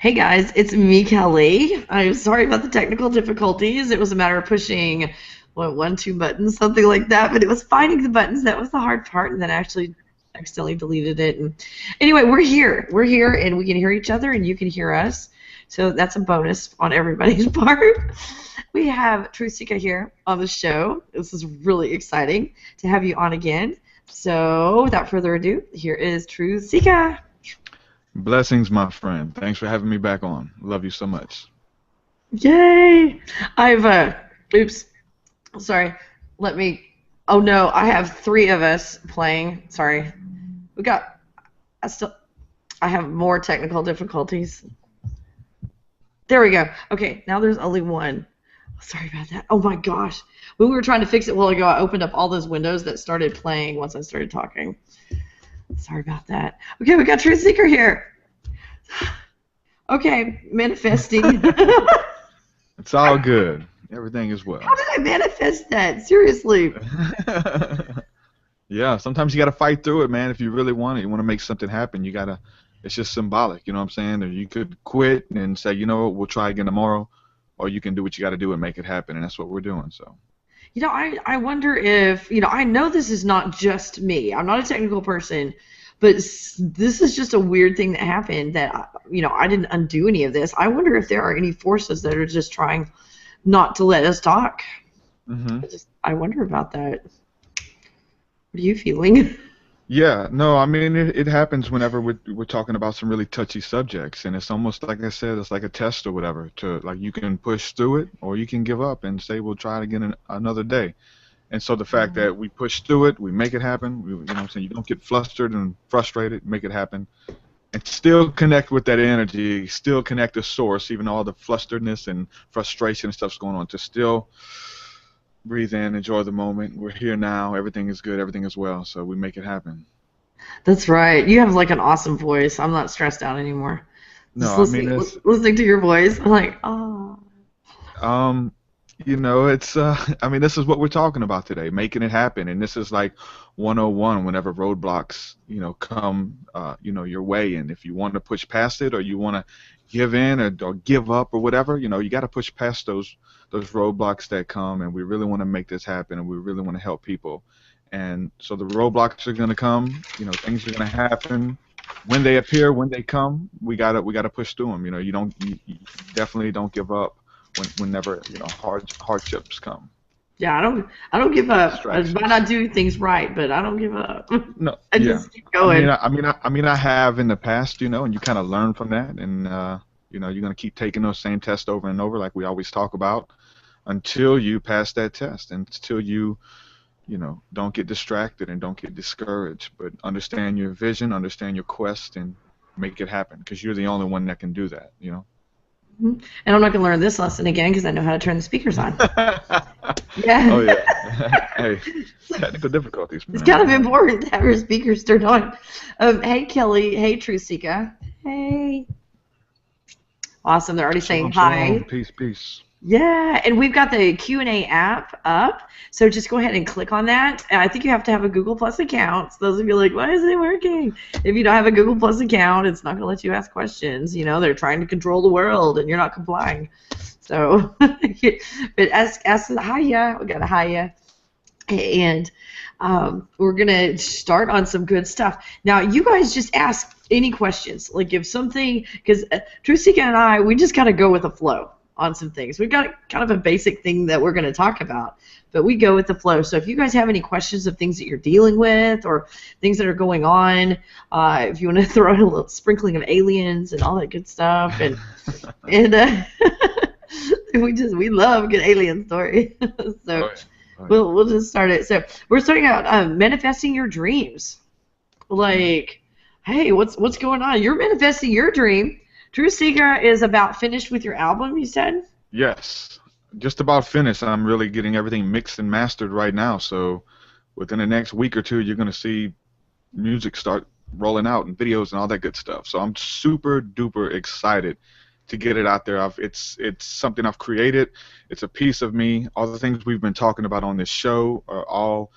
Hey guys, it's me, Kelly. I'm sorry about the technical difficulties. It was a matter of pushing, one, two buttons, something like that, but it was finding the buttons that was the hard part, and then I actually accidentally deleted it. And anyway, we're here. We're here, and we can hear each other, and you can hear us. So that's a bonus on everybody's part. We have TruthSeekah here on the show. This is really exciting to have you on again. So without further ado, here is TruthSeekah. Blessings, my friend. Thanks for having me back on. Love you so much. Yay! Oops. Sorry. Oh no, I have 3 of us playing. Sorry. I have more technical difficulties. There we go. Okay, now there's only one. Sorry about that. Oh my gosh. When we were trying to fix it a while ago, I opened up all those windows that started playing once I started talking. Sorry about that. Okay, we got TruthSeekah here. Okay, manifesting. It's all good. Everything is well. How did I manifest that? Seriously. Yeah, sometimes you got to fight through it, man. If you really want it, you want to make something happen, you got to, it's just symbolic, you know what I'm saying? Or you could quit and say, you know what, we'll try again tomorrow, or you can do what you got to do and make it happen, and that's what we're doing, so. You know, I wonder if, I know this is not just me. I'm not a technical person, but this is just a weird thing that happened that, I didn't undo any of this. I wonder if there are any forces that are just trying not to let us talk. Mm-hmm. I wonder about that. What are you feeling? Yeah, no, I mean, it happens whenever we're talking about some really touchy subjects, and it's almost like I said, it's like a test or whatever. Like you can push through it, or you can give up and say we'll try it again another day. And so the fact that we push through it, we make it happen. You know what I'm saying? You don't get flustered and frustrated. Make it happen, and still connect with that energy. Still connect to source, even all the flusteredness and frustration and stuff's going on. To still breathe in, enjoy the moment. We're here now. Everything is good. Everything is well. So we make it happen. That's right. You have like an awesome voice. I'm not stressed out anymore. No, Just listening to your voice, I'm like, oh. It's this is what we're talking about today, making it happen. And this is like 101 whenever roadblocks, come, your way. And if you want to push past it, or you want to give in or give up or whatever, you got to push past those roadblocks that come. And we really want to make this happen, and we really want to help people. And so the roadblocks are going to come, things are going to happen. When they appear, when they come, we gotta push through them. You definitely don't give up whenever hardships come. Yeah, I don't give up. I might not do things right, but I don't give up. No, I just keep going. I have in the past, and you kind of learn from that, and you're gonna keep taking those same tests over and over, like we always talk about, until you pass that test, and until you don't get distracted and don't get discouraged, but understand your vision, understand your quest, and make it happen, because you're the only one that can do that, And I'm not going to learn this lesson again because I know how to turn the speakers on. Yeah. Oh, yeah. Hey, technical difficulties. It's kind of important to have your speakers turned on. Hey, Kelly. Hey, TruthSeekah. Hey. Awesome. They're already saying hi. Peace, peace. Yeah, and we've got the Q&A app up, so just go ahead and click on that. I think you have to have a Google Plus account. So those of you like, why isn't it working? If you don't have a Google Plus account, it's not going to let you ask questions. They're trying to control the world, and you're not complying. So, but ask hiya. We got a hiya, and we're going to start on some good stuff. Now, you guys just ask any questions. Like if something, because TruthSeekah and I, we just kind of go with the flow on some things. We've got kind of a basic thing that we're going to talk about, but we go with the flow. So if you guys have any questions of things that you're dealing with or things that are going on, if you want to throw in a little sprinkling of aliens and all that good stuff, and we love a good alien story. So we'll just start it. So we're starting out manifesting your dreams. Like, hey, what's going on? You're manifesting your dream. TruthSeekah is about finished with your album, you said? Yes, just about finished. I'm really getting everything mixed and mastered right now. So within the next week or two, you're going to see music start rolling out and videos and all that good stuff. So I'm super duper excited to get it out there. It's something I've created. It's a piece of me. All the things we've been talking about on this show are all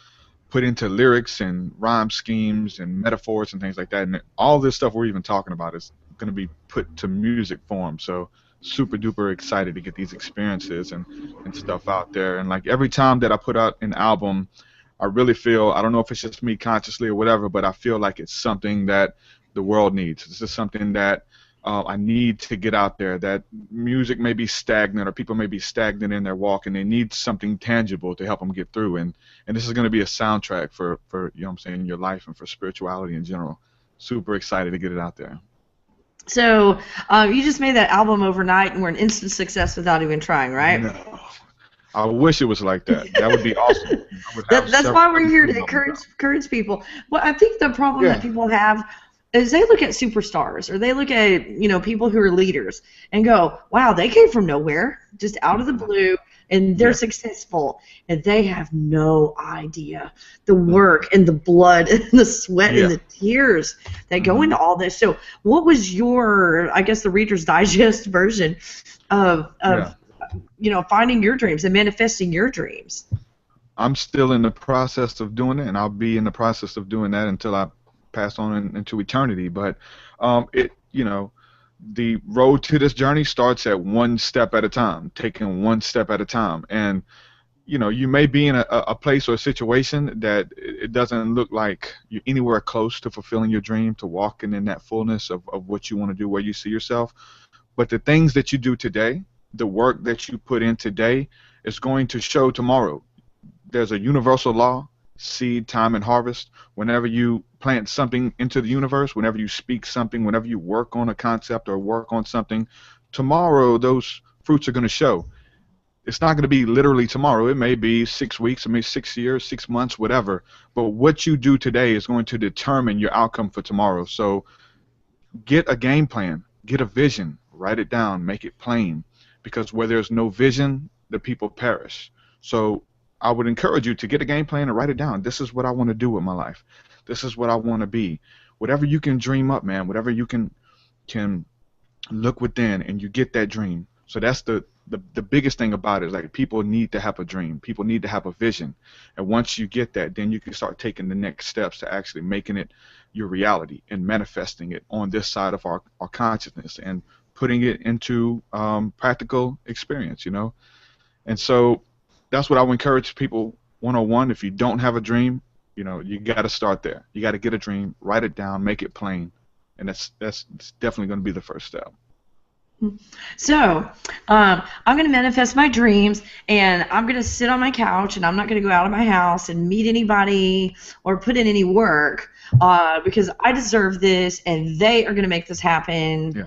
put into lyrics and rhyme schemes and metaphors and things like that. And all this stuff we're even talking about is going to be put to music form. So super duper excited to get these experiences and stuff out there. And like every time that I put out an album, I really feel, I don't know if it's just me consciously or whatever, but I feel like it's something that the world needs. This is something that I need to get out there, that music may be stagnant or people may be stagnant in their walk and they need something tangible to help them get through. And this is going to be a soundtrack for you know what I'm saying, your life and for spirituality in general. Super excited to get it out there. So you just made that album overnight and were an instant success without even trying, right? No. I wish it was like that. That would be awesome. That's why we're here to encourage people. Well, I think the problem that people have is they look at superstars or they look at, you know, people who are leaders and go, wow, they came from nowhere, just out of the blue, and they're successful. And they have no idea the work and the blood and the sweat and the tears that go into all this. So what was your, I guess, the Reader's Digest version of you know, finding your dreams and manifesting your dreams? I'm still in the process of doing it, and I'll be in the process of doing that until I pass on into eternity. But you know, the road to this journey starts at one step at a time, taking one step at a time. And you know, you may be in a place or a situation that it doesn't look like you're anywhere close to fulfilling your dream, to walking in that fullness of what you want to do, where you see yourself. But the things that you do today, the work that you put in today, is going to show tomorrow. There's a universal law, seed, time, and harvest. Whenever you plant something into the universe, whenever you speak something, whenever you work on a concept or work on something, tomorrow those fruits are going to show. It's not going to be literally tomorrow. It may be 6 weeks, it may be 6 years, 6 months, whatever. But what you do today is going to determine your outcome for tomorrow. So get a game plan, get a vision, write it down, make it plain. Because where there's no vision, the people perish. So I would encourage you to get a game plan and write it down. This is what I want to do with my life. This is what I want to be. Whatever you can dream up, man, whatever you can look within and you get that dream. So that's the biggest thing about it, is like people need to have a dream. People need to have a vision. And once you get that, then you can start taking the next steps to actually making it your reality and manifesting it on this side of our consciousness and putting it into practical experience, you know. And so that's what I would encourage people 101. If you don't have a dream, you know, you got to start there. You got to get a dream, write it down, make it plain, and that's definitely going to be the first step. So I'm going to manifest my dreams, and I'm going to sit on my couch, and I'm not going to go out of my house and meet anybody or put in any work because I deserve this, and they are going to make this happen. Yeah.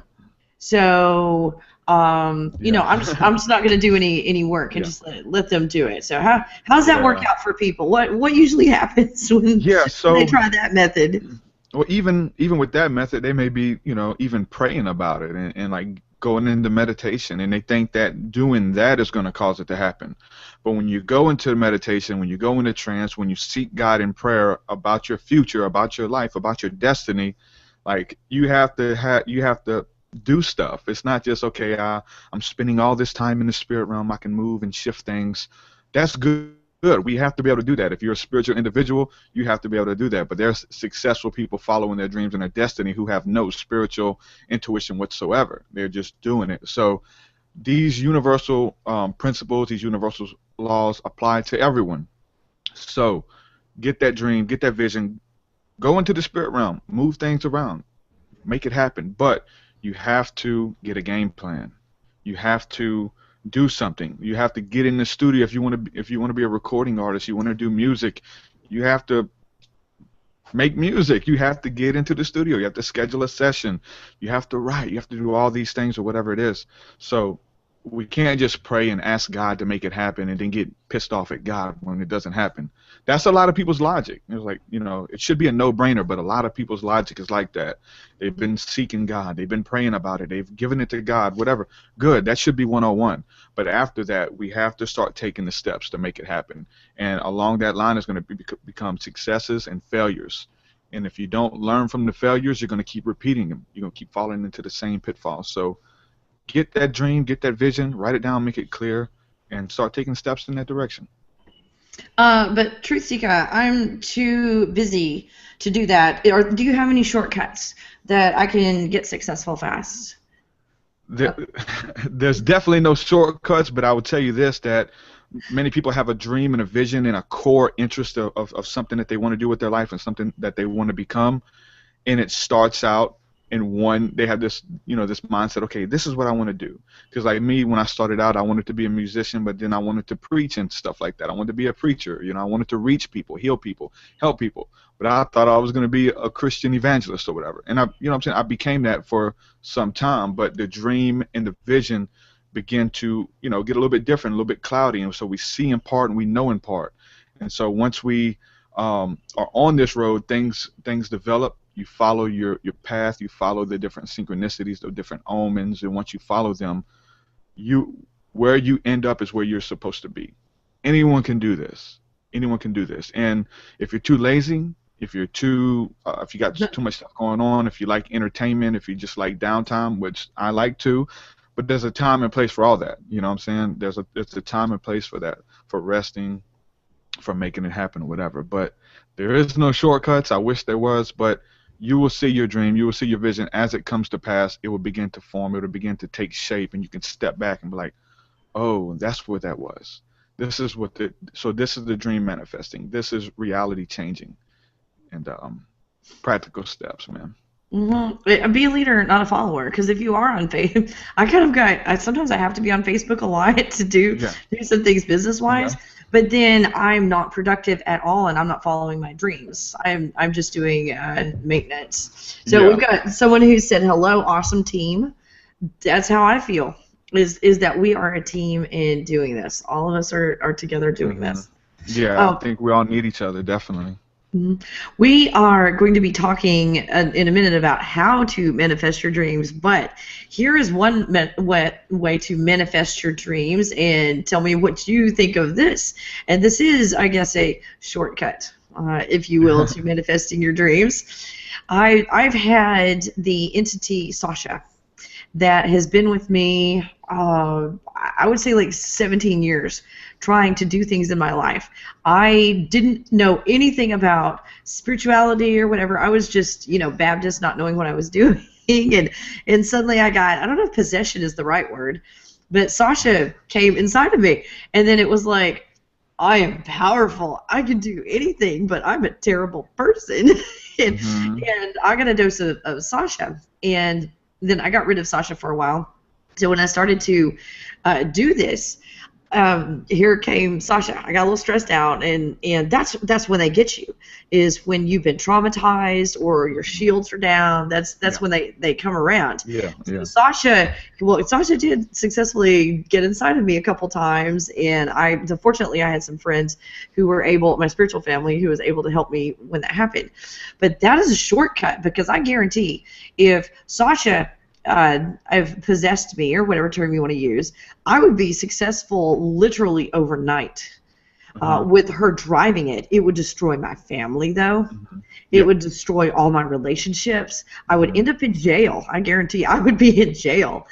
So you know, I'm just not going to do any work and just let them do it. So how does that work out for people? What usually happens when they try that method? Well, even with that method, they may be, you know, even praying about it and like going into meditation, and they think that doing that is going to cause it to happen. But when you go into meditation, when you go into trance, when you seek God in prayer about your future, about your life, about your destiny, like you have to do stuff. It's not just, okay, I'm spending all this time in the spirit realm, I can move and shift things. That's good. We have to be able to do that. If you're a spiritual individual, you have to be able to do that. But there's successful people following their dreams and their destiny who have no spiritual intuition whatsoever. They're just doing it. So these universal principles, these universal laws apply to everyone. So get that dream, get that vision, go into the spirit realm, move things around, make it happen. But you have to get a game plan. You have to do something. You have to get in the studio if you want to be a recording artist. You want to do music. You have to make music. You have to get into the studio. You have to schedule a session. You have to write. You have to do all these things or whatever it is. So we can't just pray and ask God to make it happen and then get pissed off at God when it doesn't happen. That's a lot of people's logic. It's like, you know, it should be a no-brainer, but a lot of people's logic is like that. They've been seeking God. They've been praying about it. They've given it to God, whatever. Good. That should be 101. But after that, we have to start taking the steps to make it happen. And along that line is going to become successes and failures. And if you don't learn from the failures, you're going to keep repeating them. You're going to keep falling into the same pitfalls. So get that dream, get that vision, write it down, make it clear, and start taking steps in that direction. But TruthSeekah, I'm too busy to do that. Or do you have any shortcuts that I can get successful fast? There's definitely no shortcuts, but I would tell you this, that many people have a dream and a vision and a core interest of something that they want to do with their life and something that they want to become, and it starts out in one. They have this, this mindset. Okay, this is what I want to do. Because like me, when I started out, I wanted to be a musician, but then I wanted to preach and stuff like that. I wanted to be a preacher. I wanted to reach people, heal people, help people. But I thought I was going to be a Christian evangelist or whatever. And I became that for some time. But the dream and the vision begin to, get a little bit different, a little bit cloudy, and so we see in part and we know in part. And so once we are on this road, things develop. You follow your path, you follow the different synchronicities, the different omens, and once you follow them, where you end up is where you're supposed to be. Anyone can do this. Anyone can do this. And if you're too lazy, if you got too much stuff going on, if you like entertainment, if you just like downtime, which I like to, but there's a time and place for all that. You know what I'm saying? There's a time and place for that, for resting, for making it happen or whatever. But there is no shortcuts. I wish there was, but you will see your dream, you will see your vision as it comes to pass. It will begin to form, it will begin to take shape, and you can step back and be like, oh, that's what that was. This is this is the dream manifesting. This is reality changing. And practical steps, man. Mm-hmm. Be a leader, not a follower. Because if you are on Facebook, sometimes I have to be on Facebook a lot to do some things business-wise. Yeah. But then I'm not productive at all, and I'm not following my dreams. I'm just doing maintenance. So we've got someone who said, hello, awesome team. That's how I feel, is that we are a team in doing this. All of us are together doing this. Yeah, I think we all need each other, definitely. We are going to be talking in a minute about how to manifest your dreams, but here is one way to manifest your dreams, and tell me what you think of this. And this is, I guess, a shortcut, if you will, to manifesting your dreams. I've had the entity Sasha that has been with me, I would say like 17 years, trying to do things in my life. I didn't know anything about spirituality or whatever. I was just, Baptist, not knowing what I was doing. And suddenly I don't know if possession is the right word, but Sasha came inside of me. And then it was like, I am powerful. I can do anything, but I'm a terrible person. and I got a dose of Sasha. And then I got rid of Sasha for a while. So when I started to do this, here came Sasha. I got a little stressed out, and that's when they get you, is when you've been traumatized or your shields are down. That's when they come around. So Sasha did successfully get inside of me a couple times, and unfortunately I had some friends who were able, my spiritual family, who was able to help me when that happened. But that is a shortcut, because I guarantee if Sasha I've possessed me, or whatever term you want to use, I would be successful literally overnight. With her driving it. It would destroy my family, though. It would destroy all my relationships. I would end up in jail. I guarantee I would be in jail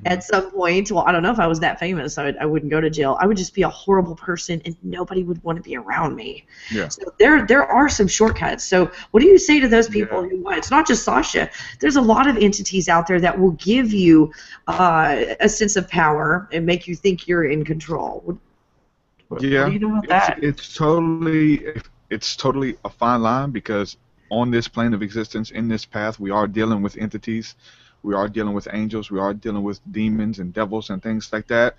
at some point. Well, I don't know if I was that famous. I wouldn't go to jail. I would just be a horrible person, and nobody would want to be around me. So there are some shortcuts. So what do you say to those people who, it's not just Sasha. There's a lot of entities out there that will give you a sense of power and make you think you're in control. What do you know about that? It's totally a fine line, because on this plane of existence, in this path, we are dealing with entities, we are dealing with angels, we are dealing with demons and devils and things like that.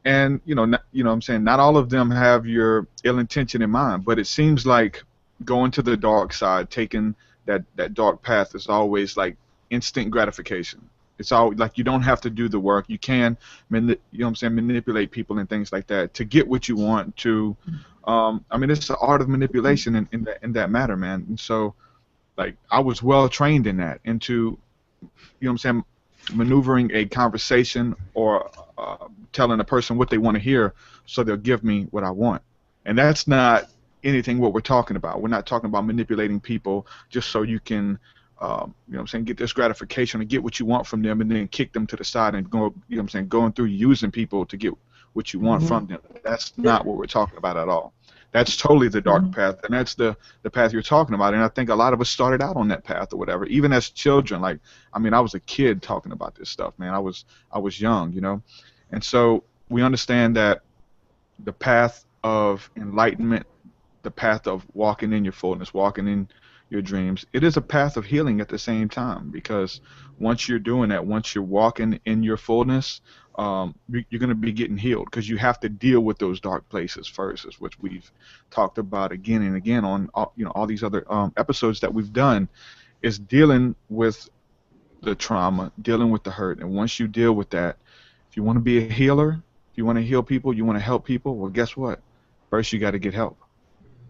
And what I'm saying, not all of them have your ill intention in mind, but it seems like going to the dark side, taking that dark path, is always like instant gratification. It's all like you don't have to do the work. You can, manipulate people and things like that to get what you want. It's the art of manipulation in that matter, man. And so, like, I was well trained in that, into, maneuvering a conversation or telling a person what they want to hear, so they'll give me what I want. And that's not anything what we're talking about. We're not talking about manipulating people just so you can. Get this gratification and get what you want from them, and then kick them to the side and go, going through using people to get what you want from them. That's not what we're talking about at all. That's totally the dark path, and that's the path you're talking about. And I think a lot of us started out on that path or whatever, even as children. Like, I mean, I was a kid talking about this stuff, man. I was young, you know. And so we understand that the path of enlightenment, the path of walking in your fullness, walking in your dreams, it is a path of healing at the same time, because once you're doing that, once you're walking in your fullness, you're going to be getting healed, because you have to deal with those dark places first, is which we've talked about again and again on all these other episodes that we've done, is dealing with the trauma, dealing with the hurt. And once you deal with that, if you want to be a healer, if you want to heal people, you want to help people, well, guess what? First, you got to get help.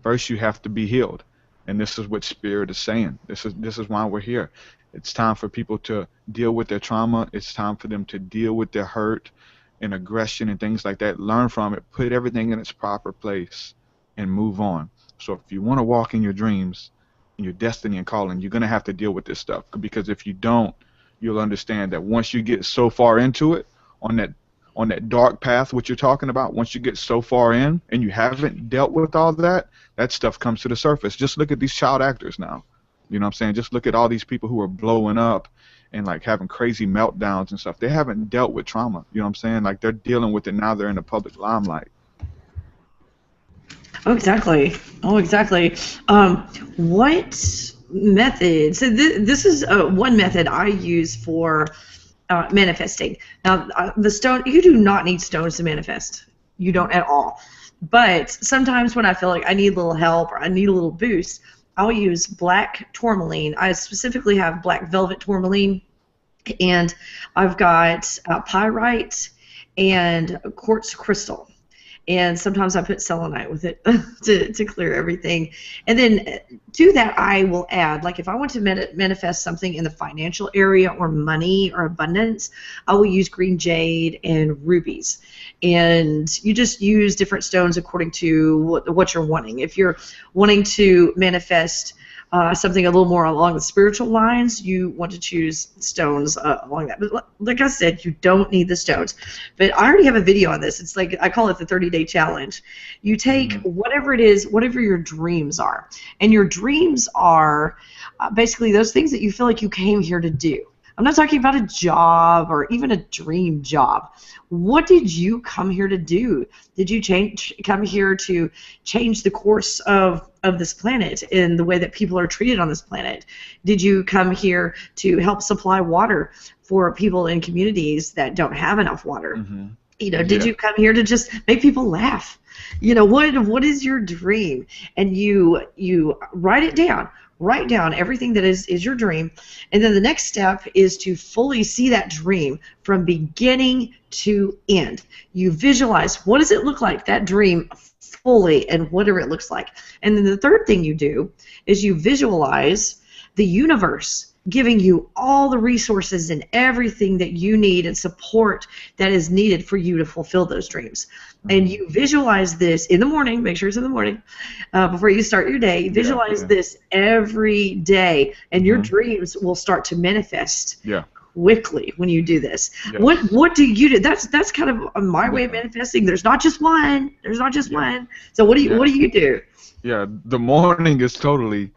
First, you have to be healed. And this is what Spirit is saying. This is why we're here. It's time for people to deal with their trauma. It's time for them to deal with their hurt and aggression and things like that. Learn from it. Put everything in its proper place and move on. So if you want to walk in your dreams, in your destiny and calling, you're going to have to deal with this stuff. Because if you don't, you'll understand that once you get so far into it, on that dark path, what you're talking about, once you get so far in and you haven't dealt with all that stuff comes to the surface. Just look at these child actors now. You know what I'm saying? Just look at all these people who are blowing up and like having crazy meltdowns and stuff. They haven't dealt with trauma. You know what I'm saying? Like, they're dealing with it now. They're in the public limelight. Oh, exactly. Oh, exactly. What method? So this is one method I use for manifesting. Now, the stone, you do not need stones to manifest. You don't at all. But sometimes when I feel like I need a little help or I need a little boost, I'll use black tourmaline. I specifically have black velvet tourmaline, and I've got pyrite and quartz crystal. And sometimes I put selenite with it to clear everything. And then to that, I will add, like if I want to manifest something in the financial area or money or abundance, I will use green jade and rubies. And you just use different stones according to what you're wanting. If you're wanting to manifest something a little more along the spiritual lines, you want to choose stones along that. But like I said, you don't need the stones. But I already have a video on this. It's like, I call it the 30-day challenge. You take whatever it is, whatever your dreams are. And your dreams are basically those things that you feel like you came here to do. I'm not talking about a job or even a dream job. What did you come here to do? Did you come here to change the course of this planet in the way that people are treated on this planet? Did you come here to help supply water for people in communities that don't have enough water? You know, did you come here to just make people laugh? You know, what is your dream? And you write it down. Write down everything that is your dream, and then the next step is to fully see that dream from beginning to end. You visualize, what does it look like, that dream fully, and whatever it looks like. And then the third thing you do is you visualize the universe giving you all the resources and everything that you need and support that is needed for you to fulfill those dreams. And you visualize this in the morning, make sure it's in the morning, before you start your day. Visualize this every day, and your dreams will start to manifest quickly when you do this. What do you do? That's kind of my way of manifesting. There's not just one. There's not just one. So what do you do? Yeah, the morning is totally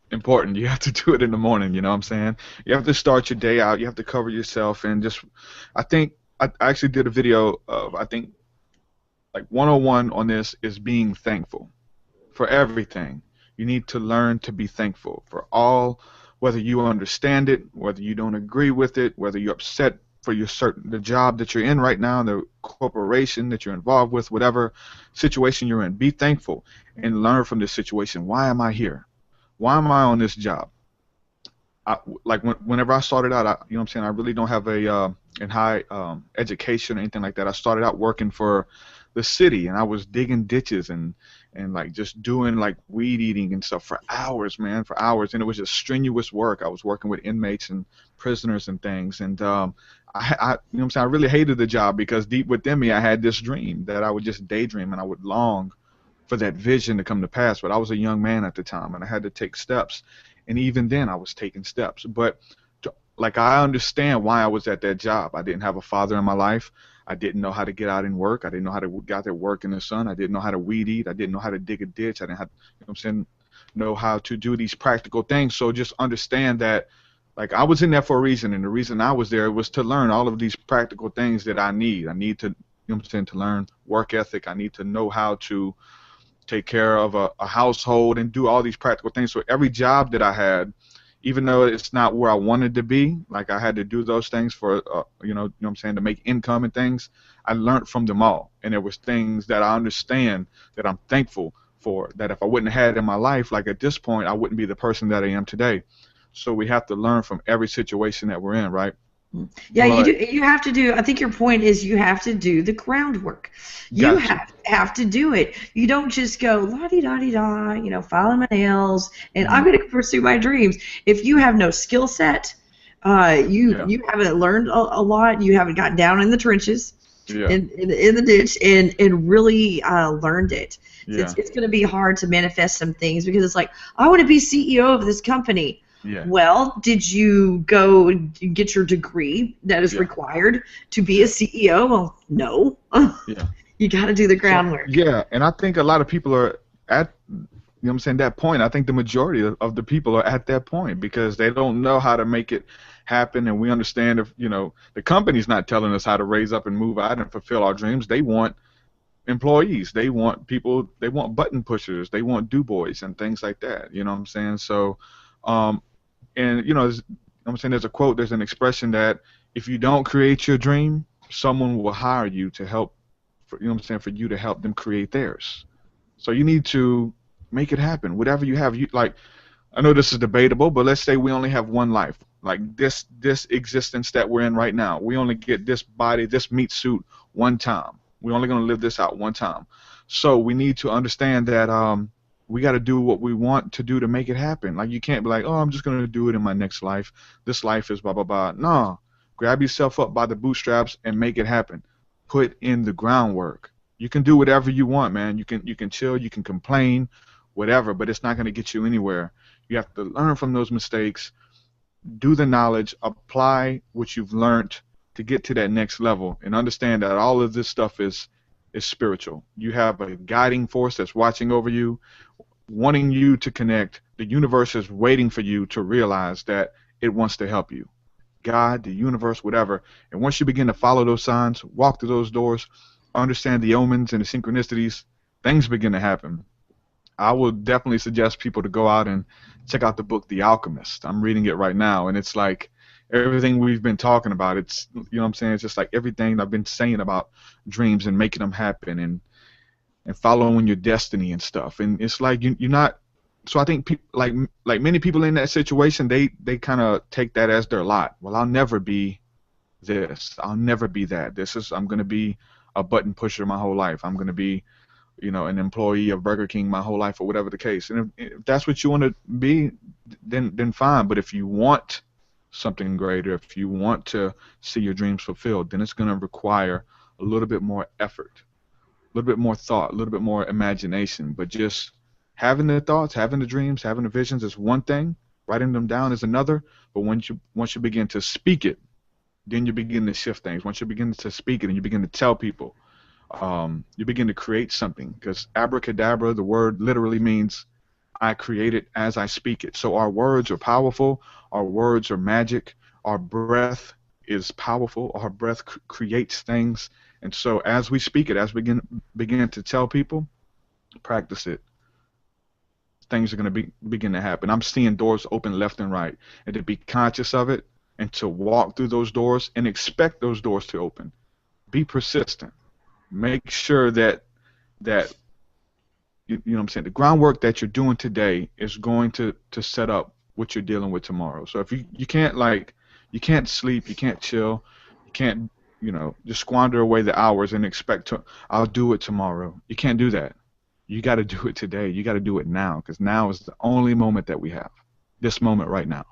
important. You have to do it in the morning, you know what I'm saying? You have to start your day out. You have to cover yourself, and just, I think, I actually did a video of, I think, like 101 on this is being thankful for everything. You need to learn to be thankful for all, whether you understand it, whether you don't agree with it, whether you're upset for the job that you're in right now, the corporation that you're involved with, whatever situation you're in. Be thankful and learn from this situation. Why am I here? Why am I on this job? Whenever I started out, you know what I'm saying, I really don't have a high education or anything like that. I started out working for the city, and I was digging ditches and like just doing like weed eating and stuff for hours, man, for hours. And it was just strenuous work. I was working with inmates and prisoners and things. And you know what I'm saying, I really hated the job, because deep within me I had this dream that I would just daydream, and I would long for that vision to come to pass. But I was a young man at the time, and I had to take steps. And even then I was taking steps. But like, I understand why I was at that job. I didn't have a father in my life. I didn't know how to get out and work. I didn't know how to get out there work in the sun. I didn't know how to weed eat. I didn't know how to dig a ditch. I didn't have, you know what I'm saying, know how to do these practical things. So just understand that, like, I was in there for a reason, and the reason I was there was to learn all of these practical things that I need. I need to, you know what I'm saying, to learn work ethic. I need to know how to take care of a household and do all these practical things. So every job that I had, even though it's not where I wanted to be, like I had to do those things for, you know what I'm saying, to make income and things, I learned from them all. And there was things that I understand that I'm thankful for, that if I wouldn't have had in my life, like at this point, I wouldn't be the person that I am today. So we have to learn from every situation that we're in, right? Yeah, but you have to do, I think your point is you have to do the groundwork. You have to do it. You don't just go la-di-da-di-da, you know, filing my nails, and I'm going to pursue my dreams. If you have no skill set, you haven't learned a lot, you haven't gotten down in the trenches, in the ditch, and really learned it. So it's going to be hard to manifest some things, because it's like, I want to be CEO of this company. Yeah. Well, did you go get your degree that is required to be a CEO? Well, no. You got to do the groundwork. So, and I think a lot of people are at, you know what I'm saying, that point. I think the majority of the people are at that point because they don't know how to make it happen, and we understand if, you know, the company's not telling us how to raise up and move out and fulfill our dreams. They want employees. They want people. They want button pushers. They want do-boys and things like that. You know what I'm saying? So, and, you know, I'm saying there's a quote, there's an expression that if you don't create your dream, someone will hire you to help, you know what I'm saying, for you to help them create theirs. So you need to make it happen. Whatever you have, like, I know this is debatable, but let's say we only have one life. Like this existence that we're in right now, we only get this body, this meat suit one time. We're only going to live this out one time. So we need to understand that we got to do what we want to do to make it happen. Like, you can't be like, oh, I'm just going to do it in my next life. This life is blah, blah, blah. No. Grab yourself up by the bootstraps and make it happen. Put in the groundwork. You can do whatever you want, man. You can chill, you can complain, whatever, but it's not going to get you anywhere. You have to learn from those mistakes, do the knowledge, apply what you've learned to get to that next level, and understand that all of this stuff is spiritual. You have a guiding force that's watching over you, wanting you to connect. The universe is waiting for you to realize that it wants to help you. God, the universe, whatever. And once you begin to follow those signs, walk through those doors, understand the omens and the synchronicities, things begin to happen. I would definitely suggest people to go out and check out the book The Alchemist. I'm reading it right now, and it's like everything we've been talking about. It's, you know what I'm saying, it's just like everything I've been saying about dreams and making them happen and following your destiny and stuff. And it's like you're not. So I think like many people in that situation, they kind of take that as their lot. Well, I'll never be this. I'll never be that. I'm going to be a button pusher my whole life. I'm going to be, you know, an employee of Burger King my whole life, or whatever the case. And if that's what you want to be, then fine. But if you want something greater, if you want to see your dreams fulfilled, then it's going to require a little bit more effort, a little bit more thought, a little bit more imagination. But just having the thoughts, having the dreams, having the visions is one thing. Writing them down is another. But once you begin to speak it, then you begin to shift things. Once you begin to speak it and you begin to tell people, you begin to create something. Because abracadabra, the word literally means I create it as I speak it. So our words are powerful. Our words are magic. Our breath is powerful. Our breath creates things. And so as we speak it, as we begin to tell people, practice it, things are going to begin to happen. I'm seeing doors open left and right. And to be conscious of it and to walk through those doors and expect those doors to open. Be persistent. Make sure that you know what I'm saying, the groundwork that you're doing today is going to set up what you're dealing with tomorrow. So if you can't sleep, you can't chill, you can't, you know, just squander away the hours and expect I'll do it tomorrow. You can't do that. You got to do it today. You got to do it now, because now is the only moment that we have. This moment right now.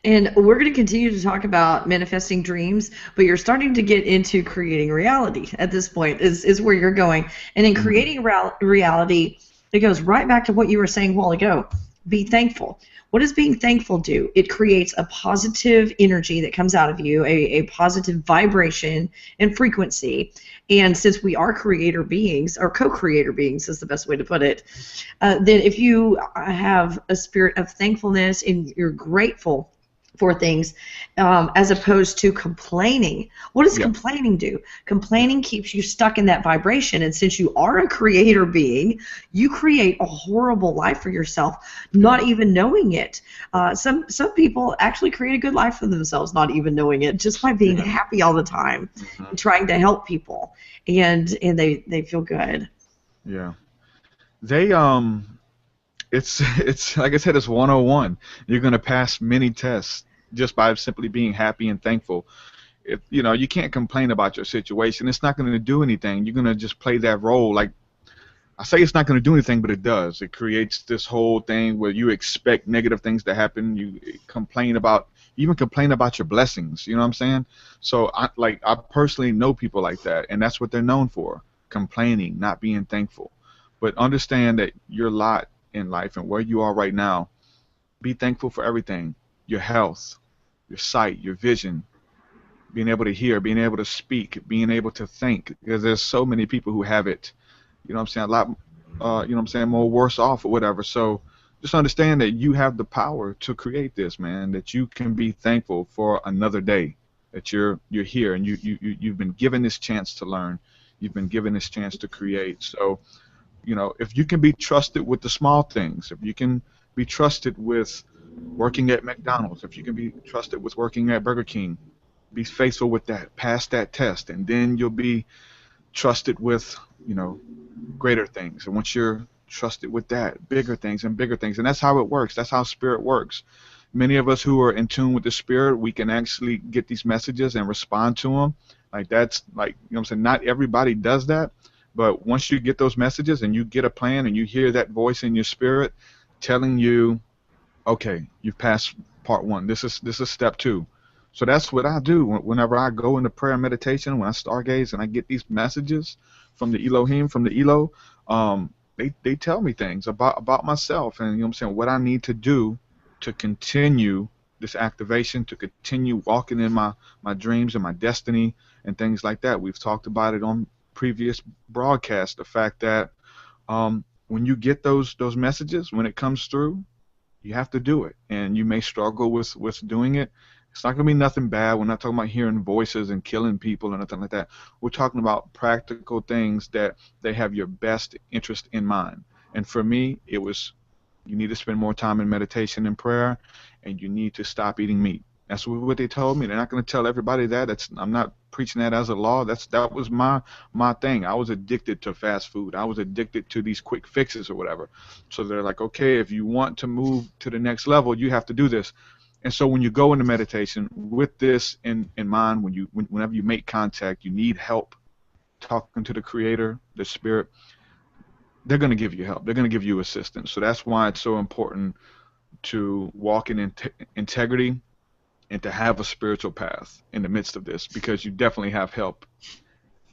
And we're going to continue to talk about manifesting dreams, but you're starting to get into creating reality at this point is where you're going. And in creating reality, it goes right back to what you were saying a while ago. Be thankful. What does being thankful do? It creates a positive energy that comes out of you, a positive vibration and frequency. And since we are creator beings, or co-creator beings is the best way to put it, then if you have a spirit of thankfulness and you're grateful for things, as opposed to complaining. What does complaining do? Complaining keeps you stuck in that vibration, and since you are a creator being, you create a horrible life for yourself, not even knowing it. Some people actually create a good life for themselves, not even knowing it, just by being happy all the time, and trying to help people, and they feel good. Yeah. They it's like I said, it's 101. You're going to pass many tests just by simply being happy and thankful. If you can't complain about your situation, it's not going to do anything. You're going to just play that role. Like I say, it's not going to do anything, but it does. It creates this whole thing where you expect negative things to happen. You complain about your blessings. You know what I'm saying? So I personally know people like that, and that's what they're known for: complaining, not being thankful. But understand that your lot in life and where you are right now, be thankful for everything: your health, your sight, your vision, being able to hear, being able to speak, being able to think, because there's so many people who have it, you know what I'm saying, a lot, more worse off or whatever. So just understand that you have the power to create this, man, that you can be thankful for another day, that you're here, and you've been given this chance to learn, you've been given this chance to create. So if you can be trusted with the small things, if you can be trusted with working at McDonald's, if you can be trusted with working at Burger King, be faithful with that, pass that test, and then you'll be trusted with, greater things. And once you're trusted with that, bigger things and bigger things. And that's how it works. That's how spirit works. Many of us who are in tune with the spirit, we can actually get these messages and respond to them. Like that's like, not everybody does that. But once you get those messages and you get a plan and you hear that voice in your spirit telling you, okay, you've passed part one. This is step two. So that's what I do whenever I go into prayer and meditation, when I stargaze and I get these messages from the Elohim, from the Elo. They tell me things about myself and what I need to do to continue this activation, to continue walking in my dreams and my destiny and things like that. We've talked about it on previous broadcasts, the fact that when you get those messages, when it comes through, you have to do it, and you may struggle with doing it. It's not going to be nothing bad. We're not talking about hearing voices and killing people or nothing like that. We're talking about practical things that they have your best interest in mind. And for me, it was, you need to spend more time in meditation and prayer, and you need to stop eating meat. That's what they told me. They're not going to tell everybody that. I'm not preaching that as a law. That was my thing. I was addicted to fast food. I was addicted to these quick fixes or whatever. So they're like, okay, if you want to move to the next level, you have to do this. And so when you go into meditation with this in mind, whenever you make contact, you need help talking to the Creator, the Spirit, they're going to give you help. They're going to give you assistance. So that's why it's so important to walk in integrity and to have a spiritual path in the midst of this, because you definitely have help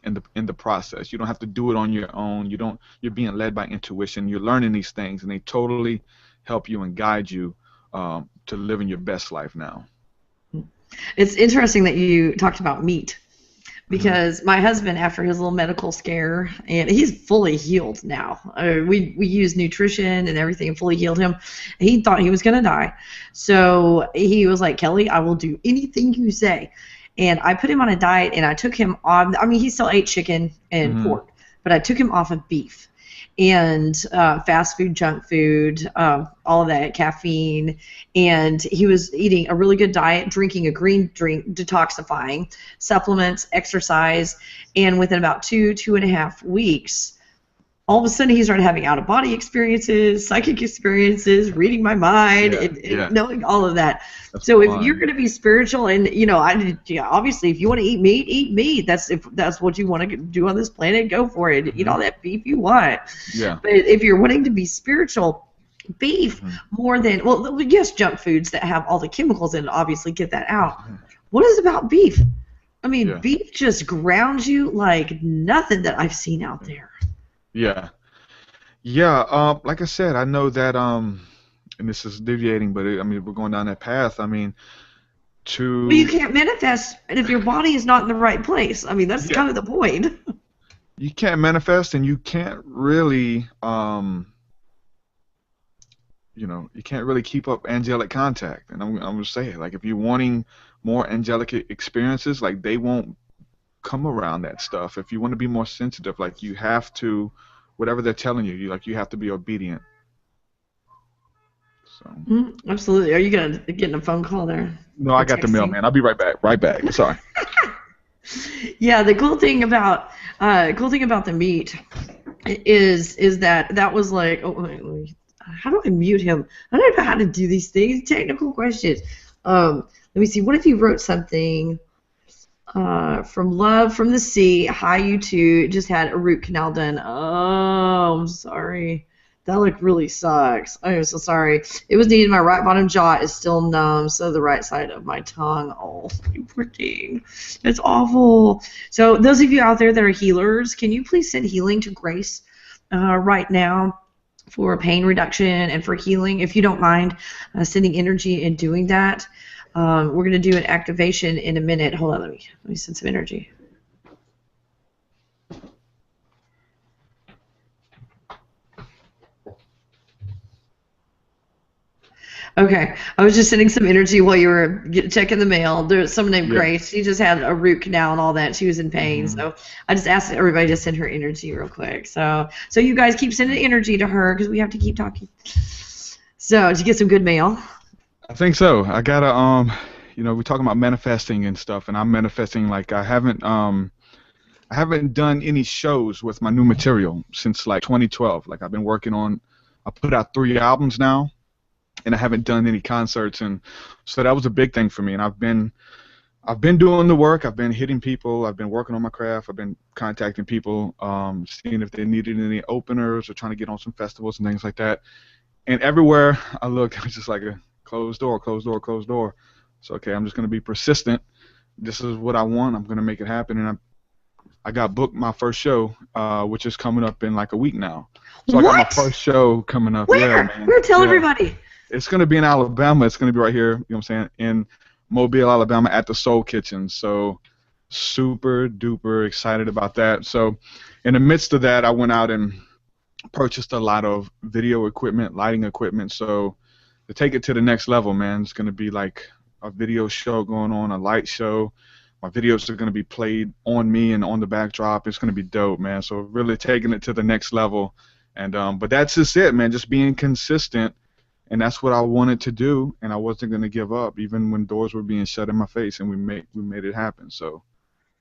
in the process. You don't have to do it on your own. You're being led by intuition. You're learning these things, and they totally help you and guide you to living your best life now. It's interesting that you talked about meat, because my husband, after his little medical scare, and he's fully healed now. We use nutrition and everything, fully healed him. He thought he was going to die. So he was like, Kelly, I will do anything you say. And I put him on a diet, and I took him on, he still ate chicken and pork, but I took him off of beef and fast food, junk food, all of that, caffeine, and he was eating a really good diet, drinking a green drink, detoxifying, supplements, exercise, and within about 2.5 weeks, all of a sudden he started having out-of-body experiences, psychic experiences, reading my mind, and knowing all of that. That's so fun. If you're going to be spiritual, and obviously if you want to eat meat, eat meat. If that's what you want to do on this planet, go for it. Eat all that beef you want. Yeah. But if you're wanting to be spiritual, beef more than, well, yes, junk foods that have all the chemicals in it, obviously get that out. What is it about beef? Beef just grounds you like nothing that I've seen out there. Yeah. Like I said, I know that and this is deviating, but I mean, we're going down that path. I mean, Well, you can't manifest if your body is not in the right place. I mean, that's kind of the point. You can't manifest, and you can't really, you can't really keep up angelic contact. And I'm gonna say it, like, if you're wanting more angelic experiences, like, they won't come around that stuff. If you want to be more sensitive, like, you have to, whatever they're telling you, you have to be obedient. So. Absolutely. Are you getting a phone call there? No, I got the mail, man. I'll be right back. Right back. Sorry. Yeah, the cool thing about the meet is that was like, wait, how do I mute him? I don't know how to do these things. Technical questions. Let me see. What if you wrote something? From Love from the Sea. Hi, you two. Just had a root canal done. Oh, I'm sorry. That look really sucks. I'm so sorry. It was needed. My right bottom jaw is still numb, so the right side of my tongue. Oh, you poor thing. It's awful. So those of you out there that are healers, can you please send healing to Grace right now for pain reduction and for healing? If you don't mind sending energy and doing that. We're going to do an activation in a minute. Hold on, let me send some energy. Okay, I was just sending some energy while you were checking the mail. There's someone named Grace. She just had a root canal and all that. She was in pain, so I just asked everybody to send her energy real quick. So you guys keep sending energy to her because we have to keep talking. So did you get some good mail? I think so. I gotta we're talking about manifesting and stuff, and I'm manifesting like I haven't done any shows with my new material since like 2012. Like I've been working on, I put out 3 albums now, and I haven't done any concerts, and so that was a big thing for me. And I've been doing the work. I've been hitting people. I've been working on my craft. I've been contacting people, seeing if they needed any openers or trying to get on some festivals and things like that. And everywhere I look, it's just like a closed door, closed door, closed door. So okay, I'm just gonna be persistent. This is what I want. I'm gonna make it happen. And I got booked my first show, which is coming up in like a week now. So I got my first show coming up. Where? Yeah, man. Where? Tell everybody. It's gonna be in Alabama. It's gonna be right here. You know what I'm saying? In Mobile, Alabama, at the Soul Kitchen. So super duper excited about that. So in the midst of that, I went out and purchased a lot of video equipment, lighting equipment. So to take it to the next level, man, it's gonna be like a video show going on, a light show. My videos are going to be played on me and on the backdrop. It's going to be dope, man. So really taking it to the next level. And but that's just it, man. Just being consistent, and that's what I wanted to do. And I wasn't going to give up, even when doors were being shut in my face. And we made it happen. So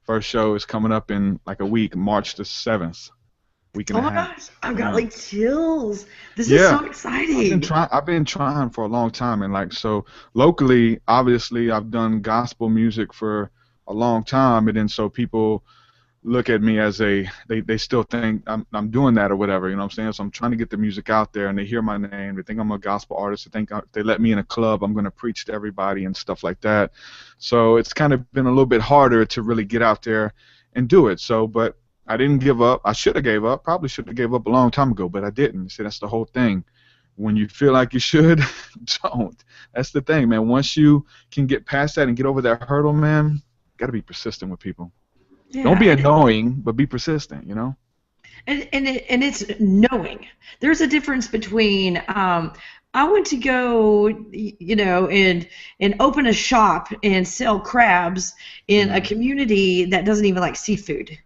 first show is coming up in like a week, March the 7th. Week and a half. Oh my gosh, I've got like chills. This is so exciting. I've been trying for a long time, and like so locally, obviously, I've done gospel music for a long time, and then so people look at me as they still think I'm doing that or whatever, you know what I'm saying? So I'm trying to get the music out there, and they hear my name, they think I'm a gospel artist, they think if they let me in a club, I'm going to preach to everybody and stuff like that. So it's kind of been a little bit harder to really get out there and do it. So, but I didn't give up. I should have gave up. Probably should have gave up a long time ago, but I didn't. See, that's the whole thing. When you feel like you should, don't. That's the thing, man. Once you can get past that and get over that hurdle, man, got to be persistent with people. Yeah. Don't be annoying, but be persistent, you know? And it's knowing. There's a difference between I want to go, you know, and open a shop and sell crabs in a community that doesn't even like seafood.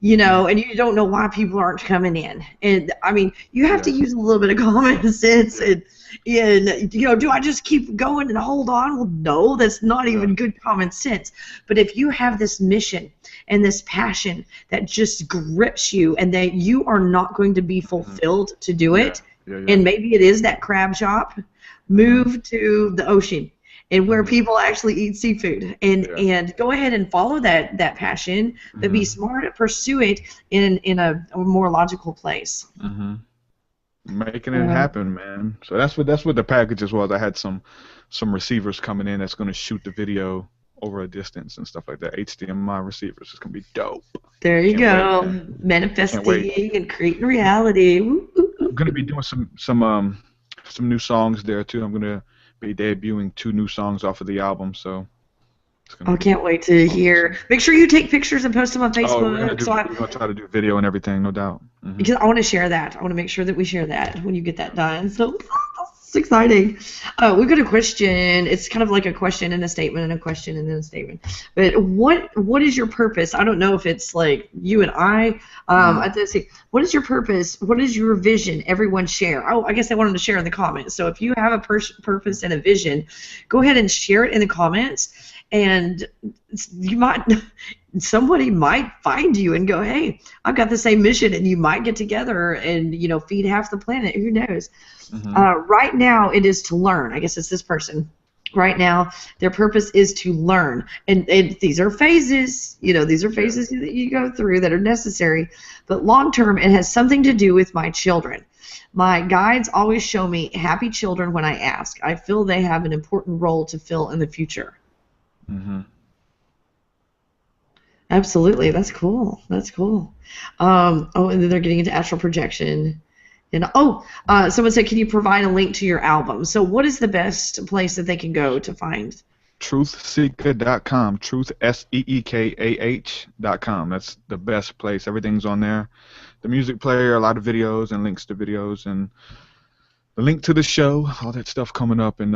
You know, and you don't know why people aren't coming in. And, I mean, you have to use a little bit of common sense. And, you know, do I just keep going and hold on? Well, no, that's not even good common sense. But if you have this mission and this passion that just grips you and that you are not going to be fulfilled to do it, and maybe it is that crab shop, move to the ocean. And where people actually eat seafood, and go ahead and follow that passion, but be smart to pursue it in a more logical place. Making it happen, man. So that's what the package was. I had some receivers coming in that's going to shoot the video over a distance and stuff like that. HDMI receivers. It's going to be dope. There you go. Manifesting and creating reality. I'm going to be doing some some new songs there too. I'm gonna be debuting 2 new songs off of the album, so it's gonna I be can't wait to hear. Make sure you take pictures and post them on Oh, Facebook. we're gonna try to do video and everything, no doubt. Because I want to share that. I want to make sure that we share that when you get that done. So it's exciting. We've got a question. It's kind of like a question and a statement and a question and then a statement. But what is your purpose? I don't know if it's like you and I. I have to say, what is your purpose? What is your vision? Everyone share. Oh, I guess they wanted to share in the comments. So if you have a purpose and a vision, go ahead and share it in the comments. And somebody might find you and go, hey, I've got the same mission, and you might get together and feed half the planet. Who knows? Right now, it is to learn. I guess it's this person. Right now, their purpose is to learn, and these are phases. These are phases that you go through that are necessary. But long term, it has something to do with my children. My guides always show me happy children when I ask. I feel they have an important role to fill in the future. Absolutely, that's cool. That's cool. And then they're getting into astral projection. And someone said, can you provide a link to your album? So what is the best place that they can go to find? TruthSeekah.com. Truth SEEKAH.com. That's the best place. Everything's on there. The music player, a lot of videos and links to videos, and the link to the show, all that stuff coming up. And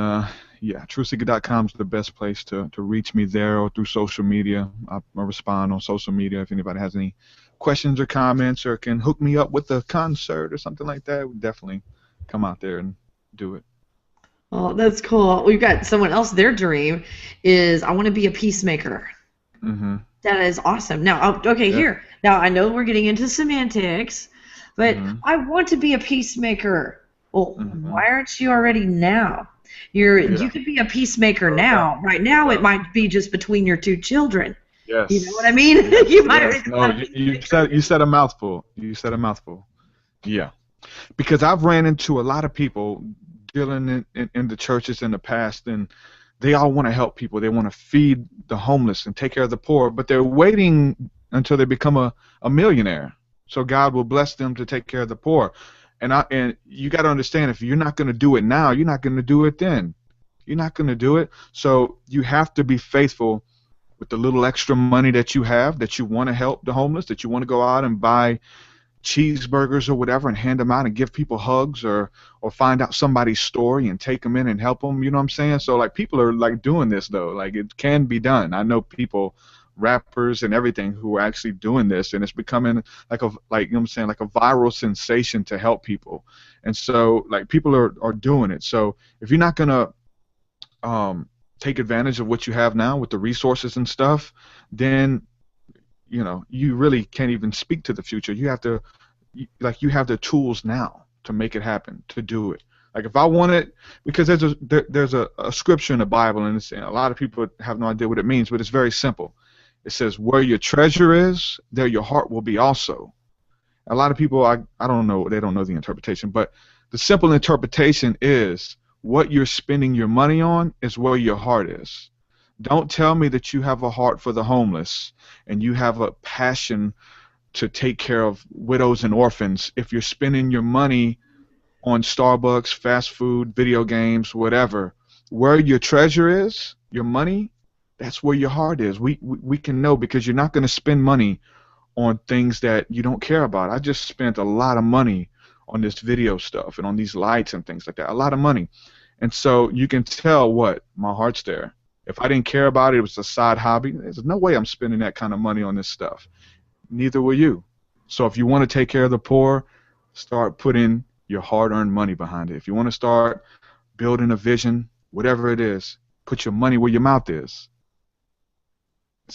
yeah, TruthSeekah.com is the best place to reach me there, or through social media. I respond on social media if anybody has any questions or comments, or can hook me up with a concert or something like that. We'll definitely come out there and do it. Oh, that's cool. We've got someone else, their dream is, I want to be a peacemaker. That is awesome. Now, here. Now, I know we're getting into semantics, but I want to be a peacemaker. Well, why aren't you already now? You could be a peacemaker now. Right now, it might be just between your 2 children. Yes. You know what I mean? You might. No, you said a mouthful. You said a mouthful. Yeah. Because I've ran into a lot of people dealing in the churches in the past, and they all want to help people. They want to feed the homeless and take care of the poor, but they're waiting until they become a millionaire, so God will bless them to take care of the poor. And you got to understand, if you're not going to do it now, you're not going to do it then. You're not going to do it. So you have to be faithful with the little extra money that you have, that you want to help the homeless, that you want to go out and buy cheeseburgers or whatever and hand them out and give people hugs, or find out somebody's story and take them in and help them. You know what I'm saying? So like, people are like doing this though. Like, it can be done. I know people, rappers and everything, who are actually doing this, and it's becoming like you know what I'm saying, like a viral sensation to help people. And so like, people are doing it. So if you're not gonna take advantage of what you have now with the resources and stuff, then you really can't even speak to the future. You have to, you have the tools now to make it happen, to do it. Like, if I wanted, because there's a scripture in the Bible, and a lot of people have no idea what it means, but it's very simple. It says, where your treasure is, there your heart will be also. A lot of people, I don't know, they don't know the interpretation, but the simple interpretation is, what you're spending your money on is where your heart is. Don't tell me that you have a heart for the homeless and you have a passion to take care of widows and orphans if you're spending your money on Starbucks, fast food, video games, whatever. Where your treasure is, your money, that's where your heart is. We can know, because you're not going to spend money on things that you don't care about. I just spent a lot of money on this video stuff and on these lights and things like that, a lot of money. And so you can tell what, my heart's there. If I didn't care about it, it was a side hobby, there's no way I'm spending that kind of money on this stuff. Neither will you. So if you want to take care of the poor, start putting your hard-earned money behind it. If you want to start building a vision, whatever it is, put your money where your mouth is.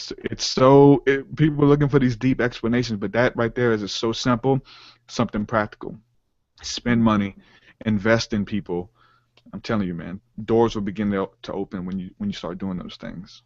People are looking for these deep explanations, but that right there is so simple, something practical. Spend money, invest in people. I'm telling you, man, doors will begin to open when you start doing those things.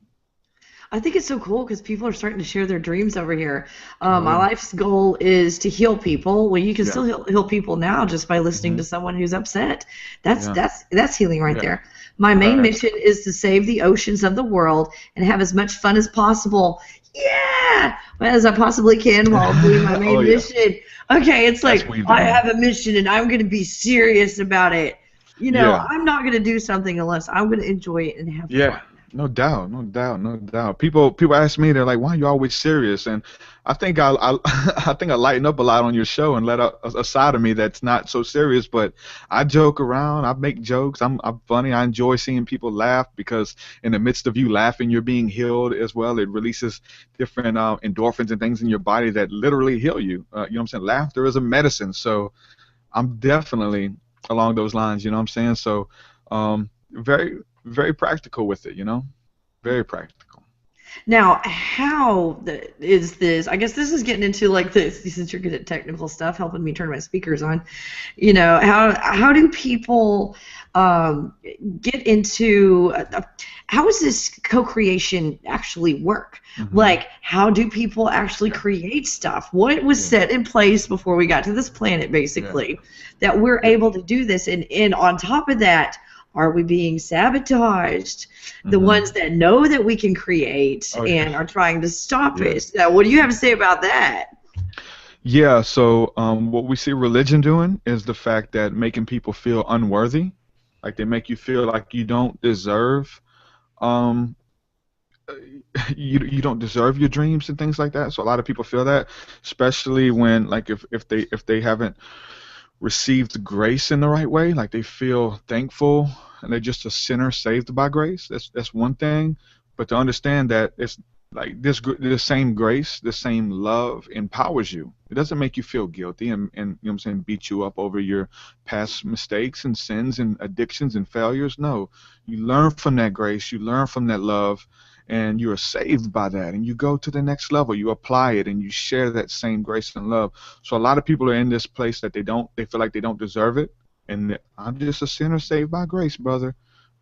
I think it's so cool because people are starting to share their dreams over here. My life's goal is to heal people. Well, you can still heal people now just by listening to someone who's upset. That's healing right there. My main mission is to save the oceans of the world and have as much fun as possible. Yeah, as I possibly can while doing my main mission. Okay, it's like, I have a mission and I'm going to be serious about it. You know, Yeah. I'm not going to do something unless I'm going to enjoy it and have Yeah, fun. no doubt, no doubt, no doubt. People ask me, they're like, "Why are you always serious?" And I think I I think I lighten up a lot on your show and let out a side of me that's not so serious. But I joke around, I make jokes. I'm funny. I enjoy seeing people laugh because in the midst of you laughing, you're being healed as well. It releases different endorphins and things in your body that literally heal you. You know what I'm saying? Laughter is a medicine. So I'm definitely along those lines. You know what I'm saying? So very very practical with it, you know, very practical. Now, is this? I guess this is getting into like this, since you're good at technical stuff, helping me turn my speakers on. You know, how do people get into? How does this co-creation actually work? Like, how do people actually create stuff? What was set in place before we got to this planet, basically, that we're able to do this? And on top of that, are we being sabotaged? The ones that know that we can create and are trying to stop it. Now, what do you have to say about that? Yeah, so what we see religion doing is the fact that making people feel unworthy, like they make you feel like you don't deserve, um, you don't deserve your dreams and things like that. So a lot of people feel that, especially when like if they haven't received grace in the right way, like they feel thankful and they're just a sinner saved by grace. That's one thing, but to understand that it's like this same grace, the same love empowers you. It doesn't make you feel guilty and you know what I'm saying, beat you up over your past mistakes and sins and addictions and failures. No, you learn from that grace, you learn from that love, and you are saved by that, and you go to the next level, you apply it, and you share that same grace and love. So a lot of people are in this place that they feel like they don't deserve it, and I'm just a sinner saved by grace, brother,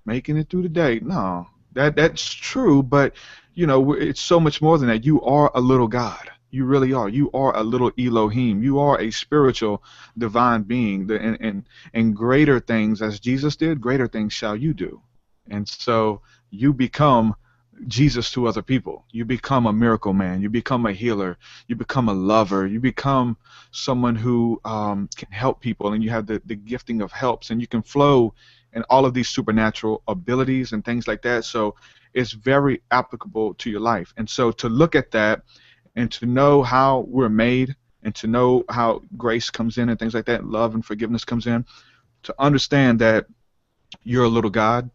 making it through the day. No, that's true, but you know it's so much more than that. You are a little God. You really are. You are a little Elohim. You are a spiritual, divine being, and greater things, as Jesus did, greater things shall you do. And so you become Jesus to other people. You become a miracle man. You become a healer. You become a lover. You become someone who can help people, and you have the gifting of helps, and you can flow in all of these supernatural abilities and things like that. So it's very applicable to your life. And so to look at that and to know how we're made and to know how grace comes in and things like that, love and forgiveness comes in, to understand that you're a little God.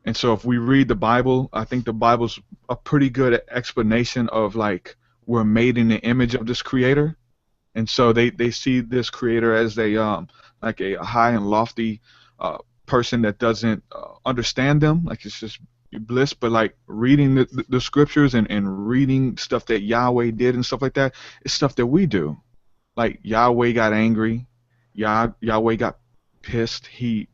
And so if we read the Bible, I think the Bible's a pretty good explanation of like we're made in the image of this creator. And so they see this creator as a like a high and lofty person that doesn't understand them, like it's just bliss. But like reading the scriptures and reading stuff that Yahweh did and stuff like that, it's stuff that we do. Like Yahweh got angry, Yahweh got pissed, he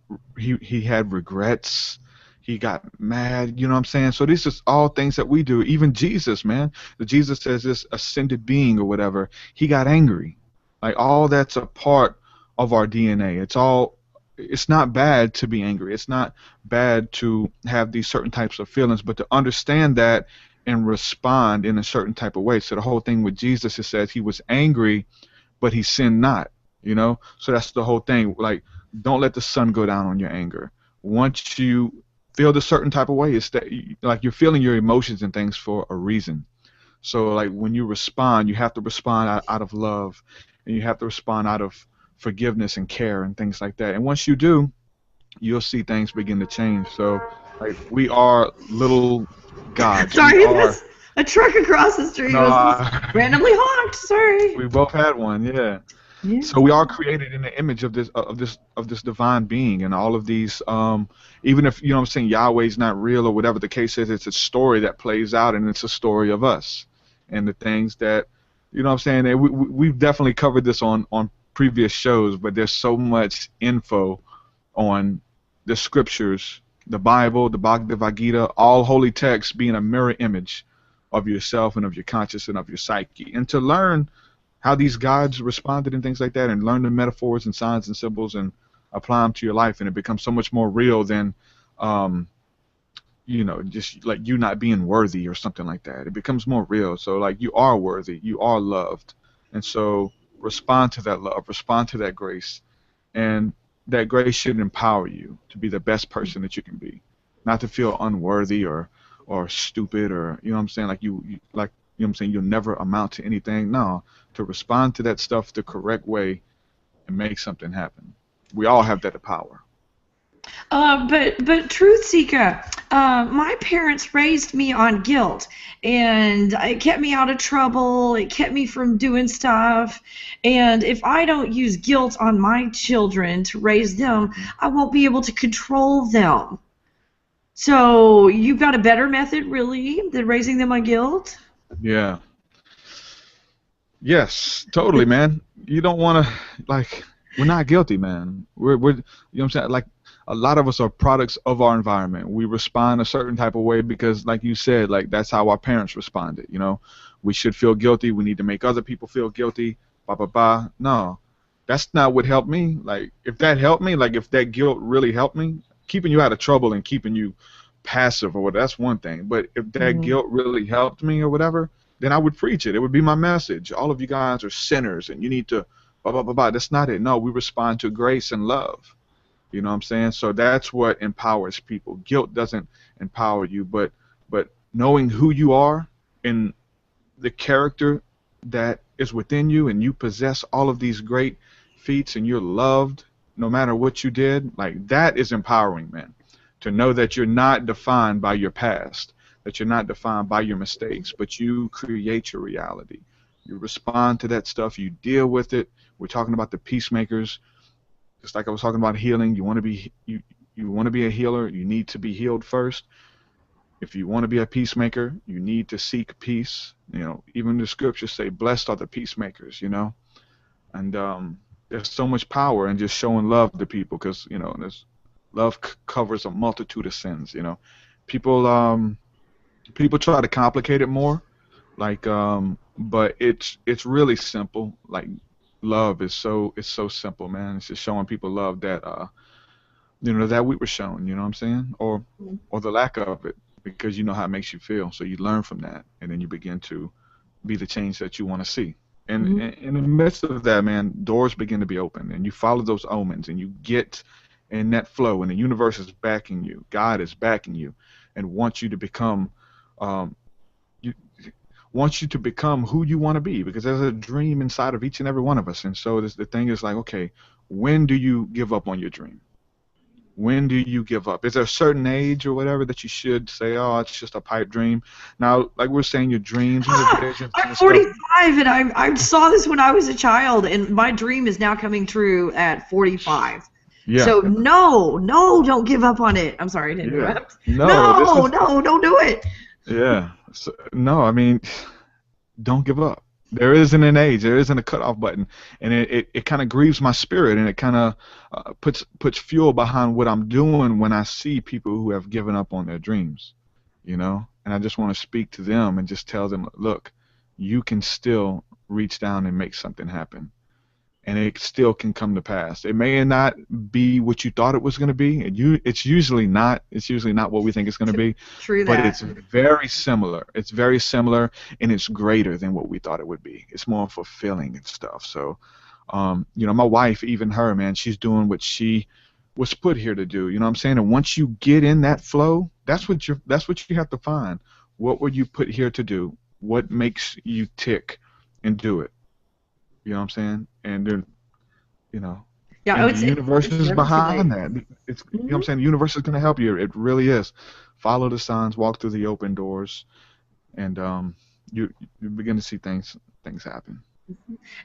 had regrets, he got mad, you know what I'm saying? So these is all things that we do. Even Jesus, man, the Jesus says this ascended being or whatever, he got angry. Like all that's a part of our DNA. It's not bad to be angry. It's not bad to have these certain types of feelings, but to understand that and respond in a certain type of way. So the whole thing with Jesus, it says he was angry, but he sinned not, you know? So that's the whole thing. Like, don't let the sun go down on your anger. Once you feel the certain type of way, it's that like you're feeling your emotions and things for a reason. So like when you respond, you have to respond out of love, and you have to respond out of forgiveness and care and things like that. And once you do, you'll see things begin to change. So like we are little gods. Sorry, We are. that's a truck across the street was just No, randomly honked. Sorry. we both had one, yeah. Yeah. So we are created in the image of this divine being, and all of these even if you know what I'm saying Yahweh's not real or whatever the case is, it's a story that plays out, and it's a story of us and the things that you know what I'm saying. And we've definitely covered this on previous shows, but there's so much info on the scriptures, the Bible, the Bhagavad Gita, all holy texts being a mirror image of yourself and of your conscious and of your psyche, and to learn how these gods responded and things like that, and learn the metaphors and signs and symbols and apply them to your life, and it becomes so much more real than you know, just like you not being worthy or something like that. It becomes more real. So like you are worthy, you are loved, and so respond to that love, respond to that grace, and that grace should empower you to be the best person that you can be, not to feel unworthy or stupid or, you know what I'm saying, like you know what I'm saying, you'll never amount to anything. No, to respond to that stuff the correct way and make something happen. We all have that power. But TruthSeekah, my parents raised me on guilt, and it kept me out of trouble. It kept me from doing stuff. And if I don't use guilt on my children to raise them, I won't be able to control them. So you've got a better method, really, than raising them on guilt? Yeah. Yes, totally, man. You don't want to, like, we're not guilty, man. We're you know what I'm saying? Like, a lot of us are products of our environment. We respond a certain type of way because, like you said, like, that's how our parents responded, you know? We should feel guilty. We need to make other people feel guilty. Blah, blah, blah. No, that's not what helped me. Like, if that helped me, like, if that guilt really helped me, keeping you out of trouble and keeping you passive or whatever, that's one thing. But if that guilt really helped me or whatever, then I would preach it. It would be my message. All of you guys are sinners and you need to blah, blah, blah, blah. That's not it. No, we respond to grace and love. You know what I'm saying? So that's what empowers people. Guilt doesn't empower you, but knowing who you are and the character that is within you, and you possess all of these great feats and you're loved no matter what you did, like, that is empowering, man. To know that you're not defined by your past, that you're not defined by your mistakes, but you create your reality. You respond to that stuff. You deal with it. We're talking about the peacemakers. Just like I was talking about healing, you want to be a healer, you need to be healed first. If you want to be a peacemaker, you need to seek peace. You know, even the scriptures say, "Blessed are the peacemakers." You know, and there's so much power in just showing love to people, because, you know, love covers a multitude of sins. You know, people try to complicate it more, like, but it's really simple. Like, love is so simple, man. It's just showing people love that you know, that we were shown, you know what I'm saying, or the lack of it, because you know how it makes you feel. So you learn from that, and then you begin to be the change that you want to see. And in the midst of that, man, doors begin to be open, and you follow those omens, and you get in that flow, and the universe is backing you. God is backing you, and wants you to become wants you to become who you want to be, because there's a dream inside of each and every one of us. And so the thing is, like, okay, when do you give up on your dream? When do you give up? Is there a certain age or whatever that you should say, oh, it's just a pipe dream? Now, like we're saying, your dreams and your visions. I'm 45, and I saw this when I was a child, and my dream is now coming true at 45. Yeah. So no, don't give up on it. I'm sorry to interrupt. No, don't do it. Yeah. So, no, I mean, don't give up. There isn't an age. There isn't a cutoff button, and it kind of grieves my spirit, and it kind of puts fuel behind what I'm doing when I see people who have given up on their dreams, you know. And I just want to speak to them and just tell them, look, you can still reach down and make something happen, and it still can come to pass. It may not be what you thought it was going to be, and it's usually not. It's usually not what we think it's going to be. True that. But it's very similar. It's very similar, and it's greater than what we thought it would be. It's more fulfilling and stuff. So, you know, my wife, even her, man, she's doing what she was put here to do. You know what I'm saying? And once you get in that flow, that's what you have to find. What were you put here to do? What makes you tick, and do it. You know what I'm saying? And then, you know, the universe is behind that. It's, you know what I'm saying? The universe is going to help you. It really is. Follow the signs, walk through the open doors, and you begin to see things happen.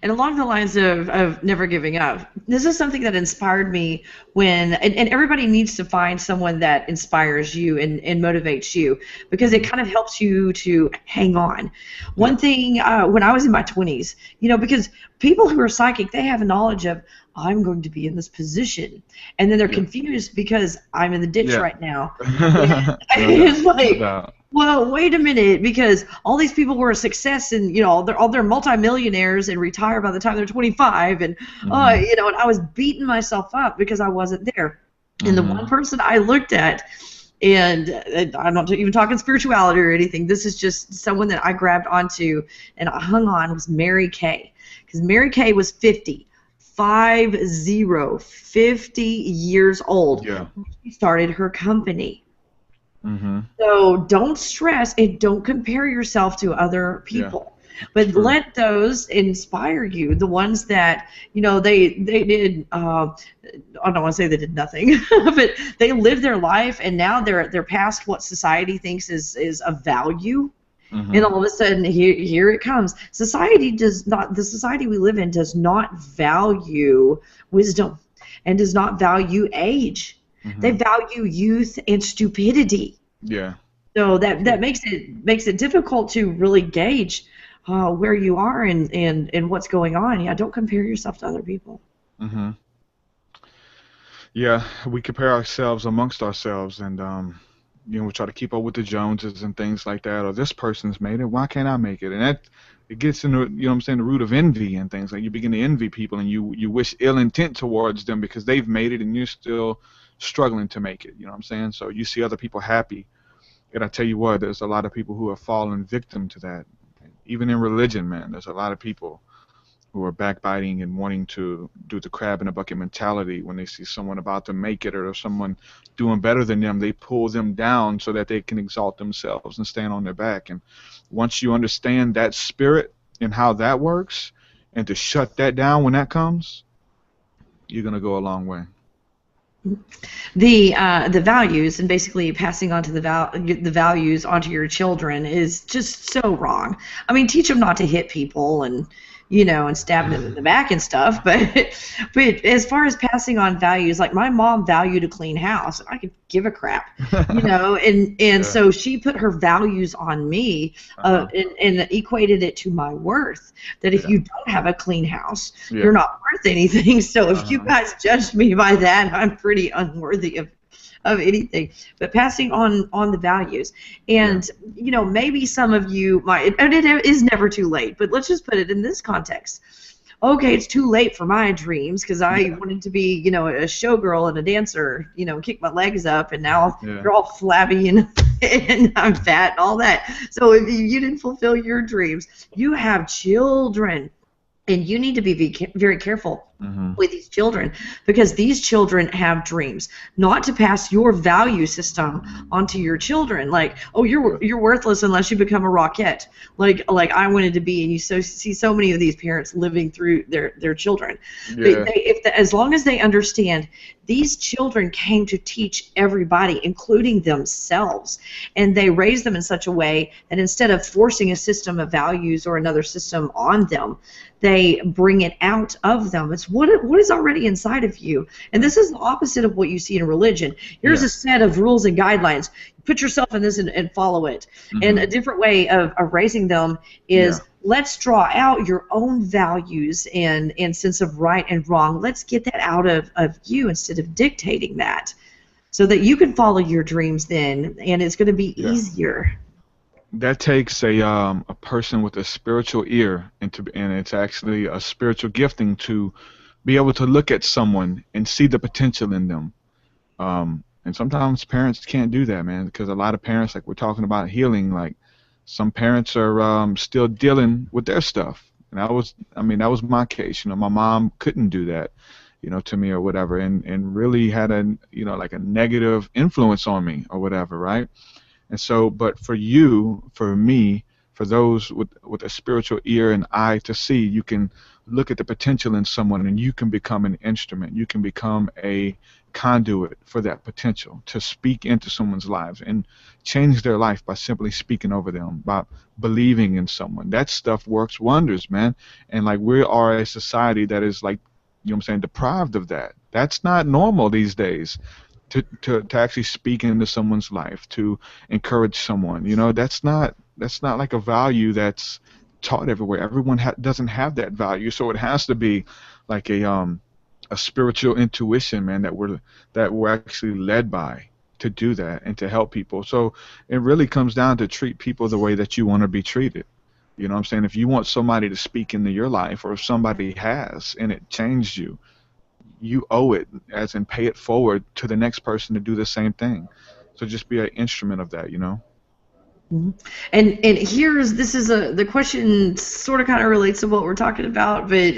And along the lines of never giving up, this is something that inspired me when, and everybody needs to find someone that inspires you and motivates you, because it kind of helps you to hang on. One thing, when I was in my 20s, you know, because people who are psychic, they have a knowledge of, I'm going to be in this position, and then they're confused because I'm in the ditch right now. It's like, well, wait a minute, because all these people were a success, and, you know, they're multimillionaires and retire by the time they're 25, and you know, and I was beating myself up because I wasn't there. And the one person I looked at, and I'm not even talking spirituality or anything, this is just someone that I grabbed onto and I hung on, was Mary Kay, because Mary Kay was 50 50 years old. Yeah. She started her company. Mm-hmm. So don't stress and don't compare yourself to other people. But True. let those inspire you. The ones that, they did, I don't want to say they did nothing, but they lived their life and now they're past what society thinks is of value. Mm-hmm. And all of a sudden, here it comes. The society we live in does not value wisdom and does not value age. Mm-hmm. They value youth and stupidity. Yeah. So that makes it difficult to really gauge where you are and what's going on. Yeah, don't compare yourself to other people. Mm-hmm. Yeah, we compare ourselves amongst ourselves, and we try to keep up with the Joneses and things like that. Or this person's made it, why can't I make it? And that it gets into the root of envy and things. Like you begin to envy people, and you wish ill intent towards them because they've made it, and you're still struggling to make it. You know what I'm saying? So you see other people happy, and I tell you what, there's a lot of people who have fallen victim to that. Even in religion, man, there's a lot of people who are backbiting and wanting to do the crab in a bucket mentality. When they see someone about to make it or someone doing better than them, they pull them down so that they can exalt themselves and stand on their back. And once you understand that spirit and how that works, and to shut that down when that comes, you're going to go a long way. The values and basically passing on to the values onto your children is just so wrong. I mean, teach them not to hit people and and stabbing them in the back and stuff. But as far as passing on values, like my mom valued a clean house. I could give a crap, and so she put her values on me and equated it to my worth. That if you don't have a clean house, you're not worth anything. So if you guys judge me by that, I'm pretty unworthy of anything. But passing on the values, and maybe some of you might, and it is never too late, but let's just put it in this context. Okay, it's too late for my dreams because I wanted to be a showgirl and a dancer, kick my legs up, and now they're all flabby and I'm fat and all that. So if you didn't fulfill your dreams, you have children. And you need to be very careful with these children, because these children have dreams, not to pass your value system onto your children. Like, oh, you're worthless unless you become a rocket. Like I wanted to be, and you see so many of these parents living through their children. Yeah. As long as they understand, these children came to teach everybody, including themselves, and they raise them in such a way that instead of forcing a system of values or another system on them, they bring it out of them. It's what is already inside of you. And this is the opposite of what you see in religion. Here's a set of rules and guidelines. Put yourself in this and follow it. And a different way of raising them is let's draw out your own values and sense of right and wrong. Let's get that out of you instead of dictating that, so that you can follow your dreams then, and it's going to be easier. That takes a person with a spiritual ear, and it's actually a spiritual gifting to be able to look at someone and see the potential in them. And sometimes parents can't do that, man, because a lot of parents, like we're talking about healing, like some parents are still dealing with their stuff. And that was my case. My mom couldn't do that, to me or whatever, and really had like a negative influence on me or whatever, right? And so, but for you, for me, for those with a spiritual ear and eye to see, you can look at the potential in someone, and you can become an instrument. You can become a conduit for that potential to speak into someone's lives and change their life by simply speaking over them, by believing in someone. That stuff works wonders, man. And like, we are a society that is like, deprived of that. That's not normal these days. To actually speak into someone's life, to encourage someone, that's not like a value that's taught everywhere. Everyone doesn't have that value, so it has to be like a spiritual intuition, man, that we're actually led by to do that and to help people. So it really comes down to treat people the way that you want to be treated. You know what I'm saying? If you want somebody to speak into your life, or if somebody has and it changed you, you owe it, as in pay it forward to the next person to do the same thing. So just be an instrument of that, And this is the question sort of kind of relates to what we're talking about, but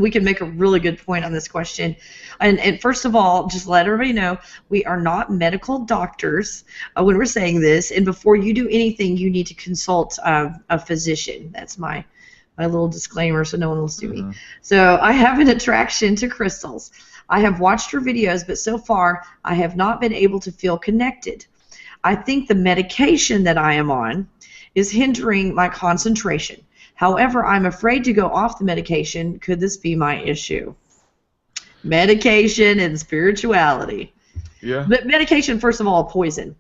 we can make a really good point on this question. And first of all, just let everybody know, we are not medical doctors when we're saying this. And before you do anything, you need to consult a physician. That's my little disclaimer so no one will sue me. So I have an attraction to crystals. I have watched your videos, but so far I have not been able to feel connected. I think the medication that I am on is hindering my concentration. However, I'm afraid to go off the medication. Could this be my issue? Medication and spirituality. Yeah. But medication, first of all, poison.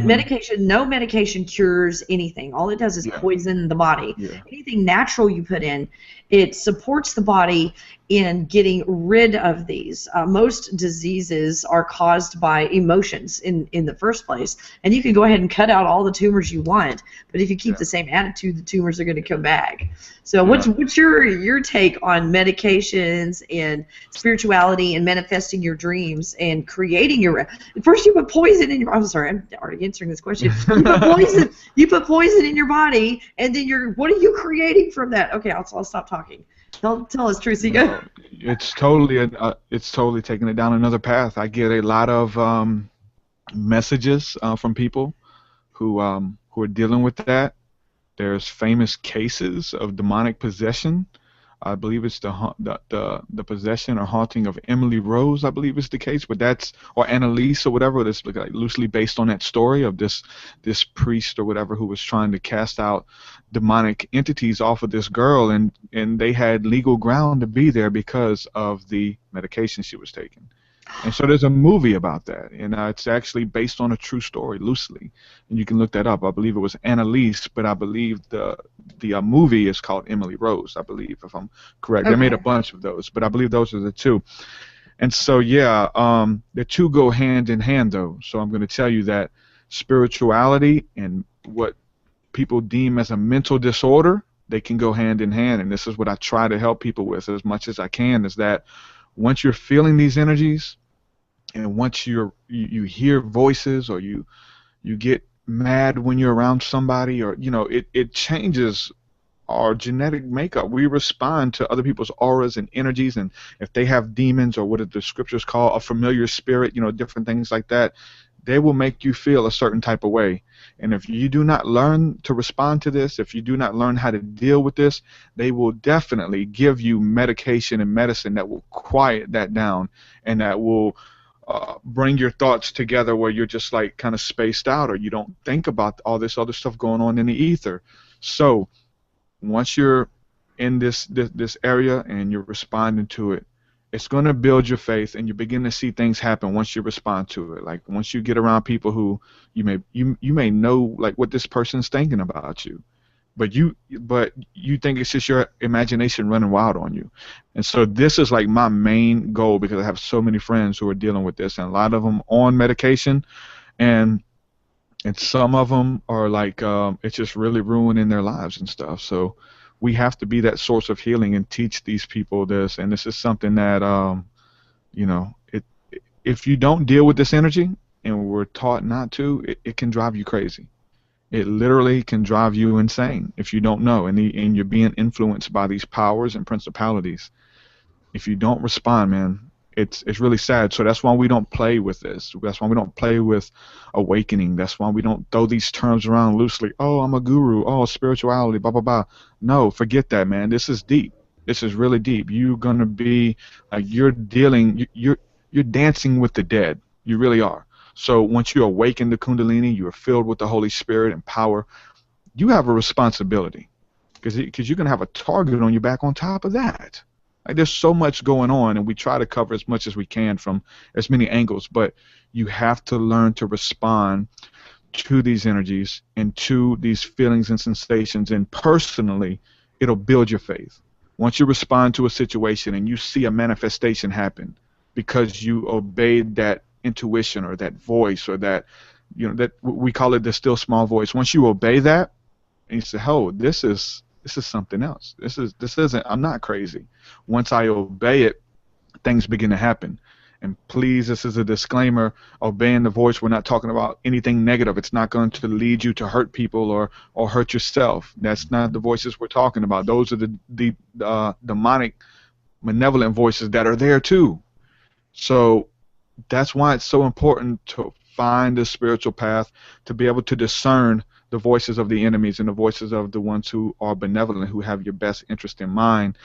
Medication, no medication cures anything. All it does is poison the body. Anything natural you put in, it supports the body in getting rid of these. Most diseases are caused by emotions in the first place. And you can go ahead and cut out all the tumors you want, but if you keep the same attitude, the tumors are going to come back. So what's your take on medications and spirituality and manifesting your dreams and creating your... First you put poison in your... I'm sorry, I'm already answering this question. You put poison in your body, and then what are you creating from that? Okay, I'll stop talking. Tell us, TruthSeekah. No, it's totally taking it down another path. I get a lot of messages from people who are dealing with that. There's famous cases of demonic possession. I believe it's the possession or haunting of Emily Rose, I believe is the case, but or Annalise or whatever. That's like loosely based on that story of this priest or whatever who was trying to cast out demonic entities off of this girl, and they had legal ground to be there because of the medication she was taking. And so there's a movie about that, and it's actually based on a true story, loosely, and you can look that up. I believe it was Annalise, but I believe the movie is called Emily Rose, I believe, if I'm correct. Okay. They made a bunch of those, but I believe those are the two. And so, the two go hand in hand, though. So I'm going to tell you that spirituality and what people deem as a mental disorder, they can go hand in hand, and this is what I try to help people with as much as I can, is that once you're feeling these energies, and once you hear voices, or you get mad when you're around somebody, or it changes our genetic makeup. We respond to other people's auras and energies, and if they have demons, or what the scriptures call a familiar spirit, different things like that, they will make you feel a certain type of way. And if you do not learn to respond to this, if you do not learn how to deal with this, they will definitely give you medication and medicine that will quiet that down, and that will bring your thoughts together where you're just like kind of spaced out, or you don't think about all this other stuff going on in the ether. So once you're in this area and you're responding to it, it's going to build your faith, and you begin to see things happen once you respond to it. Like once you get around people who you may know like what this person's thinking about you, but you think it's just your imagination running wild on you. And so this is like my main goal, because I have so many friends who are dealing with this, and a lot of them on medication, and some of them are like it's just really ruining their lives and stuff. So we have to be that source of healing and teach these people this. And this is something that if you don't deal with this energy, and we're taught not to, it can drive you crazy. It literally can drive you insane if you don't know, and you're being influenced by these powers and principalities. If you don't respond, man, it's really sad. So that's why we don't play with this. That's why we don't play with awakening. That's why we don't throw these terms around loosely. Oh, I'm a guru. Oh, spirituality, blah, blah, blah. No, forget that, man. This is deep. This is really deep. You're going to be like, you're dancing with the dead. You really are. So once you awaken the Kundalini, you are filled with the Holy Spirit and power, you have a responsibility, because you're going to have a target on your back on top of that. Like, there's so much going on, and we try to cover as much as we can from as many angles, but you have to learn to respond to these energies and to these feelings and sensations, and personally, it'll build your faith. Once you respond to a situation and you see a manifestation happen because you obeyed that intuition or that voice, or that that we call it the still small voice. Once you obey that, and you say, "Oh, this is something else. This isn't. I'm not crazy." Once I obey it, things begin to happen. And please, this is a disclaimer: obeying the voice, we're not talking about anything negative. It's not going to lead you to hurt people or hurt yourself. That's not the voices we're talking about. Those are the demonic malevolent voices that are there too. So that's why it's so important to find the spiritual path, to be able to discern the voices of the enemies and the voices of the ones who are benevolent, who have your best interest in mind.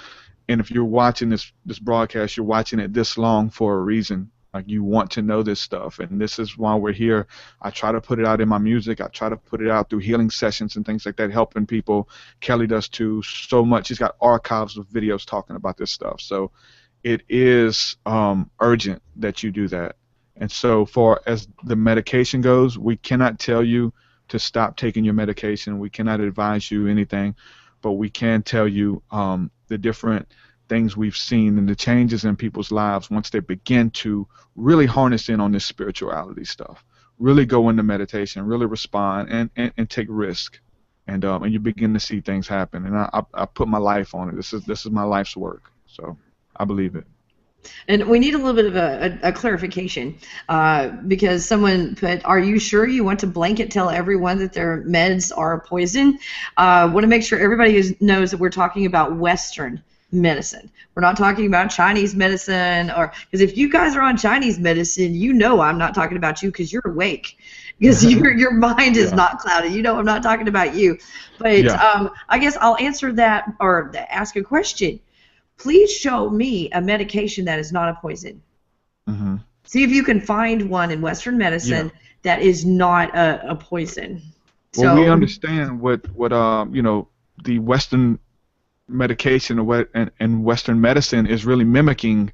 And if you're watching this broadcast, you're watching it this long for a reason. Like, you want to know this stuff, and this is why we're here. I try to put it out in my music. I try to put it out through healing sessions and things like that, helping people. Kelli does too, so much. She's got archives of videos talking about this stuff. So it is urgent that you do that. And so far as the medication goes, we cannot tell you to stop taking your medication. We cannot advise you anything, but we can tell you the different things we've seen and the changes in people's lives once they begin to really harness in on this spirituality stuff, really go into meditation, really respond, and take risk, and you begin to see things happen. And I put my life on it. This is my life's work, so I believe it. And we need a little bit of a clarification, because someone put, "Are you sure you want to blanket tell everyone that their meds are poison?" Want to make sure everybody knows that we're talking about Western medicine. We're not talking about Chinese medicine, or because if you guys are on Chinese medicine, you know I'm not talking about you because you're awake, because your mind is not clouded. You know I'm not talking about you. But I guess I'll answer that, or ask a question. Please show me a medication that is not a poison. Mm-hmm. See if you can find one in Western medicine that is not a poison. Well, we understand what you know, the Western medication and Western medicine is really mimicking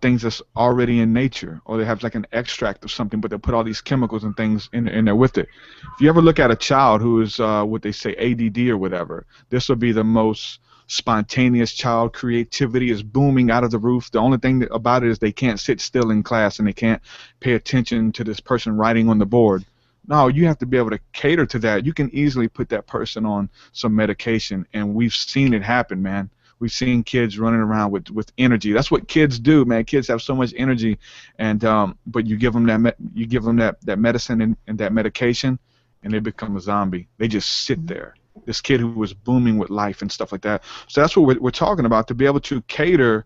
things that's already in nature, or they have like an extract of something, but they put all these chemicals and things in there with it. If you ever look at a child who is what they say ADD or whatever, this will be the most spontaneous child. Creativity is booming out of the roof. The only thing about it is they can't sit still in class and they can't pay attention to this person writing on the board. No, you have to be able to cater to that. You can easily put that person on some medication, and we've seen it happen, man. We've seen kids running around with energy. That's what kids do, man. Kids have so much energy, and but you give them that medicine and that medication, and they become a zombie. They just sit there. This kid who was booming with life and stuff like that. So that's what we're talking about, to be able to cater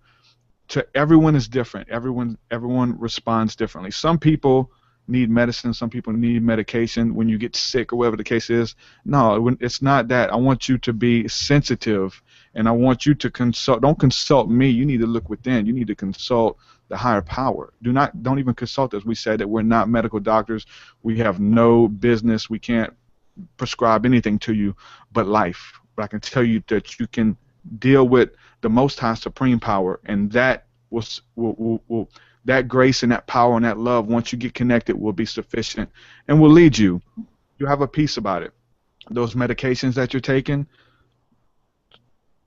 to everyone is different. Everyone responds differently. Some people need medicine, some people need medication when you get sick or whatever the case is. No, it's not that. I want you to be sensitive, and I want you to consult. Don't consult me. You need to look within. You need to consult the higher power. Don't even consult us. We said that we're not medical doctors. We have no business. We can't prescribe anything to you but life. But I can tell you that you can deal with the Most High Supreme Power, and that will that grace and that power and that love, once you get connected, will be sufficient and will lead you. You have a peace about it. Those medications that you're taking,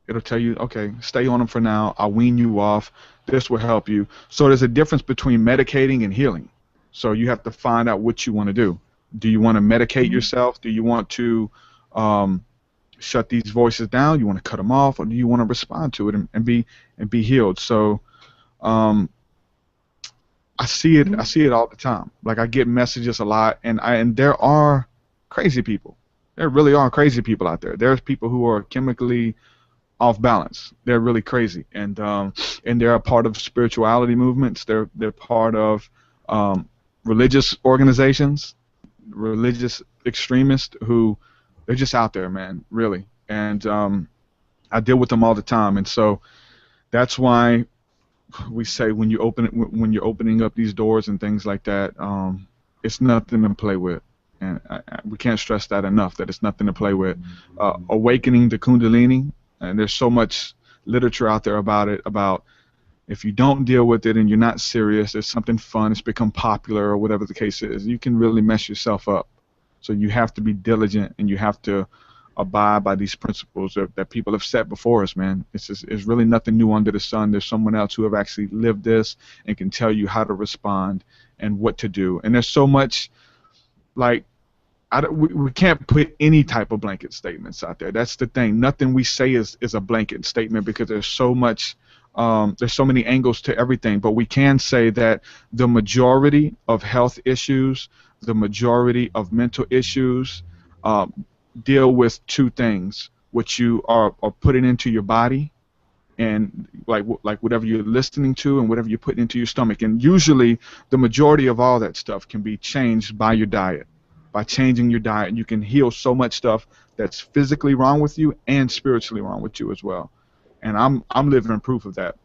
it'll tell you, okay, stay on them for now. I'll wean you off. This will help you. So there's a difference between medicating and healing. So you have to find out what you want to do. Do you want to medicate yourself? Do you want to shut these voices down? You want to cut them off, or do you want to respond to it and be healed? So I see it all the time. Like, I get messages a lot, and there are crazy people. There really are crazy people out there. There's people who are chemically off balance. They're really crazy, and they're a part of spirituality movements. They're part of religious organizations, religious extremists who they're just out there, man, really. And I deal with them all the time, and so that's why we say when you're opening up these doors and things like that, it's nothing to play with, and we can't stress that enough, that it's nothing to play with. Awakening the Kundalini, and there's so much literature out there about it, about if you don't deal with it and you're not serious, it's something fun, it's become popular or whatever the case is, you can really mess yourself up. So you have to be diligent, and you have to abide by these principles that people have set before us, man. It's really nothing new under the sun. There's someone else who have actually lived this and can tell you how to respond and what to do. And there's so much, like, we can't put any type of blanket statements out there. That's the thing. Nothing we say is a blanket statement, because there's so much, there's so many angles to everything. But we can say that the majority of health issues, the majority of mental issues, deal with two things: what you are putting into your body and like whatever you're listening to and whatever you're putting into your stomach. And usually the majority of all that stuff can be changed by your diet. By changing your diet, you can heal so much stuff that's physically wrong with you and spiritually wrong with you as well. And I'm living proof of that.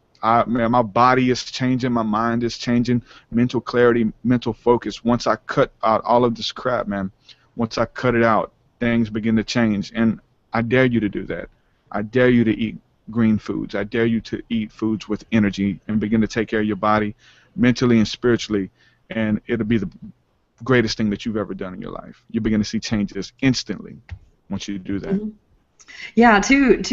Man, my body is changing, my mind is changing, mental clarity, mental focus. Once I cut out all of this crap, man, once I cut it out, things begin to change. And I dare you to do that. I dare you to eat green foods. I dare you to eat foods with energy and begin to take care of your body mentally and spiritually, and it'll be the greatest thing that you've ever done in your life. You begin to see changes instantly once you do that. Mm-hmm. Yeah, two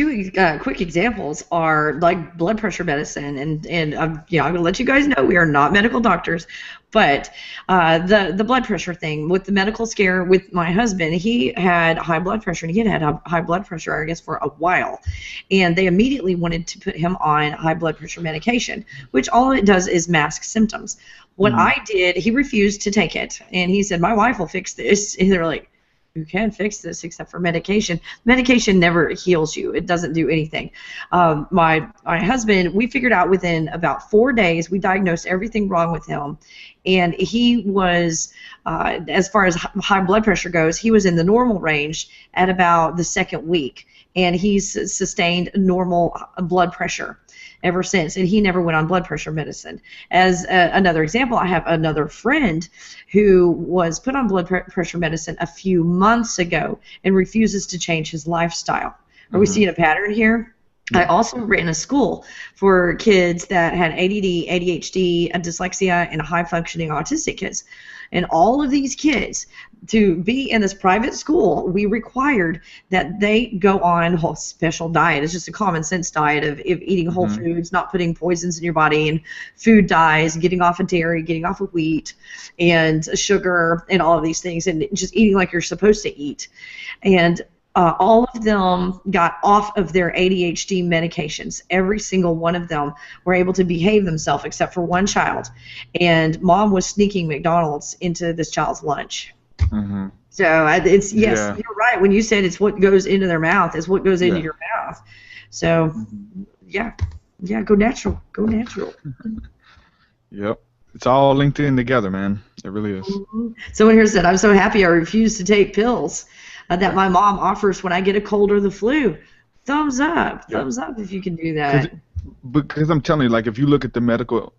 quick examples are like blood pressure medicine, and I'm going to let you guys know we are not medical doctors, but the blood pressure thing with the medical scare with my husband, he had high blood pressure, and he had high blood pressure, I guess, for a while, and they immediately wanted to put him on high blood pressure medication, which all it does is mask symptoms. What I did, he refused to take it, and he said, my wife will fix this, and they were like, you can't fix this except for medication. Medication never heals you. It doesn't do anything. My husband, we figured out within about 4 days, we diagnosed everything wrong with him. And he was, as far as high blood pressure goes, he was in the normal range at about the second week. And he's sustained normal blood pressure ever since, and he never went on blood pressure medicine. As another example, I have another friend who was put on blood pressure medicine a few months ago and refuses to change his lifestyle. Are we seeing a pattern here? I also ran a school for kids that had ADD, ADHD, dyslexia, and high-functioning autistic kids. And all of these kids, to be in this private school, we required that they go on a whole special diet. It's just a common sense diet of eating whole foods, not putting poisons in your body, and food dyes, getting off of dairy, getting off of wheat, and sugar, and all of these things, and just eating like you're supposed to eat. And all of them got off of their ADHD medications. Every single one of them were able to behave themselves except for one child. And mom was sneaking McDonald's into this child's lunch. So it's, yes, you're right. When you said it's what goes into their mouth, it's what goes into your mouth. So, yeah, go natural. Go natural. Yep. It's all linked in together, man. It really is. Someone here said, I'm so happy I refuse to take pills that my mom offers when I get a cold or the flu. Thumbs up. Thumbs up if you can do that. Because I'm telling you, like, if you look at the medical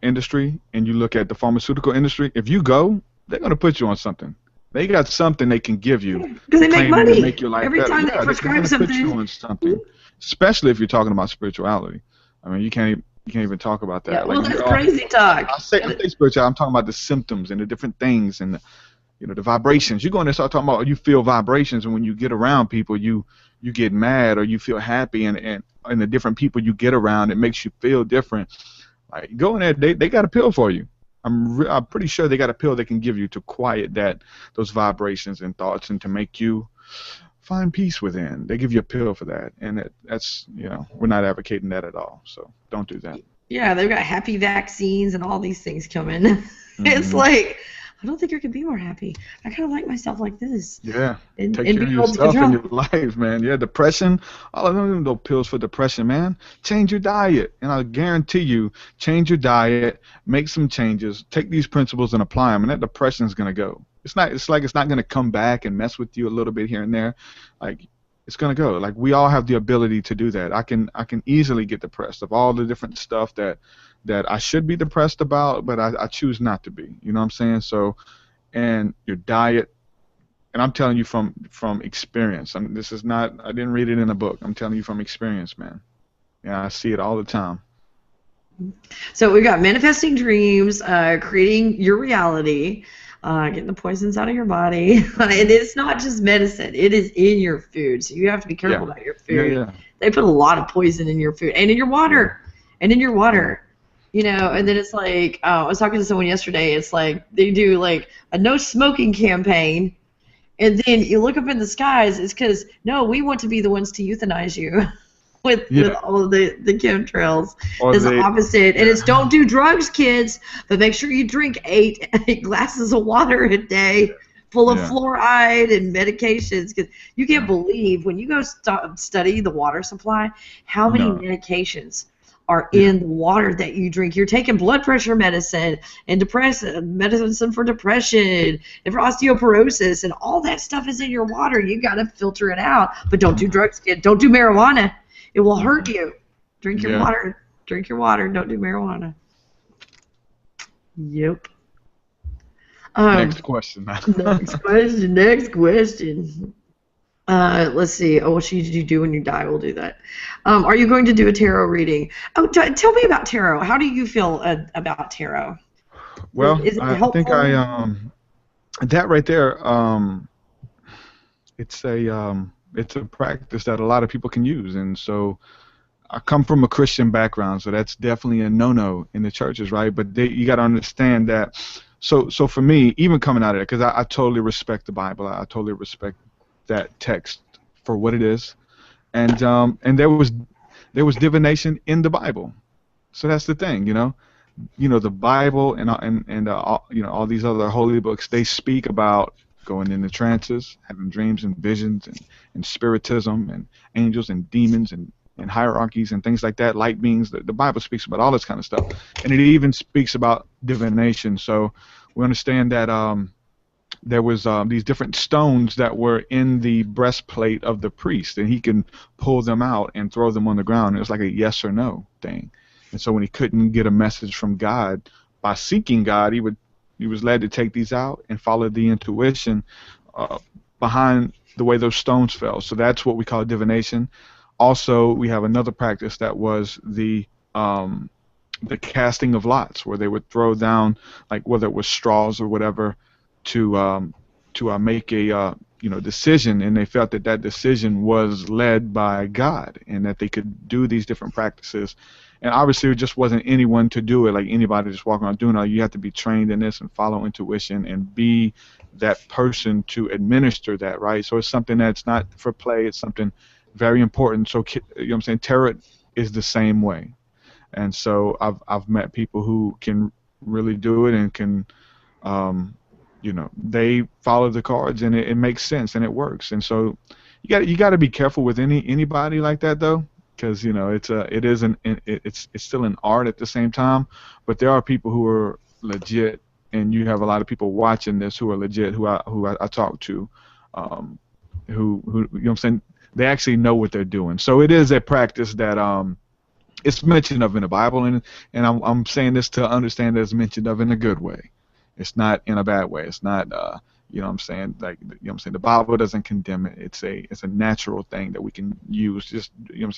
industry and you look at the pharmaceutical industry, if you go, they're going to put you on something. They got something they can give you. Because they make money. Make your life every better. time they prescribe something. Put you on something. Especially if you're talking about spirituality. I mean, you can't even talk about that. Yeah, well, that's crazy talk. I say spirituality. I'm talking about the symptoms and the different things and the vibrations. You go in there and start talking about you feel vibrations, and when you get around people, you get mad or you feel happy, and the different people you get around, it makes you feel different. Like, go in there, they got a pill for you. I'm pretty sure they got a pill they can give you to quiet those vibrations and thoughts and to make you find peace within. They give you a pill for that, and that's we're not advocating that at all. So don't do that. Yeah, they've got happy vaccines and all these things coming. It's like, I don't think I could be more happy. I kind of like myself like this. Yeah. Take care of yourself and your life, man. Yeah, depression. All of them, those pills for depression, man. Change your diet. And I guarantee you, change your diet, make some changes, take these principles and apply them, and that depression is going to go. It's not going to come back and mess with you a little bit here and there. Like, it's going to go. Like, we all have the ability to do that. I can easily get depressed of all the different stuff that I should be depressed about, but I choose not to be. You know what I'm saying? So, and your diet, and I'm telling you from experience. I didn't read it in a book. I'm telling you from experience, man. Yeah, I see it all the time. So we've got manifesting dreams, creating your reality, getting the poisons out of your body. And it's not just medicine. It is in your food. So you have to be careful about your food. Yeah. They put a lot of poison in your food and in your water. And in your water. And then it's like, I was talking to someone yesterday, it's like they do like a no smoking campaign, and then you look up in the skies, it's because, no, we want to be the ones to euthanize you with all of the chemtrails. It's the opposite. And it's don't do drugs, kids, but make sure you drink 8 glasses of water a day full of fluoride and medications. Because you can't believe when you go study the water supply, how many medications are in the water that you drink. You're taking blood pressure medicine and medicine for depression and for osteoporosis, and all that stuff is in your water. You got to filter it out. But don't do drugs, kid. Don't do marijuana. It will hurt you. Drink your water. Drink your water. Don't do marijuana. Yep. Next question. Next question. Let's see. Oh, what should you do when you die? We'll do that. Are you going to do a tarot reading? Oh, tell me about tarot. How do you feel about tarot? Well, I think that right there, it's a practice that a lot of people can use, and so I come from a Christian background, so that's definitely a no-no in the churches, right? But you got to understand that. So for me, even coming out of it, because I totally respect the Bible, I totally respect that text for what it is, and there was divination in the Bible, so that's the thing, the Bible and all these other holy books, they speak about going into trances, having dreams and visions, and spiritism and angels and demons and hierarchies and things like that, light beings. The Bible speaks about all this kind of stuff, and it even speaks about divination. So we understand that there was these different stones that were in the breastplate of the priest, and he can pull them out and throw them on the ground. It was like a yes or no thing. And so when he couldn't get a message from God by seeking God, he was led to take these out and follow the intuition behind the way those stones fell. So that's what we call divination. Also, we have another practice that was the casting of lots, where they would throw down, like whether it was straws or whatever, to make a decision, and they felt that decision was led by God, and that they could do these different practices. And obviously, it just wasn't anyone to do it, like anybody just walking around doing it. You have to be trained in this and follow intuition and be that person to administer that, right? So it's something that's not for play. It's something very important. So tarot is the same way. And so I've met people who can really do it and can they follow the cards, and it makes sense and it works. And so you got to be careful with anybody like that, though, because it's still an art at the same time. But there are people who are legit, and you have a lot of people watching this who are legit, who I talk to, who they actually know what they're doing. So it is a practice that it's mentioned of in the Bible, and I'm saying this to understand that it's mentioned of in a good way. It's not in a bad way. It's not the Bible doesn't condemn it. It's a natural thing that we can use, just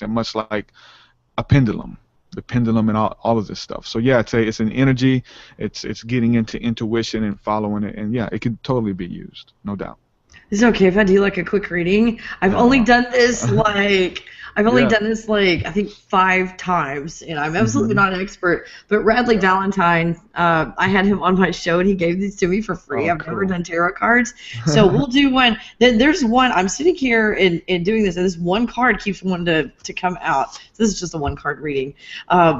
much like a pendulum. The pendulum and all of this stuff. So yeah, it's an energy. It's getting into intuition and following it, and yeah, it can totally be used, no doubt. Is it okay if I do like a quick reading? I've only done this I think 5 times, and I'm absolutely not an expert. But Radley Valentine, I had him on my show, and he gave these to me for free. I've never done tarot cards, so we'll do one. There's one. I'm sitting here and doing this, and this one card keeps wanting to come out. This is just a 1-card reading.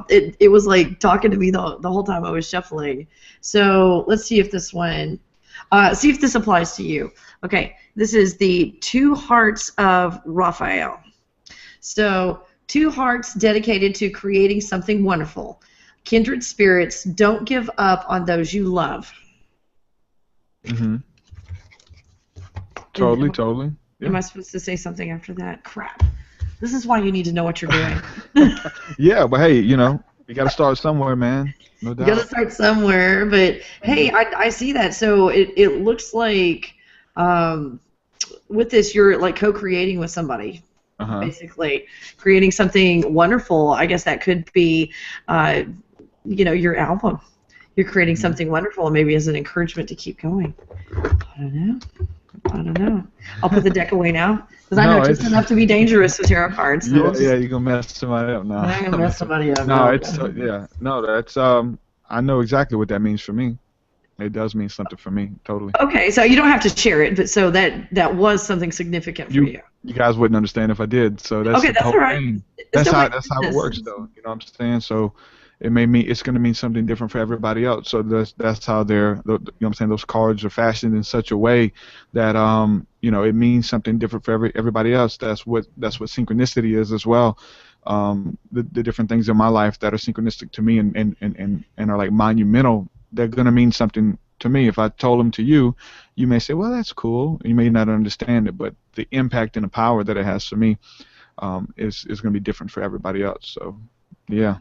It was like talking to me the whole time I was shuffling. So let's see if this one. See if this applies to you. Okay, this is the 2 hearts of Raphael. So 2 hearts dedicated to creating something wonderful. Kindred spirits, don't give up on those you love. Mm-hmm. Totally. Yeah. Am I supposed to say something after that? Crap. This is why you need to know what you're doing. Yeah, but hey, you got to start somewhere, man. No doubt. You got to start somewhere, but hey, I see that. So it looks like with this, you're like co-creating with somebody. Basically creating something wonderful. I guess that could be your album. You're creating something wonderful, and maybe as an encouragement to keep going. I don't know. I'll put the deck away now, because I know just enough to be dangerous with tarot cards. So you're gonna mess somebody up now. I'm gonna mess somebody up. That's I know exactly what that means for me. It does mean something for me, totally. Okay, so you don't have to share it, but so that was something significant for you. You guys wouldn't understand if I did, so that's okay. That's all right. That's how it works, though. You know what I'm saying? So it's going to mean something different for everybody else. So that's how they're, you know what I'm saying, those cards are fashioned in such a way that you know, it means something different for everybody else. That's what synchronicity is as well. The different things in my life that are synchronistic to me and are like monumental, they're going to mean something to me. If I told them to you, you may say, well, that's cool. You may not understand it, but the impact and the power that it has for me is going to be different for everybody else. So, yeah.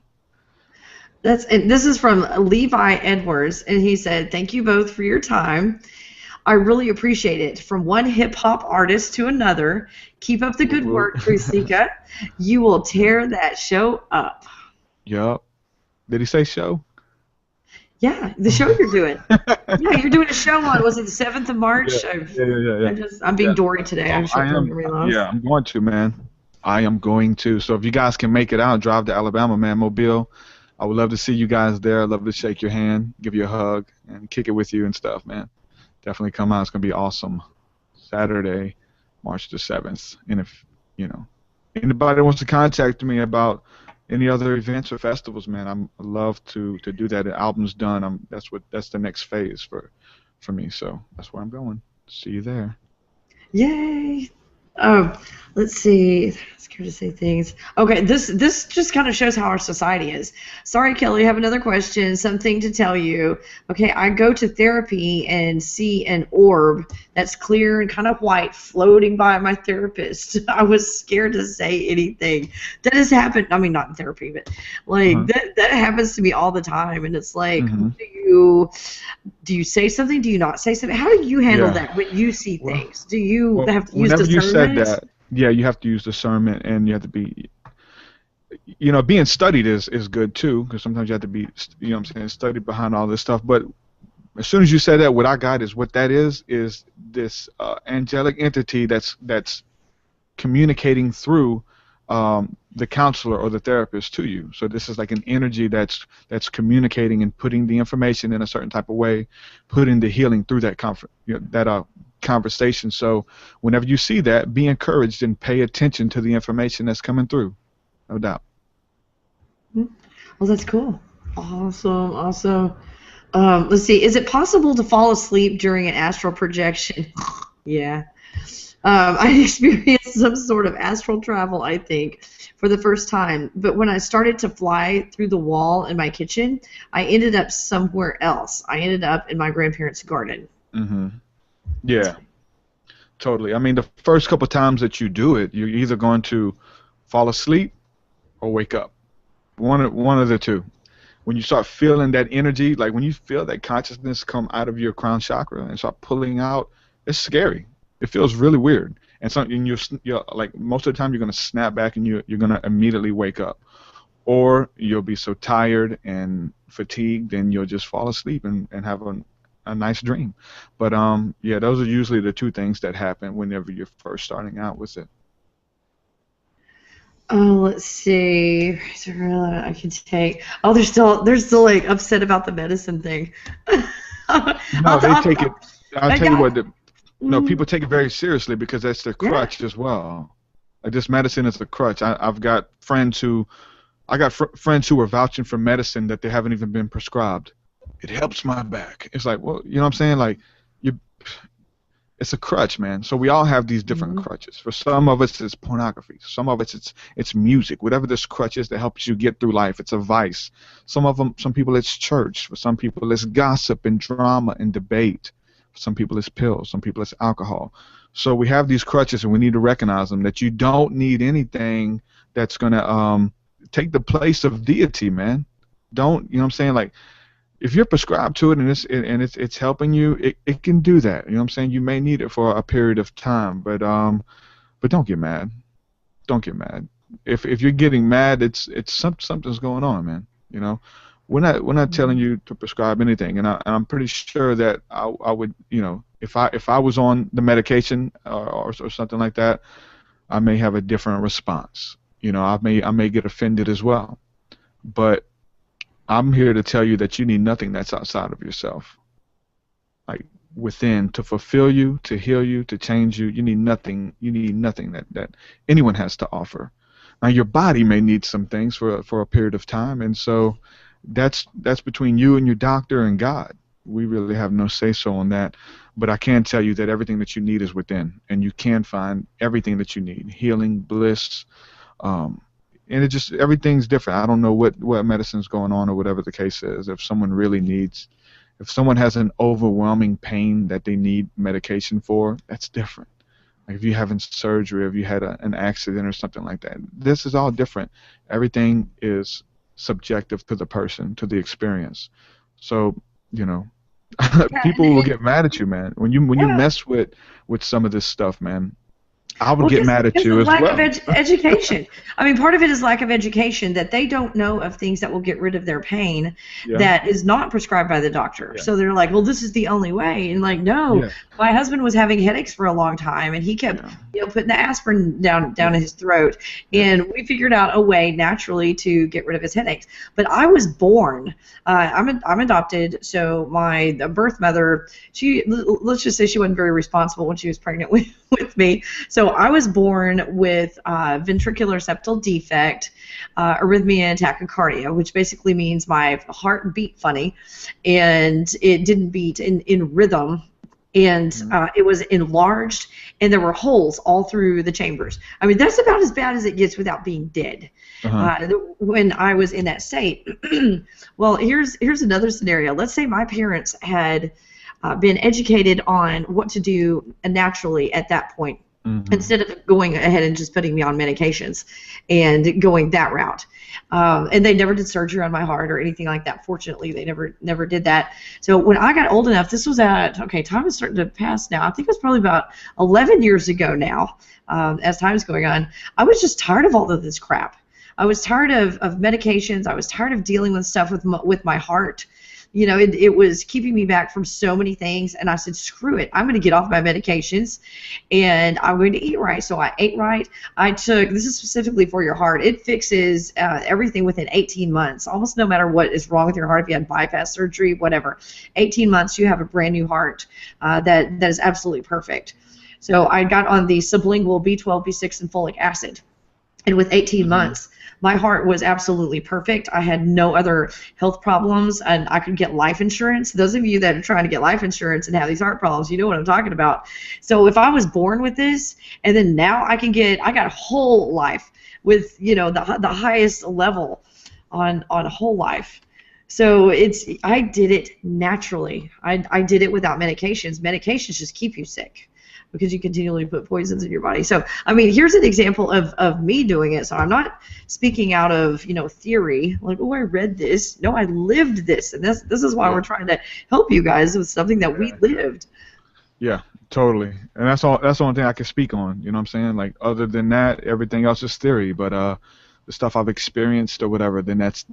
And this is from Levi Edwards, and he said, "Thank you both for your time. I really appreciate it. From one hip-hop artist to another, keep up the good work, TruthSeekah. You will tear that show up." Yup. Did he say show? Yeah, the show you're doing. Yeah, you're doing a show on, was it the 7th of March? Yeah. I'm being Dory today. I am going to, man. I am going to. So if you guys can make it out, drive to Alabama, man, Mobile. I would love to see you guys there. I'd love to shake your hand, give you a hug, and kick it with you and stuff, man. Definitely come out. It's going to be awesome. Saturday, March the 7th. And if, you know, anybody wants to contact me about any other events or festivals, man, I'd love to do that. The album's done. That's the next phase for me. So that's where I'm going. See you there. Yay. Let's see. I'm scared to say things. Okay, this just kind of shows how our society is. Sorry, Kelli, I have another question. Something to tell you. Okay, I go to therapy and see an orb that's clear and kind of white floating by my therapist. I was scared to say anything. That has happened. I mean, not in therapy, but like that happens to me all the time. And it's like, do you say something? Do you not say something? How do you handle that when you see things? Do you have to use discernment? Whenever you said that, yeah, you have to use discernment, and you have to be, you know, being studied is good too, because sometimes you have to be, you know what I'm saying, studied behind all this stuff. But as soon as you say that, what I got is what that is this angelic entity that's communicating through the counselor or the therapist to you. So this is like an energy that's communicating and putting the information in a certain type of way, putting the healing through that conversation. So whenever you see that, be encouraged and pay attention to the information that's coming through. No doubt. Well, that's cool. Awesome. Let's see. Is it possible to fall asleep during an astral projection? Yeah. I experienced some sort of astral travel, I think, for the first time. But when I started to fly through the wall in my kitchen, I ended up somewhere else. I ended up in my grandparents' garden. Yeah, totally. I mean, the first couple times that you do it, you're either going to fall asleep or wake up. One of the two. When you start feeling that energy, like when you feel that consciousness come out of your crown chakra and start pulling out, it's scary. It feels really weird, and you're like most of the time you're gonna snap back and you're gonna immediately wake up, or you'll be so tired and fatigued and you'll just fall asleep and have a nice dream. But yeah, those are usually the two things that happen whenever you're first starting out with it. Let's see. I can take. Oh, they're still like upset about the medicine thing. No, they take it. I'll tell you what. No, people take it very seriously because that's their crutch as well. Like this medicine is a crutch. I've got friends who are vouching for medicine that they haven't even been prescribed. It helps my back. It's like, well, you know what I'm saying? Like, it's a crutch, man. So we all have these different crutches. For some of us, it's pornography. Some of us, it's music. Whatever this crutch is that helps you get through life, it's a vice. Some people, it's church. For some people, it's gossip and drama and debate. For some people, it's pills. Some people, it's alcohol. So we have these crutches, and we need to recognize them, that you don't need anything that's going to take the place of deity, man. Don't, you know what I'm saying? Like, if you're prescribed to it and it's helping you, it can do that. You know what I'm saying? You may need it for a period of time, but don't get mad. Don't get mad. If you're getting mad, it's something's going on, man. You know, we're not telling you to prescribe anything, and I'm pretty sure that I would, you know, if I was on the medication or something like that, I may have a different response. You know, I may get offended as well, but I'm here to tell you that you need nothing that's outside of yourself. Like within, to fulfill you, to heal you, to change you, you need nothing that anyone has to offer. Now your body may need some things for a period of time, and so that's between you and your doctor and God. We really have no say-so on that. But I can tell you that everything that you need is within, and you can find everything that you need: healing, bliss, and it just, everything's different. I don't know what medicine's going on or whatever the case is. If someone really needs, if someone has an overwhelming pain that they need medication for, that's different. Like if you're having surgery, if you had an accident or something like that, this is all different. Everything is subjective to the person, to the experience. So, you know, people will get mad at you, man. When you mess with some of this stuff, man, I would get mad at you as well. Lack of education. I mean, part of it is lack of education, that they don't know of things that will get rid of their pain that is not prescribed by the doctor. So they're like, well, this is the only way. And like, no, my husband was having headaches for a long time, and he kept putting the aspirin down his throat. And we figured out a way naturally to get rid of his headaches. But I was born. I'm adopted, so my birth mother, let's just say she wasn't very responsible when she was pregnant with me. So I was born with ventricular septal defect, arrhythmia and tachycardia, which basically means my heart beat funny, and it didn't beat in rhythm, and it was enlarged, and there were holes all through the chambers. I mean, that's about as bad as it gets without being dead. When I was in that state. Well, here's another scenario. Let's say my parents had been educated on what to do naturally at that point, instead of going ahead and just putting me on medications and going that route. And they never did surgery on my heart or anything like that. Fortunately, they never did that. So when I got old enough, this was time is starting to pass now. I think it was probably about 11 years ago now, as time's going on. I was just tired of all of this crap. I was tired of medications. I was tired of dealing with stuff with my heart. You know, it was keeping me back from so many things, and I said, screw it. I'm going to get off my medications, and I'm going to eat right. So I ate right. This is specifically for your heart. It fixes everything within 18 months, almost no matter what is wrong with your heart. If you had bypass surgery, whatever, 18 months, you have a brand new heart that is absolutely perfect. So I got on the sublingual B12, B6, and folic acid, and with 18 months, my heart was absolutely perfect. I had no other health problems, and I could get life insurance. Those of you that are trying to get life insurance and have these heart problems, you know what I'm talking about. So if I was born with this, and then now I got a whole life with, you know, the highest level on whole life. So I did it naturally. I did it without medications. Medications just keep you sick, because you continually put poisons in your body. So, I mean, here's an example of me doing it. So I'm not speaking out of, you know, theory, like, oh, I read this. No, I lived this. And this is why we're trying to help you guys with something that we lived. Yeah, totally. And that's the only thing I can speak on, you know what I'm saying? Like, other than that, everything else is theory. But the stuff I've experienced or whatever, then that's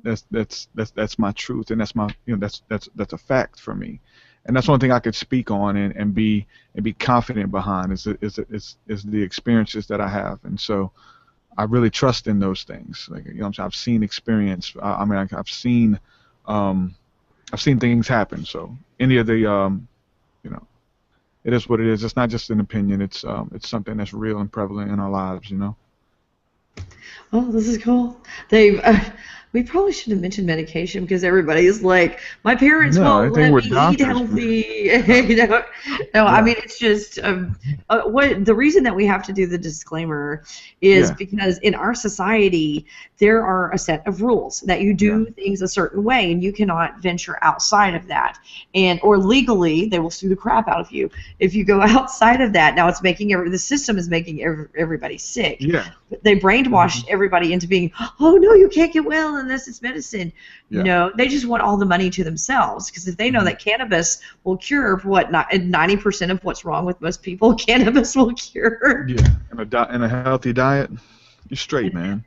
my truth, and that's my, you know, that's a fact for me. And that's one thing I could speak on and be confident behind is the experiences that I have. And so I really trust in those things. Like, you know what I'm saying? I've seen experience. I mean, I've seen things happen. So any of the, you know, it is what it is. It's not just an opinion. It's something that's real and prevalent in our lives, you know? Oh, this is cool. We probably should have mentioned medication, because everybody is like, my parents won't let me eat healthy. You know? No, I mean, it's just the reason that we have to do the disclaimer is because in our society there are a set of rules that you do things a certain way, and you cannot venture outside of that. Or legally, they will sue the crap out of you if you go outside of that. Now it's making the system is making everybody sick. Yeah. They brainwashed everybody into being, oh no, you can't get well unless it's medicine. No, they just want all the money to themselves, because if they know that cannabis will cure 90% of what's wrong with most people, cannabis will cure. Yeah, and a healthy diet, you're straight, man.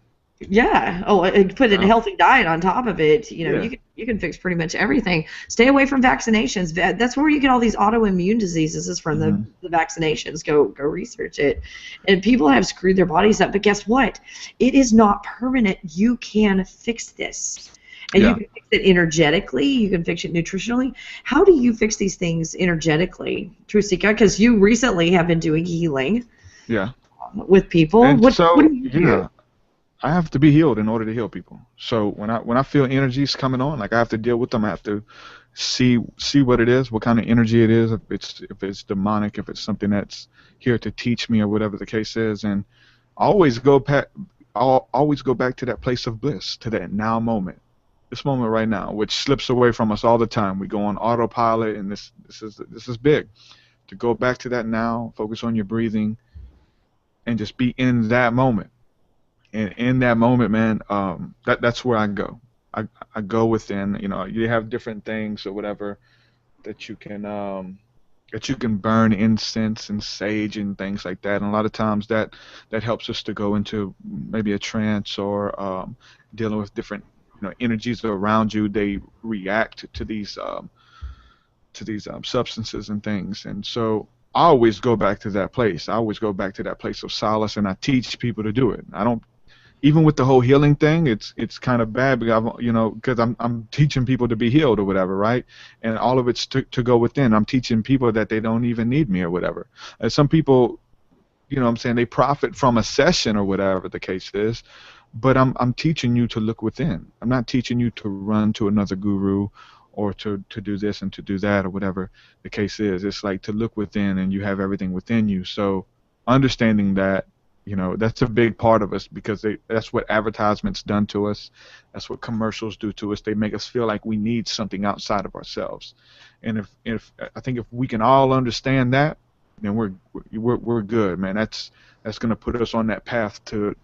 Yeah. Oh, and put a healthy diet on top of it. You know, you can fix pretty much everything. Stay away from vaccinations. That's where you get all these autoimmune diseases, is from the vaccinations. Go research it. And people have screwed their bodies up. But guess what? It is not permanent. You can fix this. And you can fix it energetically. You can fix it nutritionally. How do you fix these things energetically, TruthSeekah? Because you recently have been doing healing. Yeah. With people. And what do you do? I have to be healed in order to heal people. So when I feel energies coming on, like I have to deal with them. I have to see what it is, what kind of energy it is, if it's demonic, if it's something that's here to teach me or whatever the case is, and always I'll always go back to that place of bliss, to that now moment, this moment right now, which slips away from us all the time. We go on autopilot, and this is big. To go back to that now, focus on your breathing, and just be in that moment. And in that moment, man, that's where I go. I go within. You know, you have different things or whatever that you can burn incense and sage and things like that. And a lot of times that helps us to go into maybe a trance or dealing with different energies around you. They react to these substances and things. And so I always go back to that place. I always go back to that place of solace, and I teach people to do it. I don't. Even with the whole healing thing, it's kind of bad because I'm teaching people to be healed or whatever, right? And all of it's to go within. I'm teaching people that they don't even need me or whatever. Some people, I'm saying, they profit from a session or whatever the case is, but I'm teaching you to look within. I'm not teaching you to run to another guru or to do this and to do that or whatever the case is. It's like to look within, and you have everything within you. So understanding that, that's a big part of us, because that's what advertisements done to us. That's what commercials do to us. They make us feel like we need something outside of ourselves. And if I think if we can all understand that, then we're good, man. That's going to put us on that path to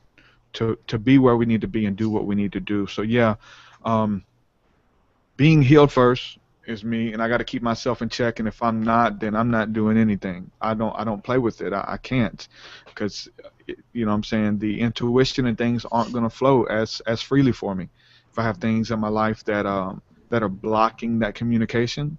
be where we need to be and do what we need to do. So yeah, being healed first is me, and I got to keep myself in check. And if I'm not, then I'm not doing anything. I don't play with it. I can't, because I'm saying, the intuition and things aren't going to flow as freely for me. If I have things in my life that are blocking that communication,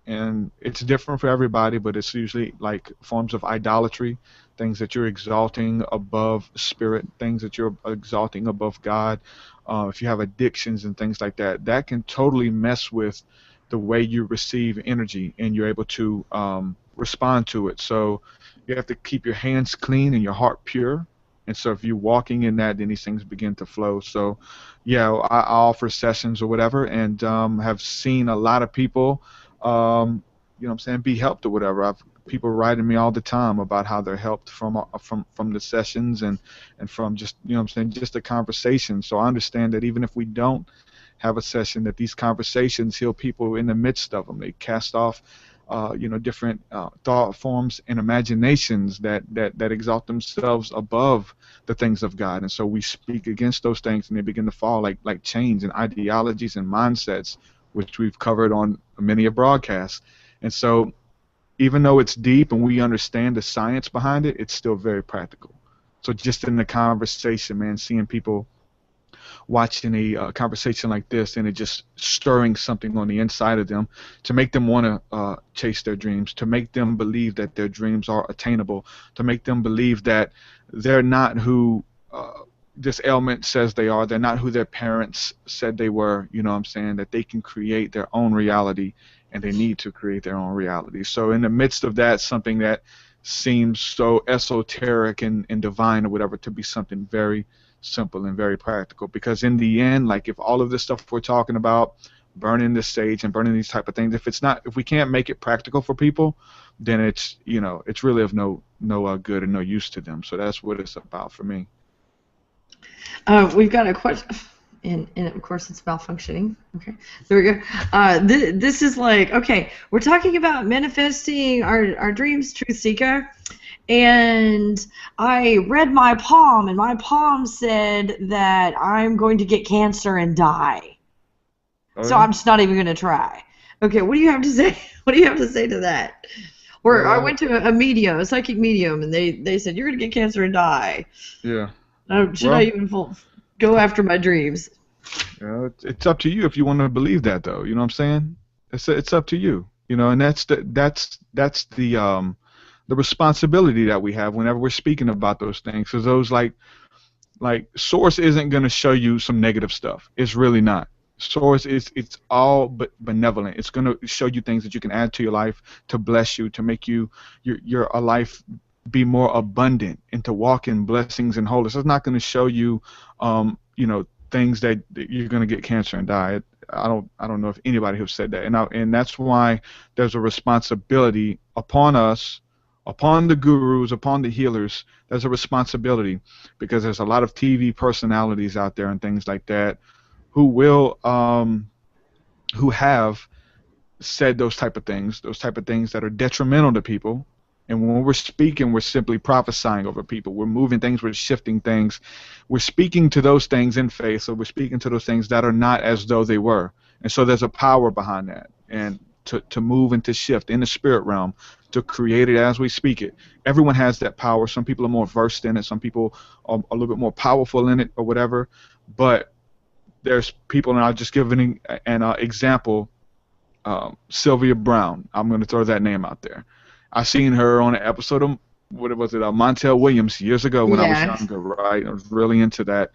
and it's different for everybody, but it's usually like forms of idolatry, things that you're exalting above spirit, things that you're exalting above God. If you have addictions and things like that, that can totally mess with the way you receive energy, and you're able to respond to it. So you have to keep your hands clean and your heart pure. And so if you're walking in that, then these things begin to flow. So yeah, I offer sessions or whatever, and have seen a lot of people be helped or whatever. I've people writing me all the time about how they're helped from the sessions and from just just a conversation. So I understand that even if we don't have a session, that these conversations heal people in the midst of them. They cast off different thought forms and imaginations that exalt themselves above the things of God. And so we speak against those things, and they begin to fall like chains and ideologies and mindsets, which we've covered on many a broadcast. And so even though it's deep and we understand the science behind it, it's still very practical. So just in the conversation, man, seeing people watching a conversation like this, and it just stirring something on the inside of them to make them want to chase their dreams, to make them believe that their dreams are attainable, to make them believe that they're not who this ailment says they are, they're not who their parents said they were, that they can create their own reality, and they need to create their own reality. So in the midst of that, something that seems so esoteric and divine or whatever, to be something very simple and very practical. Because in the end, like, if all of this stuff we're talking about, burning the sage and burning these type of things, if we can't make it practical for people, then it's really of no good and no use to them. So that's what it's about for me. We've got a question, and of course it's malfunctioning. Okay, there we go. This is like, okay, we're talking about manifesting our dreams, TruthSeekah, and I read my palm, and my palm said that I'm going to get cancer and die. Oh, so yeah? I'm just not even going to try. Okay, what do you have to say? What do you have to say to that? Or I went to a psychic medium, and they said, you're going to get cancer and die. Yeah. Should I even go after my dreams? It's up to you if you want to believe that, though. You know what I'm saying? It's up to you. And that's the responsibility that we have whenever we're speaking about those things. Because those like Source isn't going to show you some negative stuff. It's really not. Source it's all but benevolent. It's going to show you things that you can add to your life to bless you, to make you your life be more abundant and to walk in blessings and wholeness. It's not going to show you, you know, things that you're going to get cancer and die. I don't know if anybody has said that, and that's why there's a responsibility upon us, upon the gurus, upon the healers. There's a responsibility because there's a lot of TV personalities out there and things like that who will, who have said those type of things that are detrimental to people. And when we're speaking, we're simply prophesying over people. We're moving things, we're shifting things. We're speaking to those things in faith, so we're speaking to those things that are not as though they were. And so there's a power behind that. And to move and to shift in the spirit realm, to create it as we speak it. Everyone has that power. Some people are more versed in it. Some people are a little bit more powerful in it or whatever. But there's people, and I'll just give an example. Sylvia Brown. I'm going to throw that name out there. I seen her on an episode of, what was it, Montel Williams years ago when I was younger, right? I was really into that.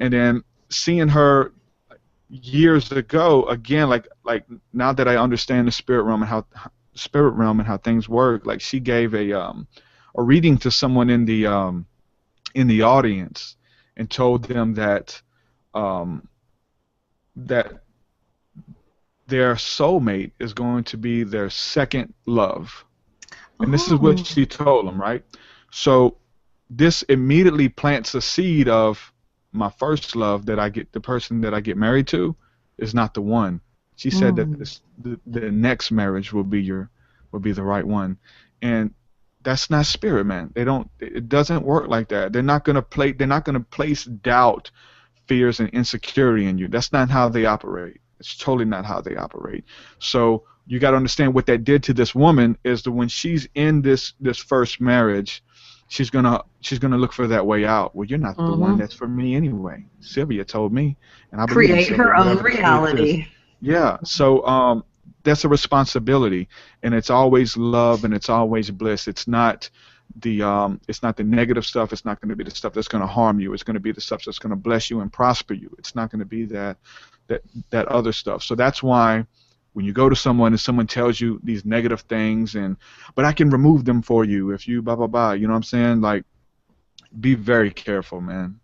And then seeing her years ago, again, like now that I understand the spirit realm and how things work, like she gave a reading to someone in the audience and told them that that their soulmate is going to be their second love. And this is what she told them, right? So this immediately plants a seed of my first love, that I get, the person that I get married to is not the one. She said that the next marriage will be the right one. And that's not spirit, man. It doesn't work like that. They're not going to place doubt, fears, and insecurity in you. That's not how they operate. It's totally not how they operate. So you got to understand what that did to this woman is that when she's in this first marriage, she's gonna look for that way out. Well, you're not the one that's for me anyway. Sylvia told me, and I believe create her own reality. Yeah. So that's a responsibility, and it's always love and it's always bliss. It's not the negative stuff. It's not going to be the stuff that's going to harm you. It's going to be the stuff that's going to bless you and prosper you. It's not going to be that other stuff. So that's why when you go to someone and someone tells you these negative things, but I can remove them for you if you blah blah blah, you know what I'm saying? Like, be very careful, man.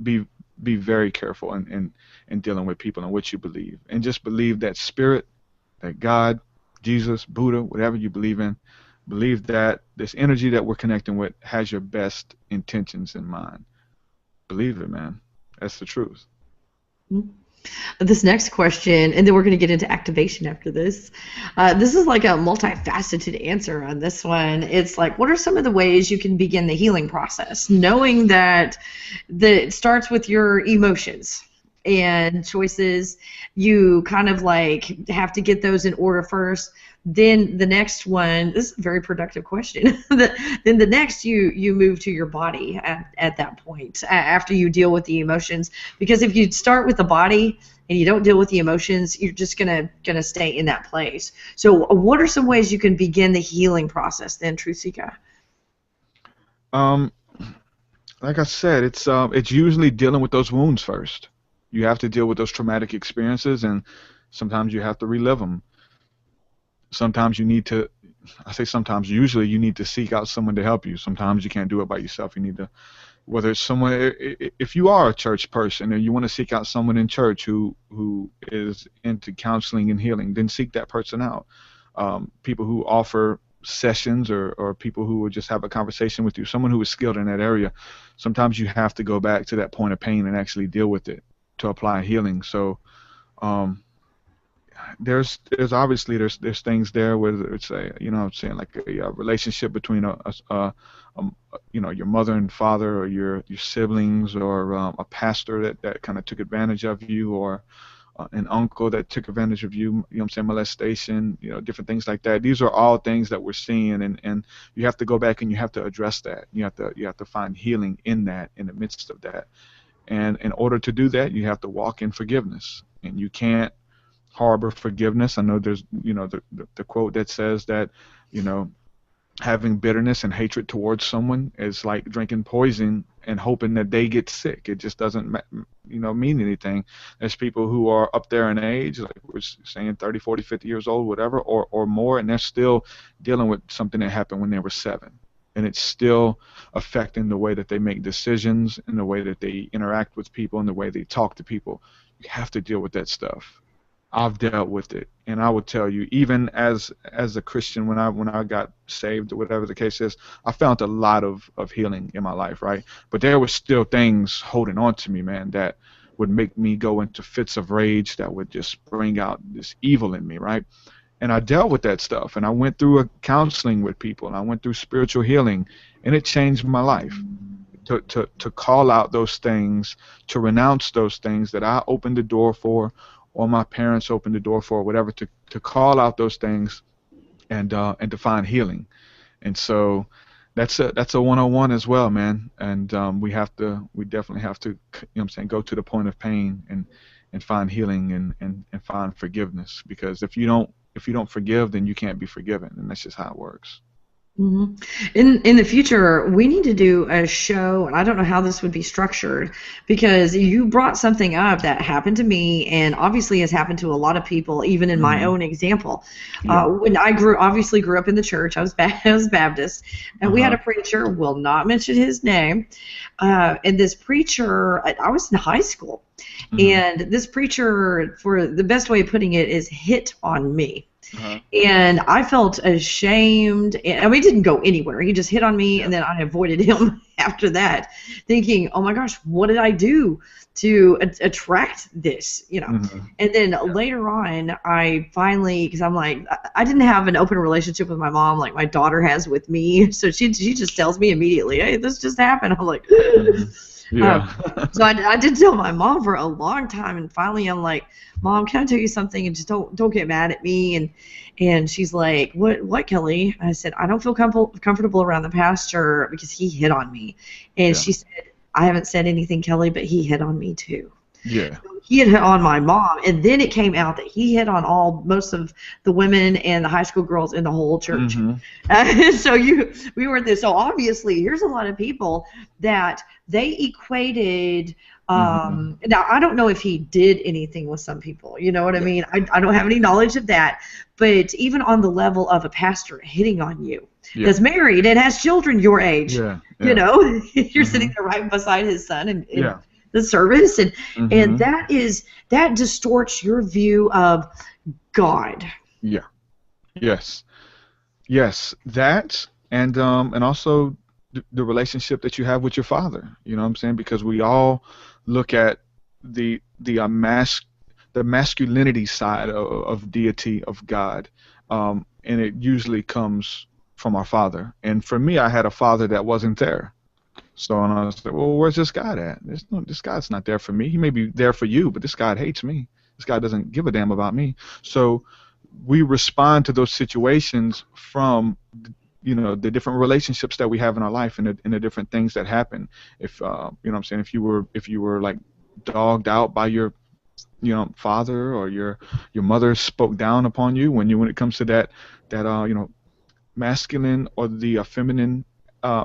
Be very careful in dealing with people and what you believe, and just believe that spirit, that God, Jesus, Buddha, whatever you believe in, believe that this energy that we're connecting with has your best intentions in mind. Believe it, man. That's the truth. This next question, and then we're going to get into activation after this. This is like a multifaceted answer on this one. It's like, what are some of the ways you can begin the healing process, knowing that it starts with your emotions and choices? You kind of like have to get those in order first. Then the next one, this is a very productive question. Then the next you move to your body at that point, after you deal with the emotions. Because if you start with the body and you don't deal with the emotions, you're just gonna stay in that place. So what are some ways you can begin the healing process then, TruthSeekah? Like I said, it's usually dealing with those wounds first. You have to deal with those traumatic experiences, and sometimes you have to relive them. Sometimes you need to, I say sometimes, usually you need to seek out someone to help you. Sometimes you can't do it by yourself. You need to, whether it's someone, if you are a church person and you want to seek out someone in church who is into counseling and healing, then seek that person out. People who offer sessions or people who will just have a conversation with you, someone who is skilled in that area. Sometimes you have to go back to that point of pain and actually deal with it to apply healing. So there's obviously there's things there, whether it's a, you know what I'm saying, like a relationship between you know, your mother and father, or your siblings, or a pastor that kind of took advantage of you, or an uncle that took advantage of you, you know what I'm saying, molestation, you know, different things like that. These are all things that we're seeing, and you have to go back and you have to address that. You have to find healing in that, in the midst of that. And in order to do that, you have to walk in forgiveness, and you can't harbor forgiveness. I know there's, you know, the quote that says that, you know, having bitterness and hatred towards someone is like drinking poison and hoping that they get sick. It just doesn't, you know, mean anything. There's people who are up there in age, like we're saying 30, 40, 50 years old, whatever, or more, and they're still dealing with something that happened when they were 7. and it's still affecting the way that they make decisions and the way that they interact with people and the way they talk to people. You have to deal with that stuff. I've dealt with it, and I would tell you, even as a Christian, when I got saved or whatever the case is, I found a lot of healing in my life, right? But there were still things holding on to me, man, that would make me go into fits of rage that would just bring out this evil in me, right? And I dealt with that stuff, and I went through a counseling with people, and I went through spiritual healing, and it changed my life. To call out those things, to renounce those things that I opened the door for, or my parents opened the door for, whatever, to call out those things and to find healing. And so that's a 101 as well, man. And we definitely have to, you know what I'm saying, go to the point of pain and find healing and find forgiveness, because if you don't forgive, then you can't be forgiven, and that's just how it works. Mm-hmm. In the future, we need to do a show, and I don't know how this would be structured, because you brought something up that happened to me, and obviously has happened to a lot of people, even in my own example. Yeah. When I grew up in the church, I was Baptist, and we had a preacher, will not mention his name, and this preacher, I was in high school, and this preacher, for the best way of putting it, is hit on me. And I felt ashamed. I mean, it didn't go anywhere. He just hit on me, and then I avoided him after that, thinking, oh my gosh, what did I do to attract this, you know? And then later on, I finally, because I'm like, I didn't have an open relationship with my mom like my daughter has with me, so she just tells me immediately, hey, this just happened. I'm like, Yeah. So I did tell my mom for a long time, and finally I'm like, Mom, can I tell you something? And just don't get mad at me. And she's like, what, Kelly? I said, I don't feel comfortable around the pastor because he hit on me. And she said, I haven't said anything, Kelly, but he hit on me too. Yeah. He had hit on my mom, and then it came out that he hit on most of the women and the high school girls in the whole church. So we were there. So obviously, here's a lot of people that they equated. Now, I don't know if he did anything with some people. You know what I mean? I don't have any knowledge of that. But even on the level of a pastor hitting on you, that's married and has children your age, you know, you're sitting there right beside his son and the service, and that distorts your view of God. Yes, that, and also the relationship that you have with your father. You know what I'm saying? Because we all look at the masculinity side of deity, of God, and it usually comes from our father. And for me, I had a father that wasn't there. So and I was like, well, where's this God at? This God's not there for me. He may be there for you, but this God hates me. This God doesn't give a damn about me. So we respond to those situations from, you know, the different relationships that we have in our life and the different things that happen. If you know what I'm saying, if you were like dogged out by your, you know, father, or your mother spoke down upon you, when it comes to that you know, masculine or the feminine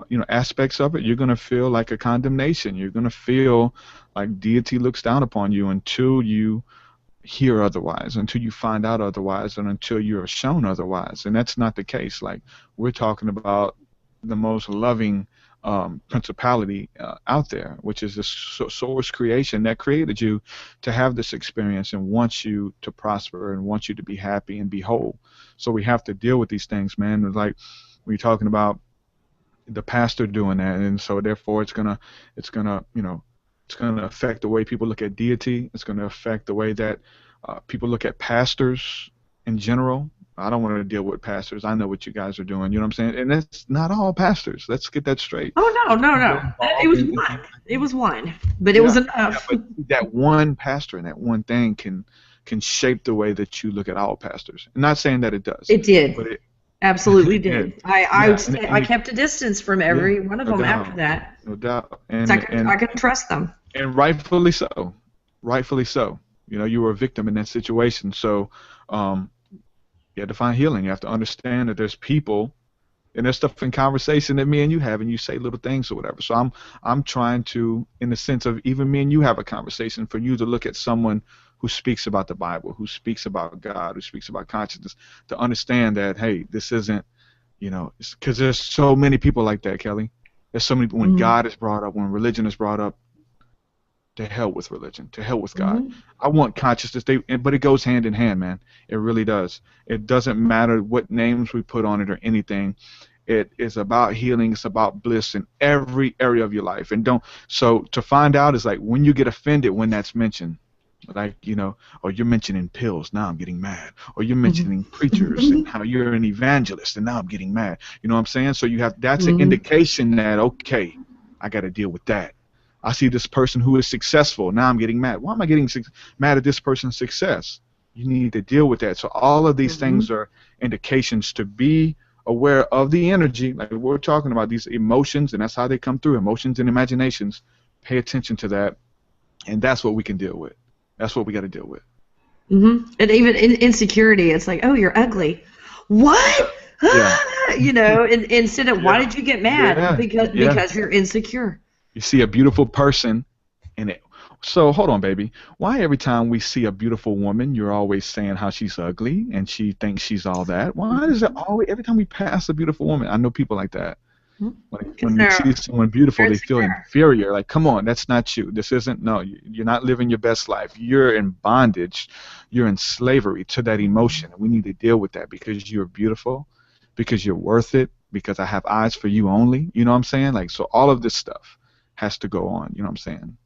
you know, aspects of it, you're going to feel like a condemnation. You're going to feel like deity looks down upon you until you hear otherwise, until you find out otherwise, and until you're shown otherwise. And that's not the case. Like, we're talking about the most loving principality out there, which is the source creation that created you to have this experience and wants you to prosper and wants you to be happy and be whole. So we have to deal with these things, man. Like, we're talking about the pastor doing that, and so therefore it's gonna you know, it's gonna affect the way people look at deity. It's gonna affect the way that people look at pastors in general. I don't want to deal with pastors. I know what you guys are doing. You know what I'm saying? And it's not all pastors. Let's get that straight. Oh no. It was one. It was one, but it was enough. Yeah, but that one pastor and that one thing can shape the way that you look at all pastors. I'm not saying that it does. It did. But it absolutely did. I kept a distance from every one of them after that. No doubt. And I couldn't trust them. And rightfully so. Rightfully so. You know, you were a victim in that situation. So you have to find healing. You have to understand that there's people and there's stuff in conversation that me and you have, and you say little things or whatever. So I'm trying to, in the sense of even me and you have a conversation, for you to look at someone who speaks about the Bible, who speaks about God, who speaks about consciousness, to understand that, hey, this isn't You know, because there's so many people like that, Kelly. There's so many. When God is brought up, when religion is brought up, to hell with religion, to hell with God. I want consciousness, but it goes hand in hand, man. It really does. It doesn't matter what names we put on it or anything. It is about healing. It's about bliss in every area of your life. And so to find out is like when you get offended when that's mentioned, like, you know, or you're mentioning pills, now I'm getting mad. Or you're mentioning preachers and how you're an evangelist, and now I'm getting mad. You know what I'm saying? So that's an indication that, okay, I got to deal with that. I see this person who is successful. Now I'm getting mad. Why am I getting mad at this person's success? You need to deal with that. So all of these things are indications to be aware of the energy, like we're talking about, these emotions, and that's how they come through, emotions and imaginations. Pay attention to that, and that's what we can deal with. That's what we got to deal with. And even in insecurity, it's like, oh, you're ugly. What? Yeah. You know, instead of why did you get mad? Because you're insecure. You see a beautiful person, so hold on, baby. Why every time we see a beautiful woman, you're always saying how she's ugly and she thinks she's all that? Why is it always, every time we pass a beautiful woman? I know people like that. When you see someone beautiful, they feel inferior. Like, come on, that's not you. This isn't, no, you're not living your best life. You're in bondage. You're in slavery to that emotion. And we need to deal with that because you're beautiful, because you're worth it, because I have eyes for you only. You know what I'm saying? Like, so all of this stuff has to go on. You know what I'm saying?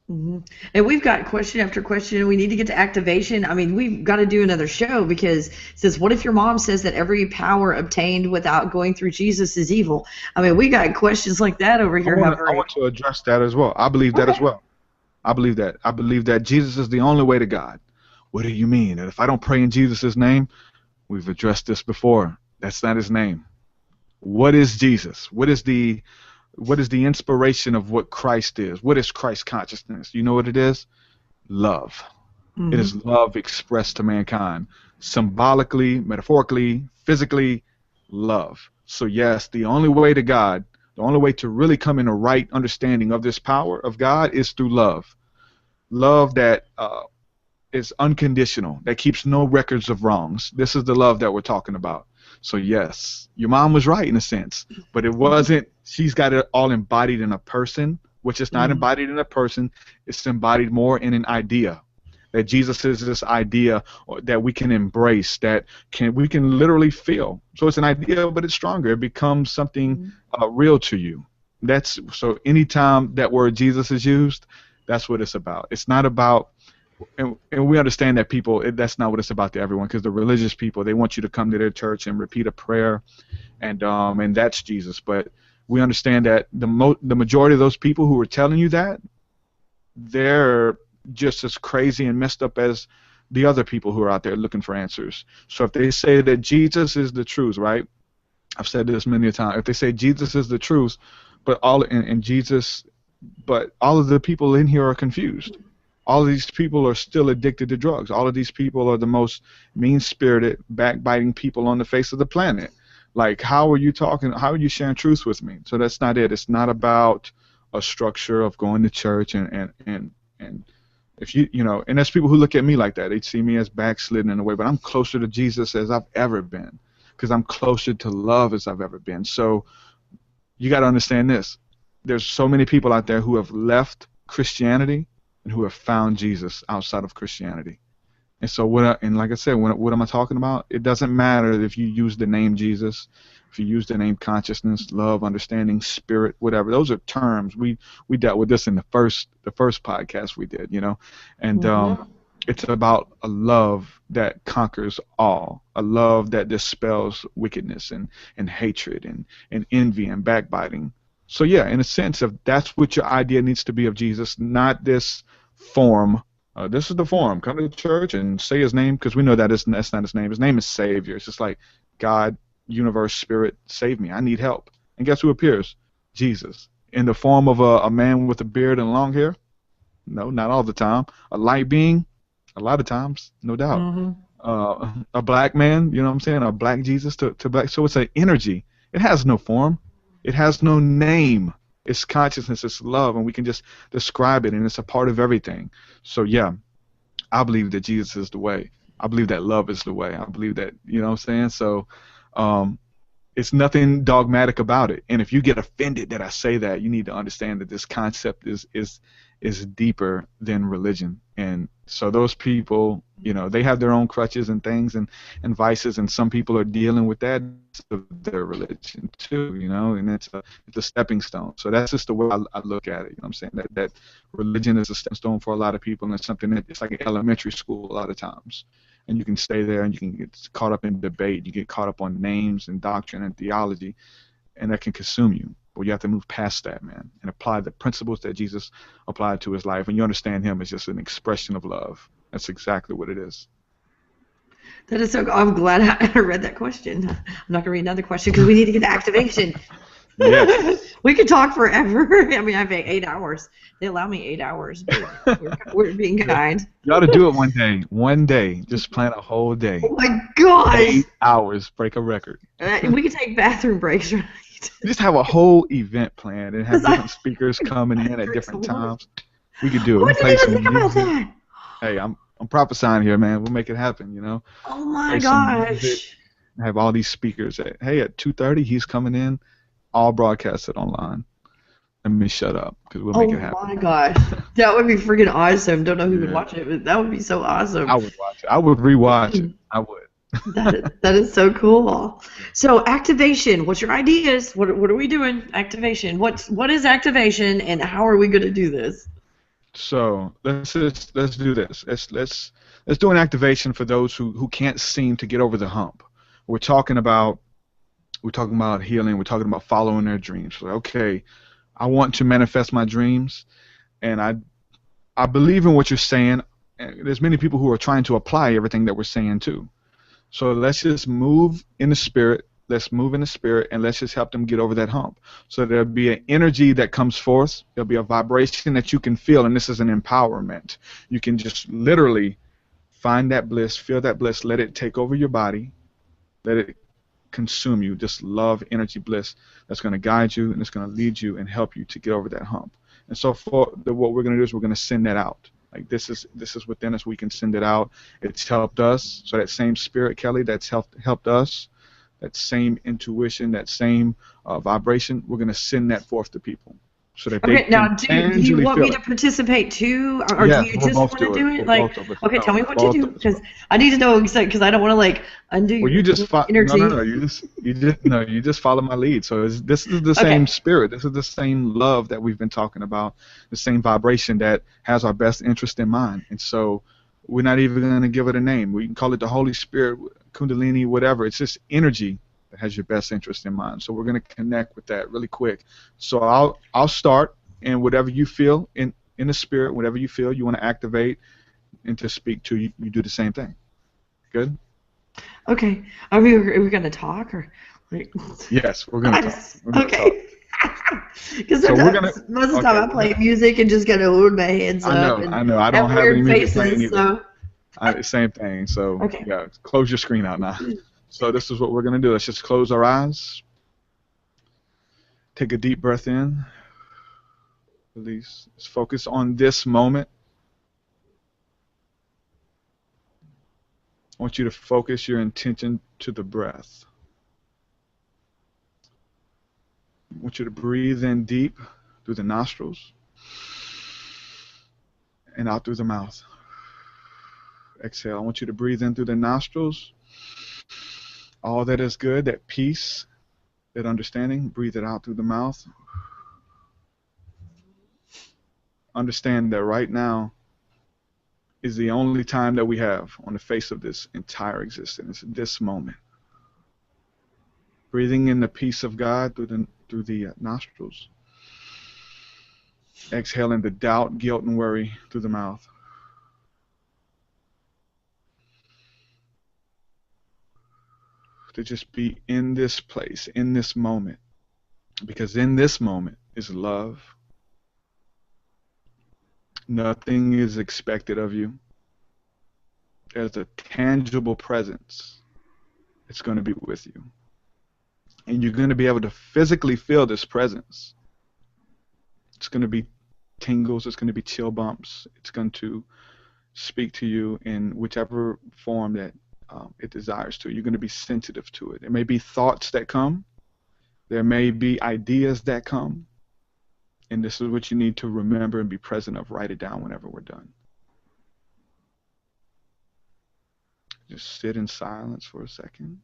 And we've got question after question. We need to get to activation. I mean, we've got to do another show because it says, what if your mom says that every power obtained without going through Jesus is evil? I mean, we got questions like that over here. I want to address that as well. I believe that as well. I believe that. I believe that Jesus is the only way to God. What do you mean? And if I don't pray in Jesus' name, we've addressed this before. That's not his name. What is Jesus? What is the inspiration of what Christ is? What is Christ consciousness? You know what it is? Love. It is love expressed to mankind. Symbolically, metaphorically, physically, love. So yes, the only way to God, the only way to really come in a right understanding of this power of God is through love. Love that is unconditional, that keeps no records of wrongs. This is the love that we're talking about. So yes, your mom was right in a sense, but it wasn't. She's got it all embodied in a person, which is not embodied in a person. It's embodied more in an idea. That Jesus is this idea that we can embrace, that we can literally feel. So it's an idea, but it's stronger. It becomes something real to you. So anytime that word Jesus is used, that's what it's about. It's not about. And we understand that that's not what it's about to everyone, because the religious people, they want you to come to their church and repeat a prayer, and that's Jesus. But we understand that the majority of those people who are telling you that, they're just as crazy and messed up as the other people who are out there looking for answers. So if they say that Jesus is the truth, right? I've said this many a time. If they say Jesus is the truth, but all of the people in here are confused. All of these people are still addicted to drugs. All of these people are the most mean-spirited, backbiting people on the face of the planet. Like, how are you talking? How are you sharing truth with me? So that's not it. It's not about a structure of going to church and if and there's people who look at me like that. They see me as backslidden in a way, but I'm closer to Jesus as I've ever been, because I'm closer to love as I've ever been. So you got to understand this. There's so many people out there who have left Christianity and who have found Jesus outside of Christianity. And so like I said, what am I talking about? It doesn't matter if you use the name Jesus, if you use the name consciousness, love, understanding, spirit, whatever. Those are terms. We dealt with this in the first podcast we did, and it's about a love that conquers all, a love that dispels wickedness and hatred and envy and backbiting. So yeah, in a sense, if that's what your idea needs to be of Jesus, not this form. This is the form. Come to the church and say his name, because we know that's not his name. His name is Savior. It's just like God, universe, spirit, save me. I need help. And guess who appears? Jesus. In the form of a man with a beard and long hair? No, not all the time. A light being? A lot of times, no doubt. A black man, you know what I'm saying? A black Jesus to black. So it's an energy. It has no form. It has no name. It's consciousness, it's love, and we can just describe it, and it's a part of everything. So yeah, I believe that Jesus is the way. I believe that love is the way. I believe that, you know what I'm saying? So It's nothing dogmatic about it. And if you get offended that I say that, you need to understand that this concept is deeper than religion. And so those people, you know, they have their own crutches and things and vices, and some people are dealing with that of their religion too, you know, and it's a stepping stone. So that's just the way I look at it. You know what I'm saying? That religion is a stepping stone for a lot of people, and it's something that it's like an elementary school a lot of times. And you can stay there and you can get caught up in debate. You get caught up on names and doctrine and theology, and that can consume you. But you have to move past that, man, and apply the principles that Jesus applied to his life. And you understand him as just an expression of love. That's exactly what it is. That is so. I'm glad I read that question. I'm not gonna read another question because we need to get to activation. Yes. We could talk forever. I mean, I have 8 hours. They allow me 8 hours, but we're being kind. You ought to do it one day. One day. Just plan a whole day. Oh my gosh. 8 hours. Break a record. We could take bathroom breaks, right? Just have a whole event planned and have different speakers coming in at different times. We could do it. What did you think about that? Hey, I'm prophesying here, man. We'll make it happen, you know. Oh my gosh. Have all these speakers at 2:30 he's coming in, all broadcasted online. Let me shut up because we'll make it happen. Oh my gosh. That would be freaking awesome. Don't know who would watch it, but that would be so awesome. I would watch it. I would rewatch it. I would. That is so cool. So activation, what's your ideas? What are we doing? Activation. What is activation, and how are we going to do this? So let's do this. Let's do an activation for those who can't seem to get over the hump. We're talking about healing. We're talking about following their dreams. So, okay, I want to manifest my dreams, and I believe in what you're saying. And there's many people who are trying to apply everything that we're saying too. So let's just move in the spirit. Let's move in the spirit, and let's just help them get over that hump. So there'll be an energy that comes forth. There'll be a vibration that you can feel, and this is an empowerment. You can just literally find that bliss, feel that bliss, let it take over your body, let it consume you. Just love, energy, bliss that's going to guide you, and it's going to lead you and help you to get over that hump. And so what we're going to do is we're going to send that out. Like this is within us. We can send it out. It's helped us. So that same spirit, Kelly, that's helped us. That same intuition, that same vibration, we're going to send that forth to people so that they now, can do you want me to participate too, or do you just want to do it? Like, okay, tell me what you do, because I need to know exactly, because I don't want to like undo your energy. No. You just follow my lead. So this is the same spirit. This is the same love that we've been talking about. The same vibration that has our best interest in mind. And so we're not even going to give it a name. We can call it the Holy Spirit, Kundalini, whatever. It's just energy that has your best interest in mind. So we're going to connect with that really quick. So I'll start, and whatever you feel in the spirit, whatever you feel you want to activate and to speak to, you do the same thing. Good? Okay. Are we going to talk or? Like... Yes, we're going to talk. Okay. Because most of the time I play music and just kind of hold my hands up. I know. I don't have any music playing either. So. Same thing. So yeah, close your screen out now. So this is what we're going to do. Let's just close our eyes. Take a deep breath in. Release. Let's focus on this moment. I want you to focus your intention to the breath. I want you to breathe in deep through the nostrils and out through the mouth. Exhale. I want you to breathe in through the nostrils. All that is good, that peace, that understanding, breathe it out through the mouth. Understand that right now is the only time that we have on the face of this entire existence, this moment. Breathing in the peace of God through the nostrils. Exhaling the doubt, guilt, and worry through the mouth. To just be in this place, in this moment. Because in this moment is love. Nothing is expected of you. There's a tangible presence that's going to be with you. And you're going to be able to physically feel this presence. It's going to be tingles, it's going to be chill bumps. It's going to speak to you in whichever form that it desires to. You're going to be sensitive to it. There may be thoughts that come. There may be ideas that come. And this is what you need to remember and be present of. Write it down whenever we're done. Just sit in silence for a second.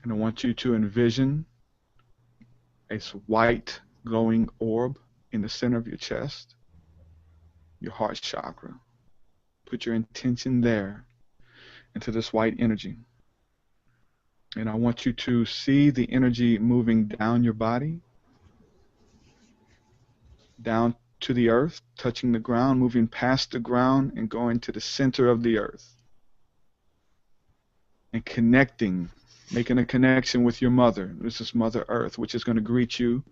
And I want you to envision a white glowing orb in the center of your chest, your heart chakra. Put your intention there into this white energy. And I want you to see the energy moving down your body, down to the earth, touching the ground, moving past the ground and going to the center of the earth. And connecting, making a connection with your mother. This is Mother Earth, which is going to greet you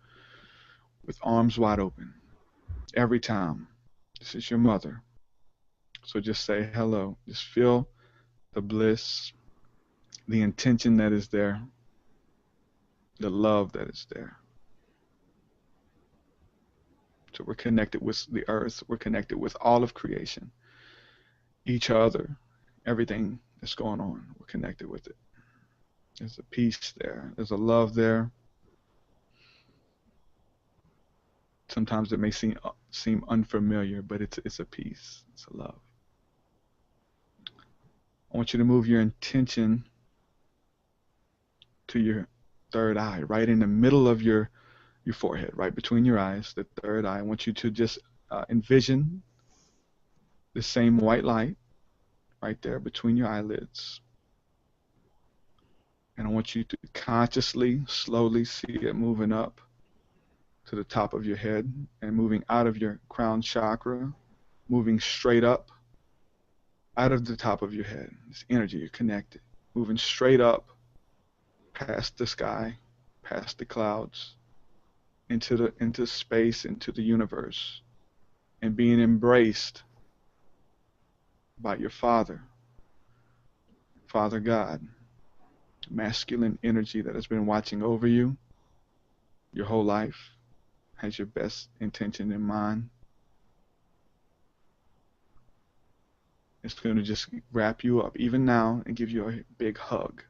with arms wide open every time. This is your mother. So just say hello. Just feel the bliss, the intention that is there, the love that is there. So we're connected with the earth. We're connected with all of creation, each other, everything that's going on. We're connected with it. There's a peace there. There's a love there. Sometimes it may seem unfamiliar, but it's a peace. It's a love. I want you to move your intention to your third eye, right in the middle of your forehead, right between your eyes, the third eye. I want you to just envision the same white light right there between your eyelids. And I want you to consciously, slowly see it moving up to the top of your head and moving out of your crown chakra, moving straight up out of the top of your head. This energy, you're connected, moving straight up past the sky, past the clouds, into space, into the universe, and being embraced by your Father, Father God, masculine energy that has been watching over you your whole life, has your best intention in mind. It's going to just wrap you up even now and give you a big hug.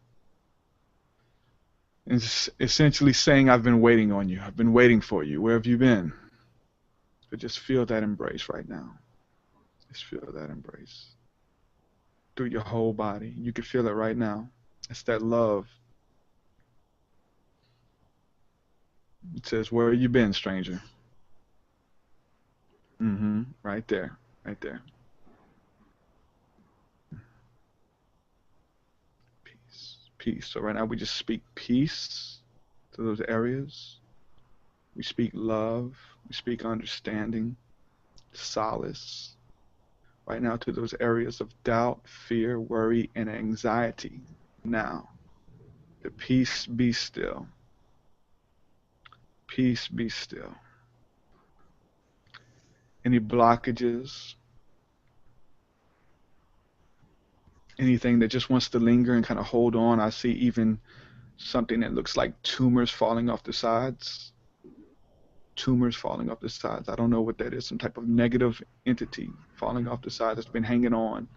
And it's essentially saying, I've been waiting on you. I've been waiting for you. Where have you been? But just feel that embrace right now. Just feel that embrace through your whole body. You can feel it right now. It's that love. It says, where have you been, stranger? Right there. Right there. Peace. So right now we just speak peace to those areas. We speak love. We speak understanding, solace. Right now to those areas of doubt, fear, worry, and anxiety. Now, the peace be still. Peace be still. Any blockages, anything that just wants to linger and kind of hold on. I see even something that looks like tumors falling off the sides. Tumors falling off the sides. I don't know what that is. Some type of negative entity falling off the side that's been hanging on.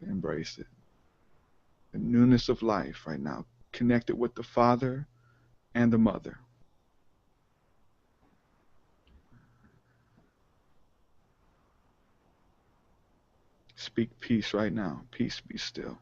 Embrace it. The newness of life right now. Connected with the Father and the Mother. Speak peace right now. Peace be still.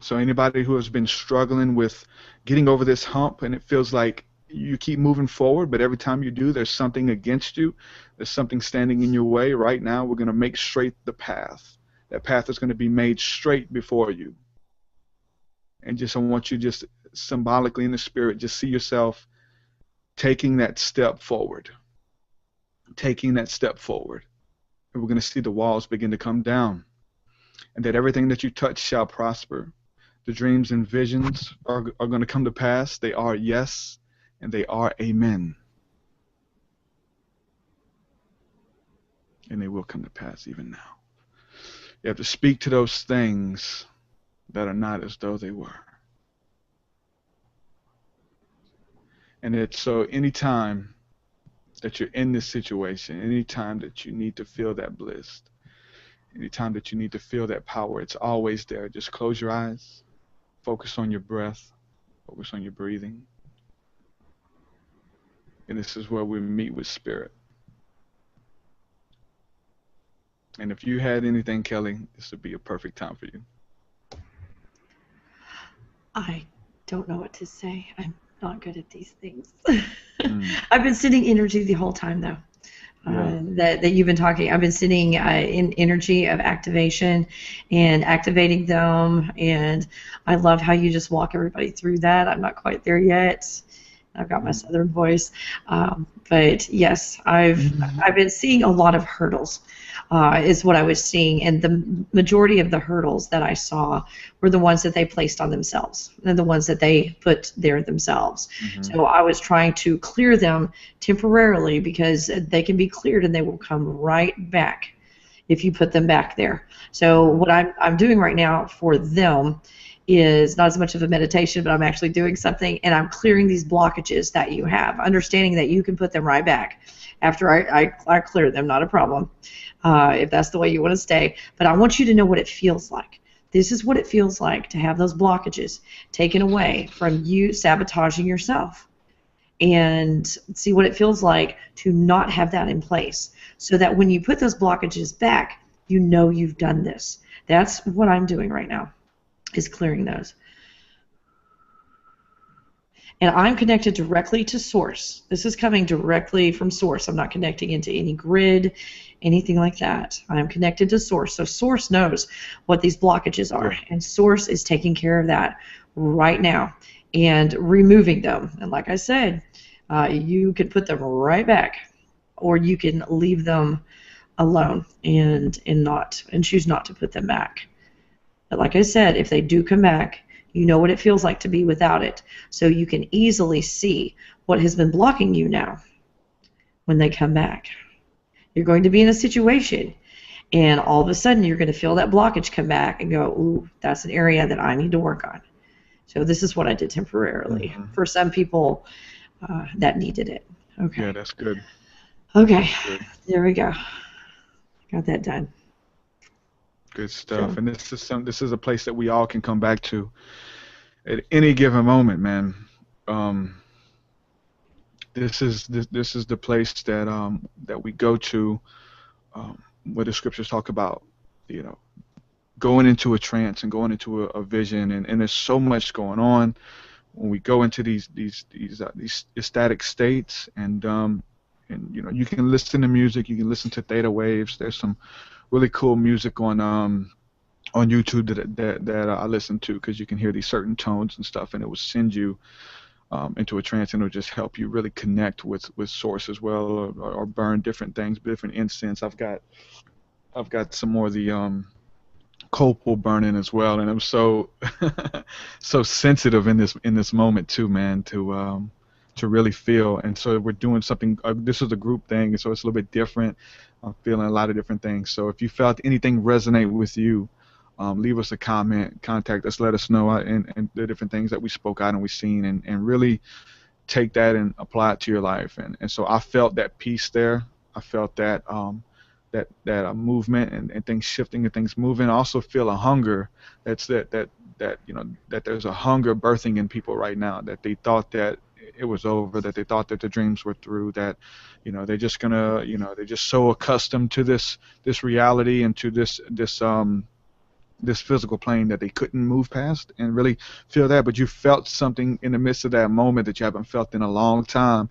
So anybody who has been struggling with getting over this hump and it feels like you keep moving forward, but every time you do, there's something against you. There's something standing in your way. Right now, we're going to make straight the path. That path is going to be made straight before you. And I want you just symbolically in the spirit, just see yourself taking that step forward. Taking that step forward. And we're going to see the walls begin to come down. And that everything that you touch shall prosper. The dreams and visions are going to come to pass. They are yes, and they are amen. And they will come to pass even now. You have to speak to those things that are not as though they were. And it's so anytime that you're in this situation, anytime that you need to feel that bliss, anytime that you need to feel that power, it's always there. Just close your eyes, focus on your breath, focus on your breathing. And this is where we meet with spirit. And if you had anything, Kelli, this would be a perfect time for you. I don't know what to say. I'm not good at these things. I've been sending energy the whole time, though. That you've been talking. I've been sitting in energy of activation and activating them, and I love how you just walk everybody through that. I'm not quite there yet. I've got my southern voice, but yes, I've been seeing a lot of hurdles, is what I was seeing, and the majority of the hurdles that I saw were the ones that they placed on themselves, and the ones that they put there themselves. So I was trying to clear them temporarily, because they can be cleared and they will come right back if you put them back there. So what I'm doing right now for them is not as much of a meditation, but I'm actually doing something, and I'm clearing these blockages that you have, understanding that you can put them right back after I clear them, not a problem, if that's the way you want to stay. But I want you to know what it feels like. This is what it feels like to have those blockages taken away from you sabotaging yourself, and see what it feels like to not have that in place, so that when you put those blockages back, you know you've done this. That's what I'm doing right now, is clearing those. And I'm connected directly to Source. This is coming directly from Source. I'm not connecting into any grid, anything like that. I'm connected to Source. So Source knows what these blockages are, and Source is taking care of that right now and removing them. And like I said, you can put them right back, or you can leave them alone and choose not to put them back. But like I said, if they do come back, you know what it feels like to be without it. So you can easily see what has been blocking you now when they come back. You're going to be in a situation, and all of a sudden you're going to feel that blockage come back and go, ooh, that's an area that I need to work on. So this is what I did temporarily for some people that needed it. Okay. Yeah, that's good. Okay, there we go. Got that done. Good stuff. And this is a place that we all can come back to at any given moment, man. This is the place that we go to, where the scriptures talk about, going into a trance and going into a vision, and there's so much going on when we go into these ecstatic states, and you can listen to music, you can listen to theta waves. There's some really cool music on YouTube that I listen to, because you can hear these certain tones and stuff, and it will send you into a trance, and it'll just help you really connect with Source as well, or burn different things, different incense. I've got some more of the copal burning as well, and I'm so so sensitive in this moment too, man, to really feel. And so we're doing something. This is a group thing, so it's a little bit different. I'm feeling a lot of different things. So if you felt anything resonate with you, leave us a comment, contact us, let us know, and the different things that we spoke out and we've seen, and really take that and apply it to your life. And so I felt that peace there. I felt that movement and things shifting and things moving. I also feel a hunger. That there's a hunger birthing in people right now, that they thought that it was over, that they thought that the dreams were through, that they're just gonna, they're just so accustomed to this reality and to this physical plane that they couldn't move past and really feel that. But you felt something in the midst of that moment that you haven't felt in a long time,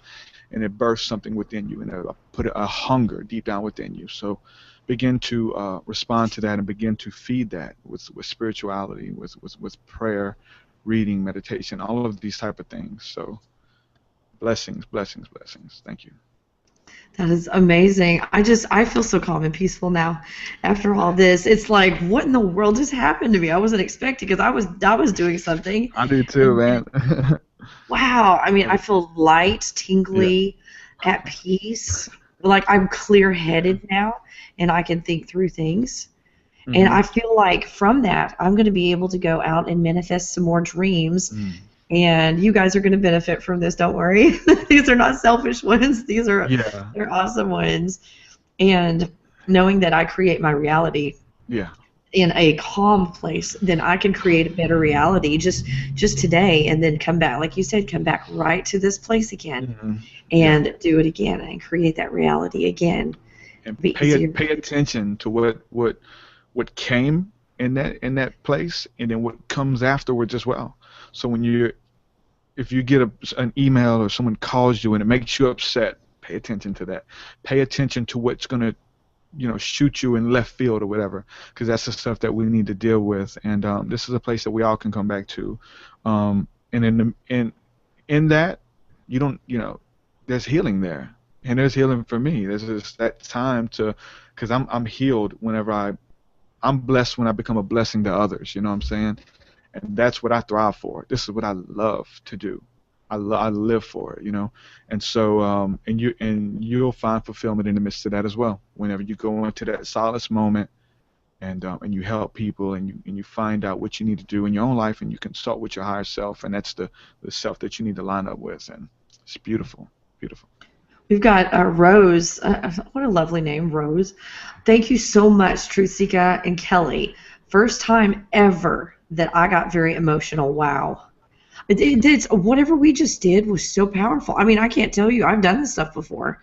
and it burst something within you, and it put a hunger deep down within you. So begin to respond to that, and begin to feed that with spirituality, with prayer, reading, meditation, all of these type of things. So blessings, blessings, blessings. Thank you. That is amazing. I feel so calm and peaceful now after all this. It's like, what in the world just happened to me? I wasn't expecting, because I was doing something. I do too, man. Wow. I mean, I feel light, tingly, at peace. Like I'm clear-headed now, and I can think through things. And I feel like from that, I'm going to be able to go out and manifest some more dreams. And you guys are going to benefit from this. Don't worry. These are not selfish ones. These are they're awesome ones. And knowing that I create my reality in a calm place, then I can create a better reality just today, and then come back, like you said, come back right to this place again and do it again and create that reality again. And pay attention to what came in that place, and then what comes afterwards as well. So if you get an email or someone calls you and it makes you upset, pay attention to that. Pay attention to what's going to, shoot you in left field or whatever, because that's the stuff that we need to deal with. And this is a place that we all can come back to. And in that, you don't, there's healing there, and there's healing for me. There's just that time because I'm healed whenever I'm blessed when I become a blessing to others. You know what I'm saying? And that's what I thrive for. This is what I love to do. I live for it, And so, and you'll find fulfillment in the midst of that as well. Whenever you go into that solace moment, and you help people, and you find out what you need to do in your own life, and you consult with your higher self, and that's the self that you need to line up with, and it's beautiful, beautiful. We've got Rose. What a lovely name, Rose. Thank you so much, TruthSeekah and Kelly. First time ever that I got very emotional. Wow. Whatever we just did was so powerful. I mean, I can't tell you. I've done this stuff before.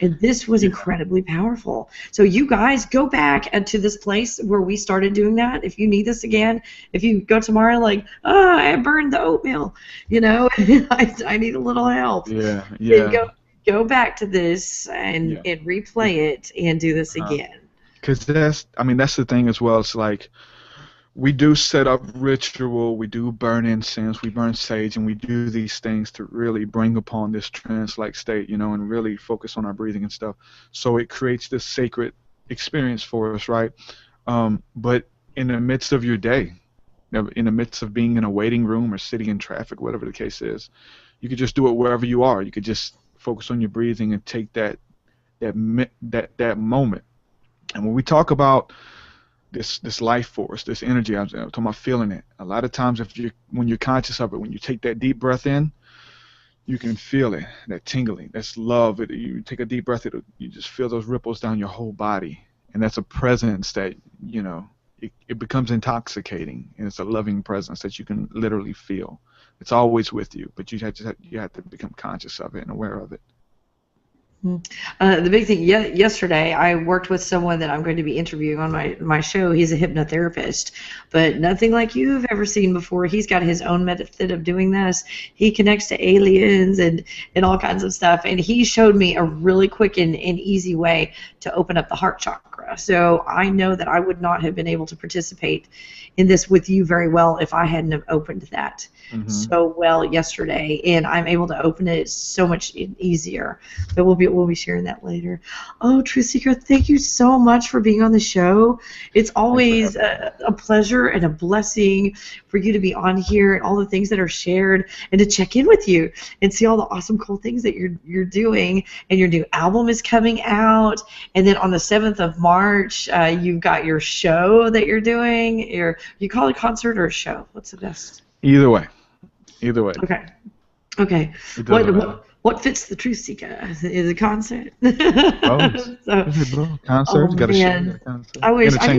And this was incredibly powerful. So you guys go back to this place where we started doing that. If you need this again, if you go tomorrow like, I burned the oatmeal, I need a little help. Then go back to this and replay it and do this again. Because that's the thing as well. It's like, we do set up ritual, we do burn incense, we burn sage, and we do these things to really bring upon this trance-like state, and really focus on our breathing and stuff. So it creates this sacred experience for us, right? But in the midst of your day, in the midst of being in a waiting room or sitting in traffic, whatever the case is, you could just do it wherever you are. You could just focus on your breathing and take that moment. And when we talk about this life force, this energy, I'm talking about feeling it. A lot of times, when you're conscious of it, when you take that deep breath in, you can feel it, that tingling. That's love. You take a deep breath, you just feel those ripples down your whole body, and that's a presence that it becomes intoxicating, and it's a loving presence that you can literally feel. It's always with you, but you have to become conscious of it and aware of it. The big thing, yesterday I worked with someone that I'm going to be interviewing on my show. He's a hypnotherapist, but nothing like you've ever seen before. He's got his own method of doing this. He connects to aliens and all kinds of stuff, and he showed me a really quick and easy way to open up the heart chakra. So I know that I would not have been able to participate in this with you very well if I hadn't have opened that so well yesterday, and I'm able to open it so much easier. But we'll be sharing that later. Oh, TruthSeekah, thank you so much for being on the show. It's always a pleasure and a blessing for you to be on here and all the things that are shared, and to check in with you and see all the awesome, cool things that you're doing. And your new album is coming out, and then on the 7th of March, you've got your show that you're doing. You call it a concert or a show? What's the best? Either way. Okay. What fits the TruthSeekah? Is it concert? Concert. Got a show. Concert. I wish I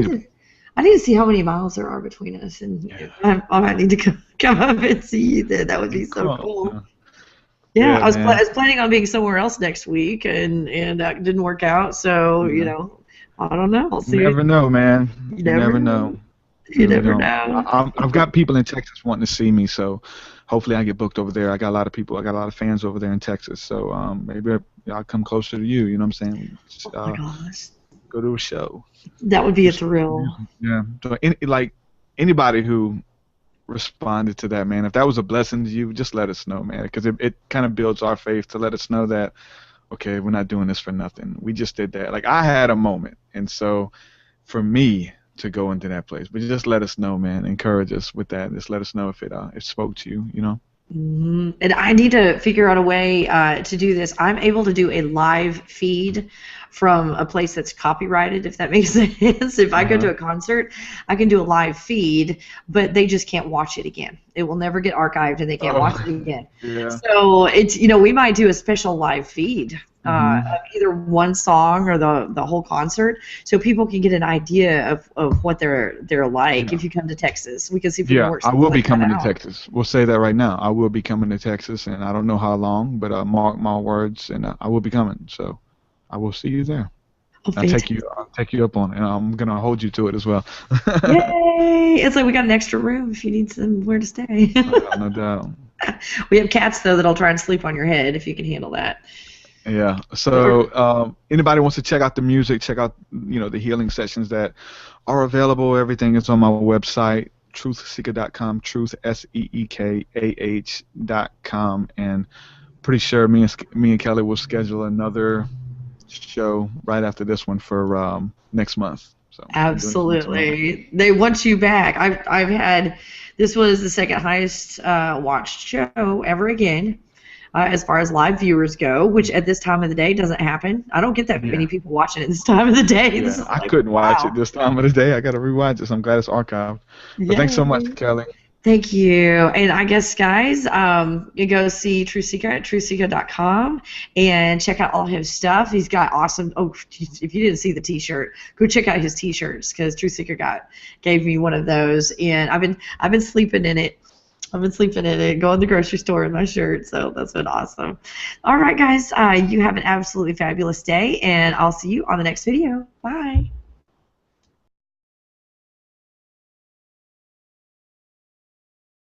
need to see how many miles there are between us, and I might need to come up and see that. That would be so cool. Yeah, I was planning on being somewhere else next week, and that didn't work out. So I don't know. I'll see. You never know, man. You never know. You never know. I've got people in Texas wanting to see me, so hopefully I get booked over there. I got a lot of people. I got a lot of fans over there in Texas, so maybe I'll come closer to you. You know what I'm saying? Oh my gosh. Go to a show. That would be a thrill. Yeah. So anybody who responded to that, man, if that was a blessing to you, just let us know, man, because it kind of builds our faith to let us know that, okay, we're not doing this for nothing. We just did that. Like, I had a moment, and so for me to go into that place, but just let us know, man. Encourage us with that. Just let us know if it spoke to you, And I need to figure out a way to do this. I'm able to do a live feed from a place that's copyrighted, if that makes sense. If I go to a concert, I can do a live feed, but they just can't watch it again. It will never get archived, and they can't watch it again. Yeah. So it's, we might do a special live feed of either one song or the whole concert, so people can get an idea of what they're like. If you come to Texas, we can see if we can work I will be like coming to out. Texas. We'll say that right now. I will be coming to Texas, and I don't know how long, but mark my words, and I will be coming. So I will see you there. Oh, I'll take you up on it, and I'm gonna hold you to it as well. Yay! It's like we got an extra room if you need somewhere to stay. No doubt. We have cats though that'll try and sleep on your head if you can handle that. Yeah. So anybody wants to check out the music, check out the healing sessions that are available. Everything is on my website, TruthSeekah.com, TruthSeekah.com, and pretty sure me and Kelly will schedule another show right after this one for next month. So Absolutely, they want you back. I've had, this was the second highest watched show ever again. As far as live viewers go, which at this time of the day doesn't happen. I don't get that many people watching it this time of the day. Yeah, I couldn't watch it this time of the day. I got to rewatch it, so I'm glad it's archived. But thanks so much, Kelly. Thank you. And I guess, guys, you go see TruthSeekah at TruthSeekah.com and check out all his stuff. He's got awesome, if you didn't see the T-shirt, go check out his T-shirts, because TruthSeekah gave me one of those, and I've been sleeping in it. Going to the grocery store in my shirt, so that's been awesome. All right, guys, you have an absolutely fabulous day, and I'll see you on the next video. Bye.